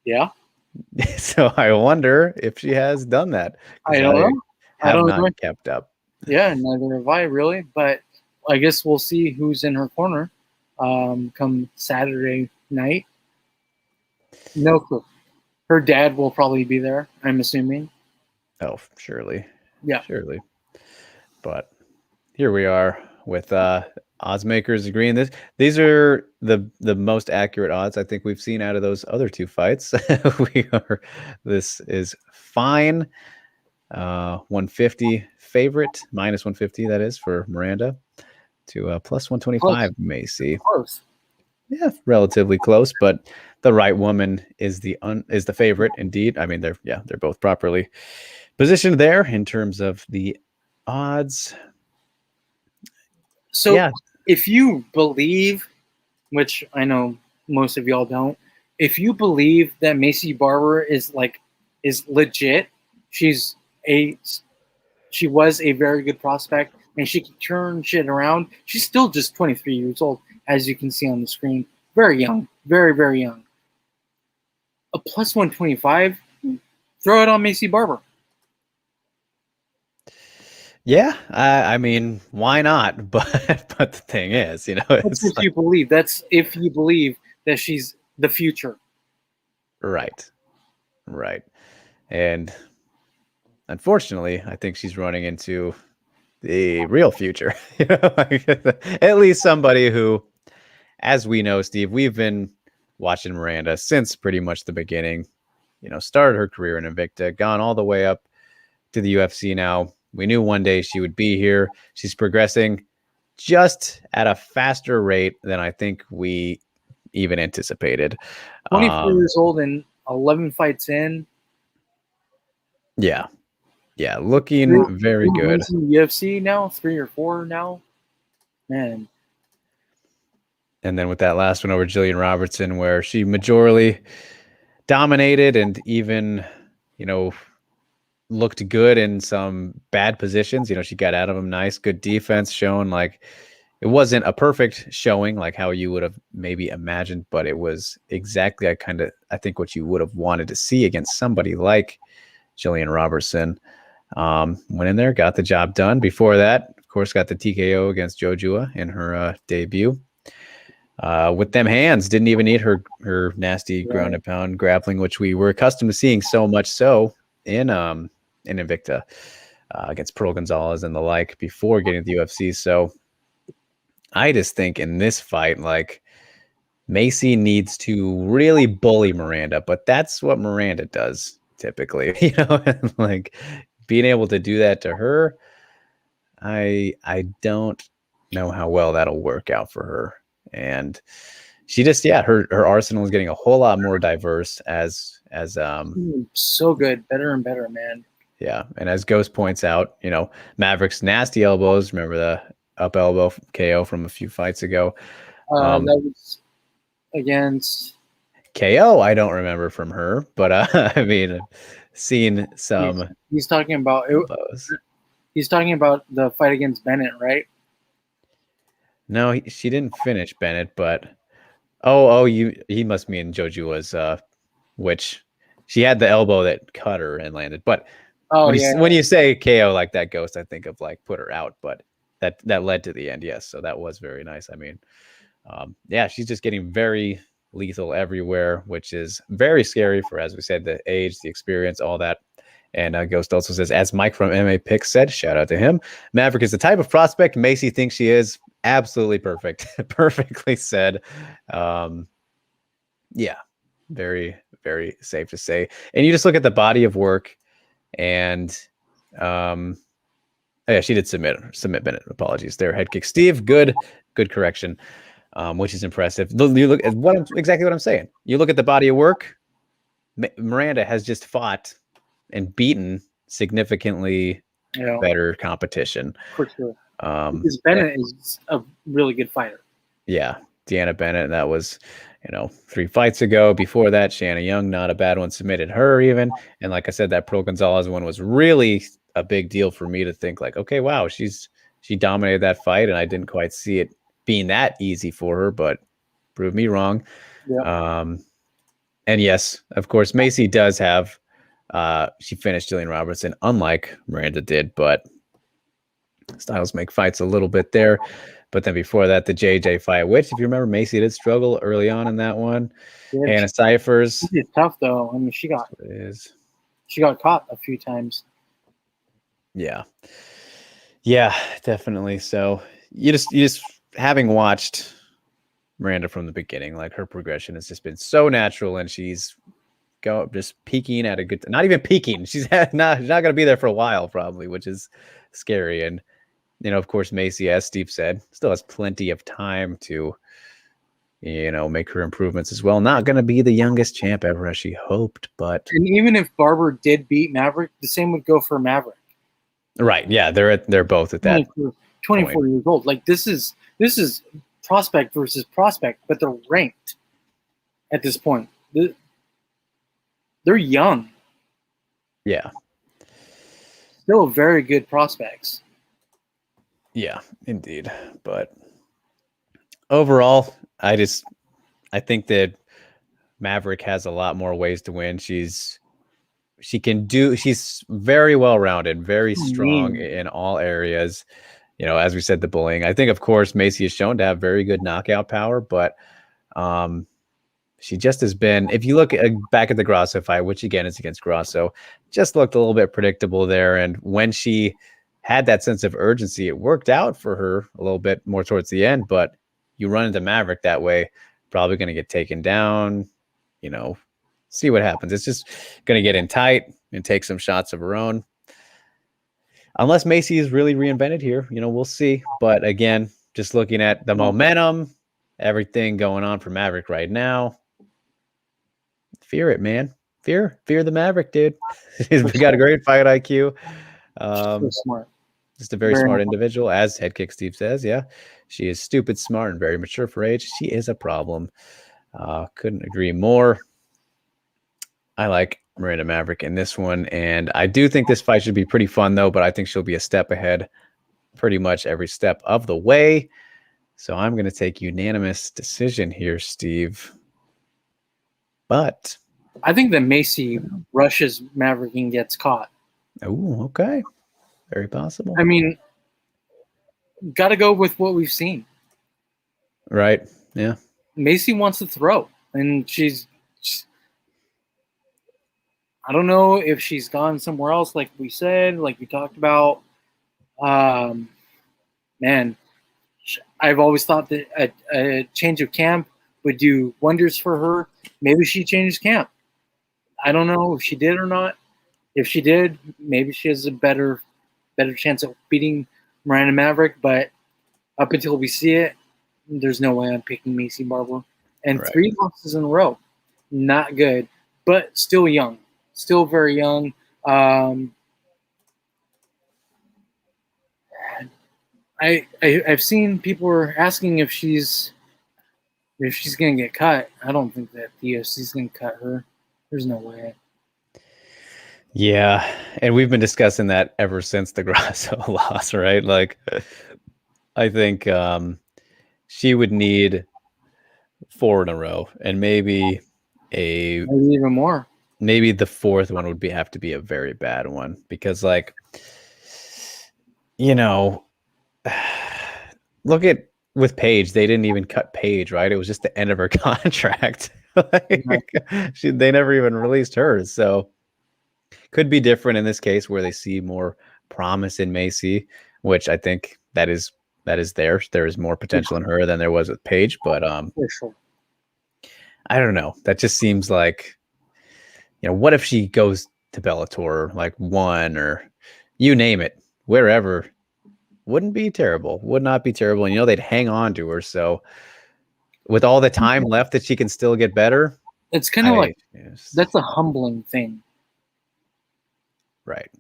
Yeah. so I wonder if she has done that, I because don't I know. I have don't not know. kept up. Yeah, neither have I really, but I guess we'll see who's in her corner come Saturday night. No clue. Her dad will probably be there, I'm assuming. Oh, surely. Yeah. Surely. But here we are with odds makers agreeing these are the most accurate odds I think we've seen out of those other two fights. This is fine. 150 favorite, minus 150, that is, for Miranda, to plus 125 Close. Macy. Close. Yeah, relatively close, but the right woman is the favorite indeed. I mean, they're both properly positioned there in terms of the odds. So Yeah. if you believe, which I know most of y'all don't, if you believe that Macy Barber is legit, she's a she was a very good prospect and she can turn shit around. She's still just 23 years old, as you can see on the screen. Very young, very, very young. A plus 125, throw it on Macy Barber. Yeah, I mean, why not? But the thing is, That's it's if you believe. That's if you believe that she's the future. right, right. And unfortunately, I think she's running into the real future. At least somebody who, as we know, Steve, we've been watching Miranda since pretty much the beginning. Started her career in Invicta, gone all the way up to the UFC now. We knew one day she would be here. She's progressing just at a faster rate than I think we even anticipated. 24 years old and 11 fights in. Yeah. Yeah. Looking very good. In the UFC now, 3 or 4 now. Man. And then with that last one over Jillian Robertson, where she majorly dominated and even, looked good in some bad positions. She got out of them nice, good defense shown. Like, it wasn't a perfect showing like how you would have maybe imagined, but it was exactly I think what you would have wanted to see against somebody like Jillian Robertson. Went in there, got the job done. Before that, of course, got the TKO against Jojua in her debut. With them hands, didn't even need her nasty ground and pound grappling, which we were accustomed to seeing so much so in Invicta against Pearl Gonzalez and the like before getting to the UFC. So I just think in this fight, like, Macy needs to really bully Miranda, but that's what Miranda does typically, like being able to do that to her. I don't know how well that'll work out for her. And she just, her arsenal is getting a whole lot more diverse as so good, better and better, man. Yeah, and as Ghost points out, Maverick's nasty elbows. Remember the up elbow KO from a few fights ago? That was against KO. I don't remember from her, but I mean, seen some. He's talking about elbows. He's talking about the fight against Bennett, right? No, she didn't finish Bennett, but he must mean Jojua's, which she had the elbow that cut her and landed, but. When you say KO like that, Ghost, I think of like put her out, but that led to the end. Yes. So that was very nice. I mean, she's just getting very lethal everywhere, which is very scary for, as we said, the age, the experience, all that. And Ghost also says, as Mike from MMA Picks said, shout out to him, Maverick is the type of prospect Macy thinks she is. Absolutely perfect. Perfectly said. Very, very safe to say. And you just look at the body of work. And she did submit Bennett. Apologies there. Head kick. Steve, good correction, which is impressive. You look at exactly what I'm saying. You look at the body of work. Miranda has just fought and beaten significantly better competition. For sure. Because Bennett is a really good fighter. Yeah, Deanna Bennett, that was, 3 fights ago. Before that, Shanna Young, not a bad one, submitted her even. And like I said, that Pro Gonzalez one was really a big deal for me to think like, okay, wow, she dominated that fight, and I didn't quite see it being that easy for her, but proved me wrong. Yeah. And yes, of course, Macy does have, she finished Jillian Robertson, unlike Miranda did, but styles make fights a little bit there. But then before that, the JJ fight, which, if you remember, Macy did struggle early on in that one. Yeah, Hannah Cyphers. She's tough, though. I mean, she got caught a few times. Yeah. Yeah, definitely. So you just having watched Miranda from the beginning, like her progression has just been so natural, and she's just peaking at a good, not even peaking. She's not going to be there for a while probably, which is scary. And, of course, Macy, as Steve said, still has plenty of time to, make her improvements as well. Not going to be the youngest champ ever as she hoped, but. And even if Barber did beat Maverick, the same would go for Maverick. Right. Yeah. They're both at that 24 years old. Like this is prospect versus prospect, but they're ranked at this point. They're young. Yeah. Still very good prospects. Yeah, indeed. But overall, I think that Maverick has a lot more ways to win. She's very well-rounded, very strong in all areas. As we said, the bullying. I think, of course, Macy is shown to have very good knockout power, but she just has been, if you look back at the Grasso fight, which again is against Grasso, just looked a little bit predictable there. And when she had that sense of urgency, it worked out for her a little bit more towards the end. But you run into Maverick that way, probably going to get taken down, see what happens. It's just going to get in tight and take some shots of her own. Unless Macy is really reinvented here, we'll see. But again, just looking at the momentum, everything going on for Maverick right now, fear it, man. Fear the Maverick, dude. He's got a great fight IQ. So smart. Just a very smart individual, as Head Kick Steve says. Yeah, she is stupid smart and very mature for age. She is a problem. Couldn't agree more. I like Miranda Maverick in this one, and I do think this fight should be pretty fun, though, but I think she'll be a step ahead pretty much every step of the way. So I'm going to take unanimous decision here, Steve. But I think that Macy rushes Maverick and gets caught. Oh, okay. Very possible. I mean, got to go with what we've seen. Right. Yeah. Macy wants to throw, and she's I don't know if she's gone somewhere else, like we said, like we talked about. Man, I've always thought that a change of camp would do wonders for her. Maybe she changed camp. I don't know if she did or not. If she did, maybe she has a better chance of beating Miranda Maverick. But up until we see it, there's no way I'm picking Macy Barber. And 3 losses in a row, not good, but still young, still very young. I've seen people are asking if she's going to get cut. I don't think that the UFC is going to cut her. There's no way. Yeah, and we've been discussing that ever since the Grasso loss, right? Like, I think she would need 4 in a row, and maybe even more. Maybe the 4th one would have to be a very bad one, because, like, look at with Paige, they didn't even cut Paige, right? It was just the end of her contract. They never even released hers, so could be different in this case where they see more promise in Macy, which I think that is there. There is more potential in her than there was with Paige, but For sure. I don't know. That just seems like, what if she goes to Bellator, like 1 or you name it, wherever? Wouldn't be terrible. Would not be terrible. And they'd hang on to her. So with all the time left that she can still get better, it's kind of like that's a humbling thing. Right.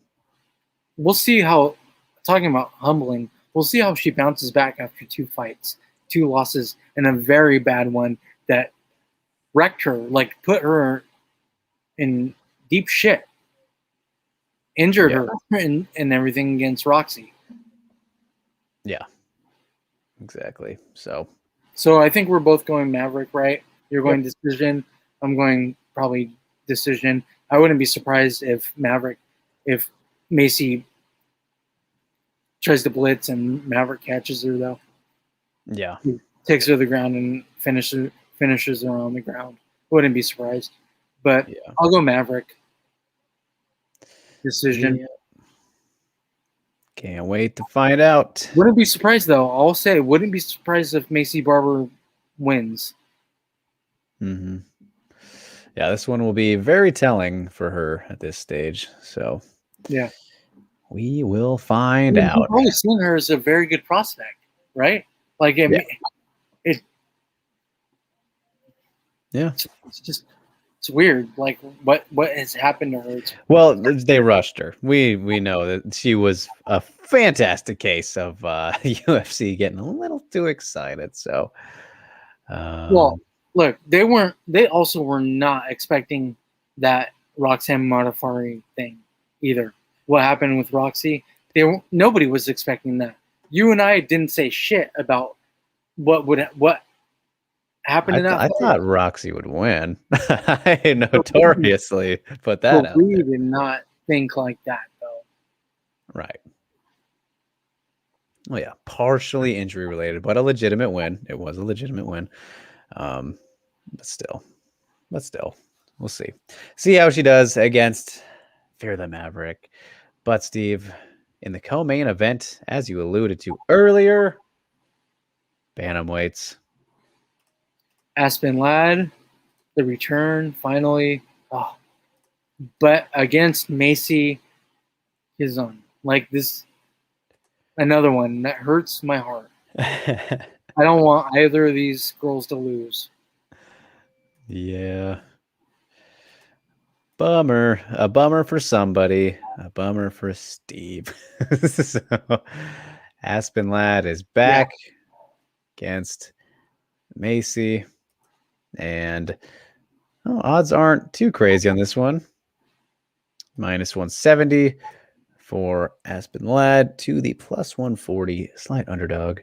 We'll see how, talking about humbling, we'll see how she bounces back after 2 fights, 2 losses, and a very bad one that wrecked her, like put her in deep shit, injured her, and everything against Roxy. Yeah, exactly. So I think we're both going Maverick, right? You're going decision. I'm going probably decision. I wouldn't be surprised if Macy tries to blitz and Maverick catches her, though. Yeah. He takes her to the ground and finishes her on the ground. Wouldn't be surprised. But I'll go Maverick. Decision. Yeah. Can't wait to find out. Wouldn't be surprised, though. I'll say, wouldn't be surprised if Macy Barber wins. Mm-hmm. Yeah, this one will be very telling for her at this stage. So, yeah, we will find out. I've always seen her as a very good prospect, right? Like, it's weird. Like, what has happened to her? Well, they rushed her. We know that she was a fantastic case of UFC getting a little too excited. So, well, look, they also were not expecting that Roxanne Modafferi thing either. What happened with Roxy? Nobody was expecting that. You and I didn't say shit about what happened in that I thought Roxy would win. I notoriously put that out. We did not think like that, though. Right. Well, yeah, partially injury related, but a legitimate win. It was a legitimate win. But still, we'll see. See how she does against Fear the Maverick. But Steve, in the co-main event, as you alluded to earlier, bantamweights. Aspen Ladd, the return finally. Oh. But against Macy Kizun, like this, another one that hurts my heart. I don't want either of these girls to lose. Yeah. Bummer. A bummer for somebody. A bummer for Steve. So, Aspen Ladd is back against Macy. And odds aren't too crazy on this one. Minus 170 for Aspen Ladd to the plus 140 slight underdog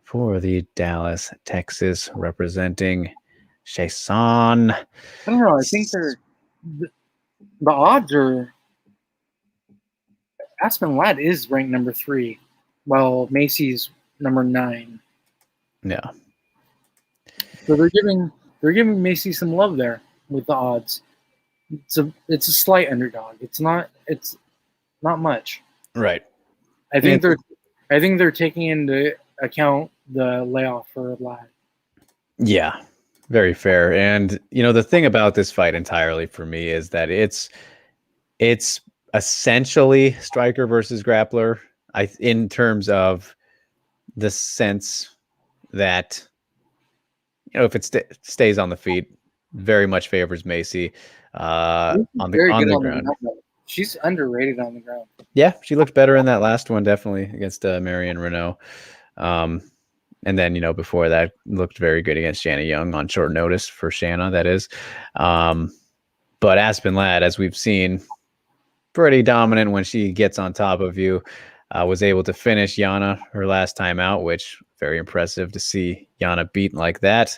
for the Dallas, Texas, representing Chason. I don't know. I think the odds are Aspen Ladd is ranked number 3, while Macy's number 9. Yeah. So they're giving Macy some love there with the odds. It's a slight underdog. It's not much. Right. I think they're taking into account the layoff for Ladd. Yeah. Very fair. And the thing about this fight entirely for me is that it's essentially striker versus grappler. In terms of the sense that if it stays on the feet, very much favors Macy on the ground. She's underrated on the ground. Yeah, she looked better in that last one, definitely, against Marion Renault. And then, before that, looked very good against Shanna Young on short notice for Shanna, that is. But Aspen Ladd, as we've seen, pretty dominant when she gets on top of you. Was able to finish Yana her last time out, which very impressive to see Yana beat like that.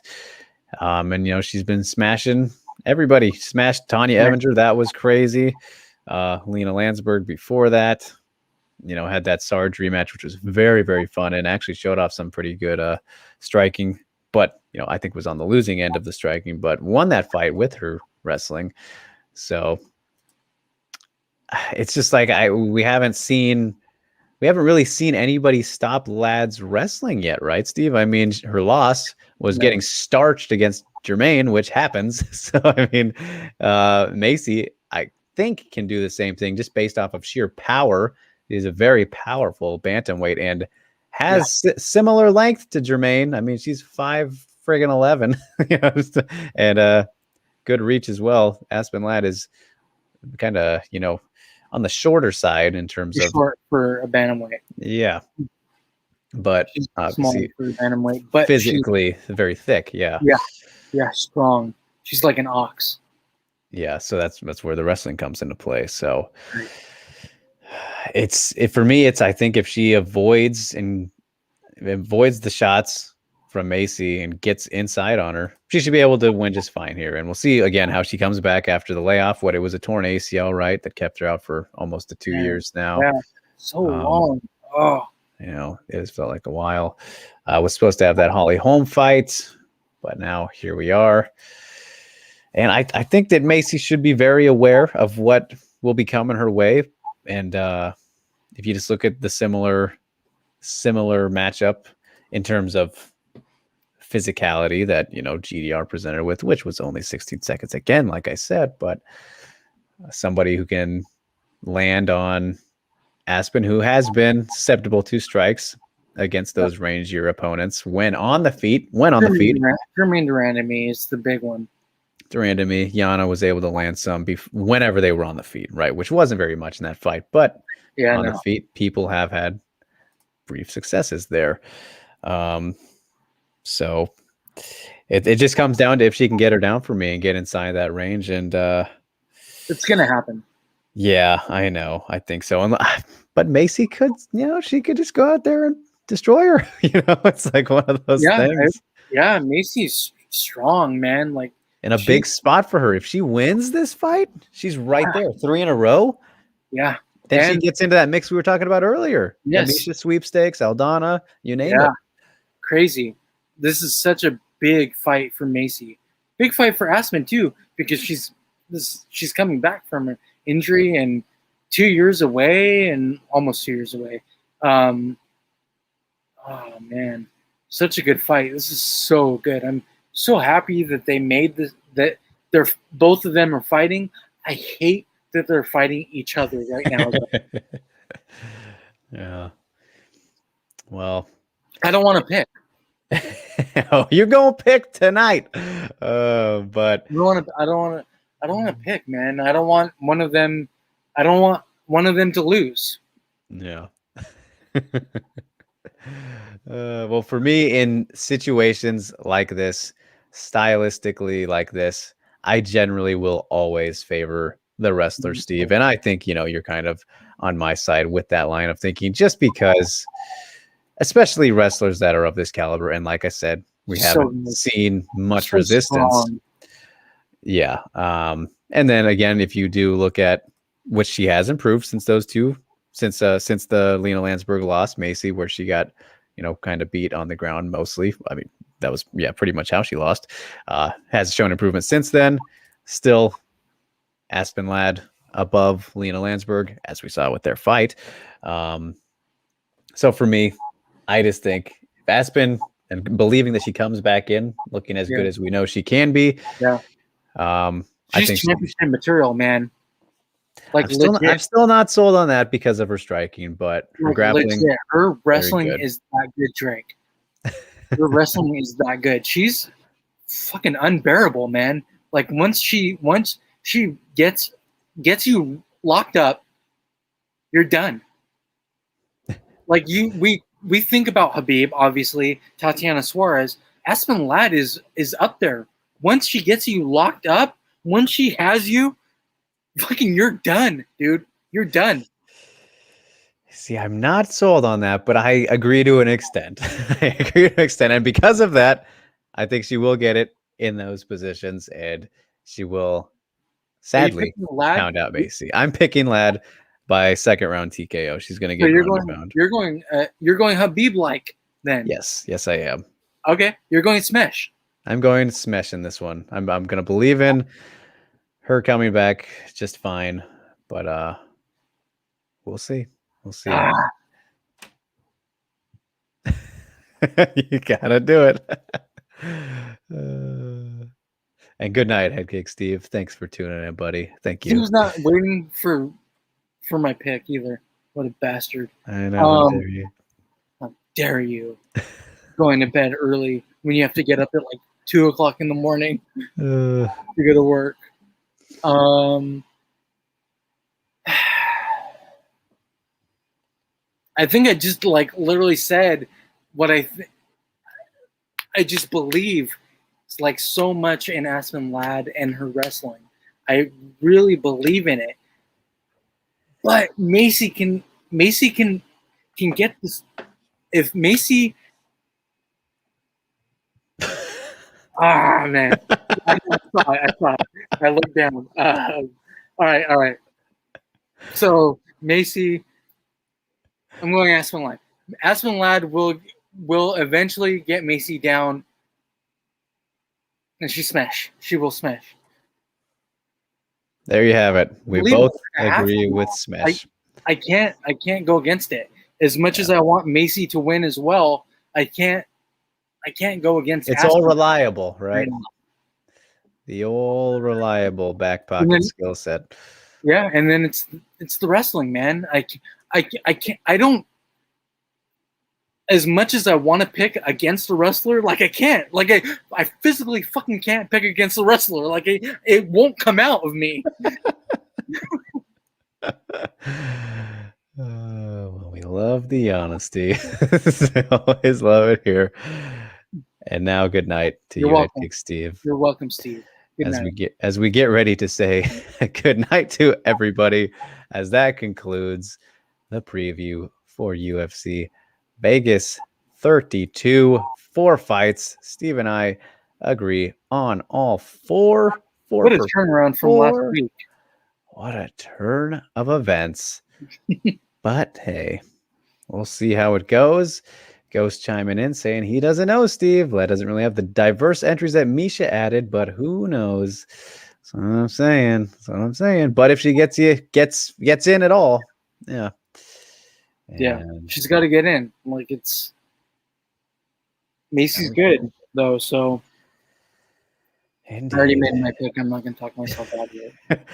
And, she's been smashing everybody. Smashed Tanya Evinger. That was crazy. Lena Landsberg before that. Had that Sarge rematch, which was very, very fun and actually showed off some pretty good striking, but, I think was on the losing end of the striking, but won that fight with her wrestling. So it's just like we haven't really seen anybody stop Ladd's wrestling yet, right, Steve? I mean, her loss was getting starched against Jermaine, which happens. So, I mean, Macy, I think, can do the same thing just based off of sheer power. Is a very powerful bantamweight and has similar length to Jermaine. I mean, she's 5'11", and good reach as well. Aspen Ladd is kind of, on the shorter side in terms of short for a bantamweight. Yeah. but She's small obviously for bantamweight, but she's physically very thick. Yeah. yeah, strong. She's like an ox. Yeah. So that's where the wrestling comes into play. So Right. for me, I think if she avoids the shots from Macy and gets inside on her, she should be able to win just fine here. And we'll see again how she comes back after the layoff. It was a torn ACL, right? That kept her out for almost 2 years now. Yeah, so long. Oh, It has felt like a while. Was supposed to have that Holly Holm fight, but now here we are. And I think that Macy should be very aware of what will be coming her way. And if you just look at the similar matchup in terms of physicality that GDR presented with, which was only 16 seconds again, like I said, but somebody who can land on Aspen, who has been susceptible to strikes against those rangier opponents when on the feet. Jermaine Durandamy is the big one. Durandamy, Yana was able to land some whenever they were on the feet, right? Which wasn't very much in that fight, but the feet, people have had brief successes there. So it just comes down to if she can get her down for me and get inside that range, and it's gonna happen. Yeah, I know. I think so. But Macy could, she could just go out there and destroy her. It's like one of those things. Macy's strong, man. Like, in a big spot for her. If she wins this fight, she's right there, 3 in a row. Yeah. Then she gets into that mix we were talking about earlier. Yes. Misha sweepstakes, Aldana, you name it. Crazy. This is such a big fight for Macy. Big fight for Aspen too, because she's coming back from her injury and 2 years away and almost 2 years away. Oh man, such a good fight. This is so good. I'm so happy that they made this, that both of them are fighting. I hate that they're fighting each other right now. Yeah. Well, I don't want to pick. Oh, you're going to pick tonight. But I don't want to pick, man. I don't want one of them to lose. Yeah. Well, for me, in situations like this, stylistically like this, I generally will always favor the wrestler, Steve. And I think, you're kind of on my side with that line of thinking, just because, especially wrestlers that are of this caliber. And like I said, we haven't seen much resistance. Yeah. And then again, if you do look at which she has improved since the Lena Landsberg loss, Macy, where she got, kind of beat on the ground mostly. I mean, that was pretty much how she lost. Has shown improvement since then. Still, Aspen Ladd above Lena Landsberg, as we saw with their fight. So for me, I just think Aspen, and believing that she comes back in looking as good as we know she can be. Yeah. She's championship material, man. Like, I'm still not sold on that because of her striking, but her grappling, her wrestling is that good, Drake. Her wrestling is that good. She's fucking unbearable, man. Like, once she gets you locked up, you're done. Like, we think about Khabib, obviously, Tatiana Suarez. Aspen Ladd is up there. Once she gets you locked up, once she has you, fucking, you're done, dude. You're done. See, I'm not sold on that, but I agree to an extent. And because of that, I think she will get it in those positions, and she will sadly pound out Macy. I'm picking Ladd by second round TKO. She's going to get pound. You're going Khabib like then. Yes, I am. Okay, you're going smash. I'm going smash in this one. I'm going to believe in her coming back just fine, but we'll see. We'll see. You gotta do it. And good night, Headkick Steve. Thanks for tuning in, buddy. Thank you. He was not waiting for my pick either. What a bastard! I know. How dare you? Going to bed early when you have to get up at like 2 o'clock in the morning to go to work. I think I just literally said what I just believe it's like so much in Aspen Ladd and her wrestling. I really believe in it. But Macy can get this. If Macy, man, I saw it. I looked down. All right. So Macy, I'm going Aspen Ladd. Aspen Ladd will eventually get Macy down, and she will smash. There you have it. We both agree with smash. I can't go against it. As much as I want Macy to win as well, I can't go against. It's all reliable, right? The old reliable back pocket skill set. Yeah, and then it's the wrestling, man. I don't. As much as I want to pick against a wrestler, like I can't. Like I physically fucking can't pick against a wrestler. Like it won't come out of me. Well, we love the honesty. I always love it here. And now, good night to you, I think, Steve. You're welcome, Steve. Good night. As we get ready to say good night to everybody, as that concludes the preview for UFC Vegas 32, 4 fights. Steve and I agree on all four. What a turnaround from last week. What a turn of events. But hey, we'll see how it goes. Ghost chiming in saying he doesn't know, Steve. Led doesn't really have the diverse entries that Misha added, but who knows? That's what I'm saying. That's what I'm saying. But if she gets in at all, yeah. Yeah, she's got to get in. Like it's Macy's good though, so Indeed. I already made my pick. I'm not gonna talk myself out of it.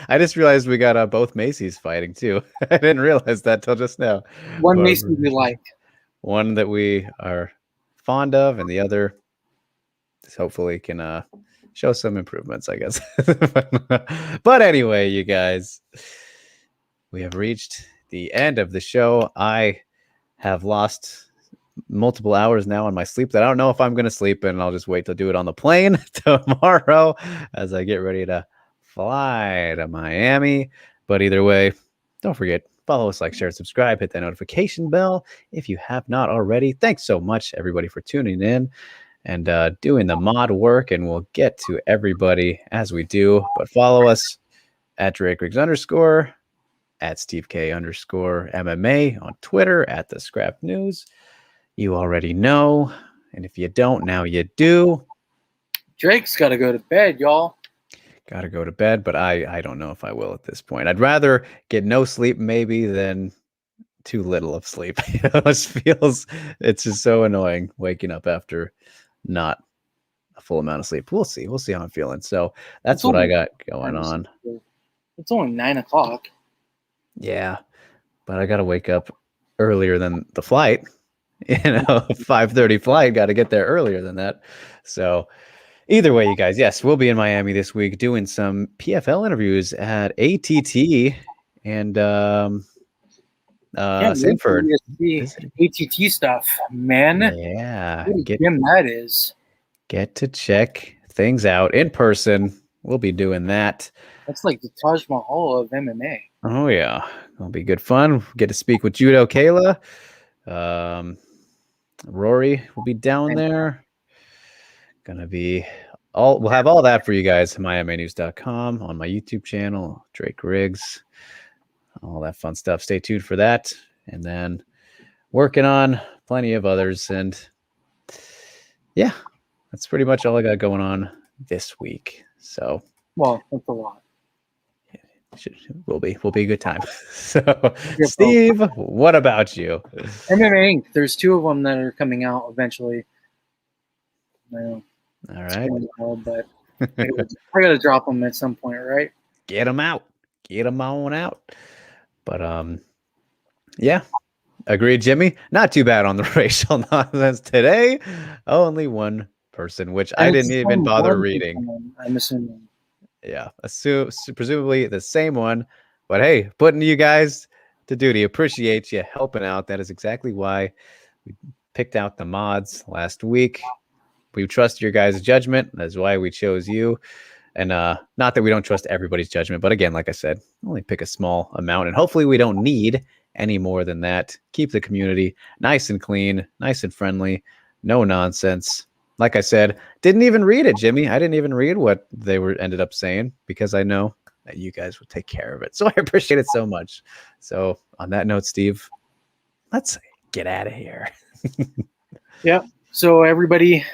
I just realized we got both Macy's fighting too. I didn't realize that till just now. One Macy we like. One that we are fond of, and the other hopefully can show some improvements, I guess. But anyway, you guys, we have reached the end of the show. I have lost multiple hours now on my sleep that I don't know if I'm going to sleep in. I'll just wait to do it on the plane tomorrow as I get ready to fly to Miami. But either way, don't forget, follow us, like, share, subscribe, hit that notification bell if you have not already. Thanks so much, everybody, for tuning in and doing the mod work, and we'll get to everybody as we do. But follow us at Drake Riggs _, at Steve K _MMA on Twitter, at The Scrap News. You already know, and if you don't, now you do. Drake's got to go to bed, y'all. Got to go to bed, but I don't know if I will at this point. I'd rather get no sleep maybe than too little of sleep. It it's just so annoying waking up after not a full amount of sleep. We'll see how I'm feeling. So that's what I got going on. It's only 9 o'clock. Yeah, but I got to wake up earlier than the flight. 5:30 flight. Got to get there earlier than that. So either way, you guys, yes, we'll be in Miami this week doing some PFL interviews at ATT and Sanford. ATT stuff, man. Yeah, that is. Get to check things out in person. We'll be doing that. That's like the Taj Mahal of MMA. Oh yeah, it'll be good fun. Get to speak with Judo Kayla. Rory will be down there. Gonna be we'll have all that for you guys. MiamiNews.com, on my YouTube channel, Drake Riggs, all that fun stuff. Stay tuned for that. And then working on plenty of others. And yeah, that's pretty much all I got going on this week. So, well, that's a lot. Will be a good time. So, Steve, what about you? MMA Inc. There's 2 of them that are coming out eventually. I know. All right. But I gotta drop them at some point, right? Get them out. Get them on out. But yeah, agreed, Jimmy. Not too bad on the racial nonsense today. Only one person, which I didn't even bother reading. I'm assuming. Yeah, presumably the same one. But hey, putting you guys to duty. Appreciate you helping out. That is exactly why we picked out the mods last week. We trust your guys' judgment. That's why we chose you. And not that we don't trust everybody's judgment, but again, like I said, only pick a small amount. And hopefully we don't need any more than that. Keep the community nice and clean, nice and friendly, no nonsense. Like I said, didn't even read it, Jimmy. I didn't even read what they ended up saying because I know that you guys will take care of it. So I appreciate it so much. So on that note, Steve, let's get out of here. Yeah. So everybody,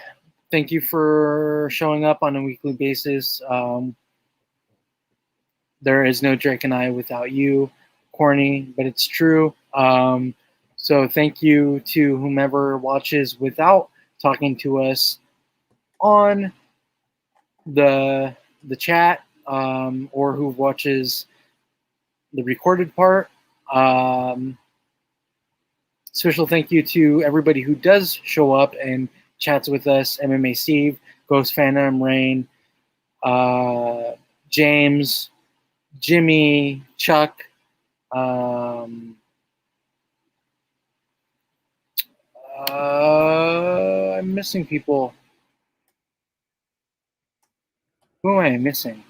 thank you for showing up on a weekly basis. There is no Drake and I without you. Corny, but it's true. So thank you to whomever watches without talking to us on the chat, or who watches the recorded part. Special thank you to everybody who does show up and chats with us: MMA Steve, Ghost Phantom, Rain, James, Jimmy, Chuck, I'm missing people. Who am I missing?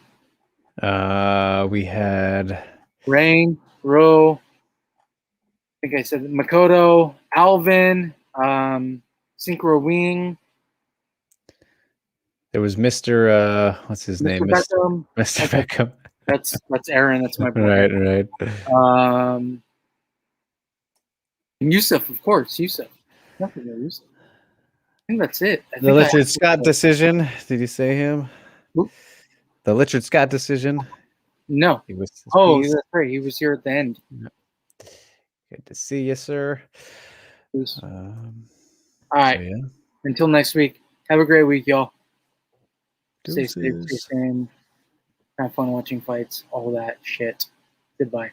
We had Rain, Ro, I think I said Makoto, Alvin, Synchro Wing. There was Mr. What's his name? Beckham. Mr. Beckham. That's Aaron. That's my boy. Right. And Yusuf, of course. Yusuf. Nothing there, Yusuf. I think that's it. The Richard Scott decision. Did you say him? Who? The Richard Scott decision. No. He was. That's right. He was here at the end. Good to see you, sir. All right. So, yeah. Until next week. Have a great week, y'all. Deuces. Stay safe. Have fun watching fights. All that shit. Goodbye.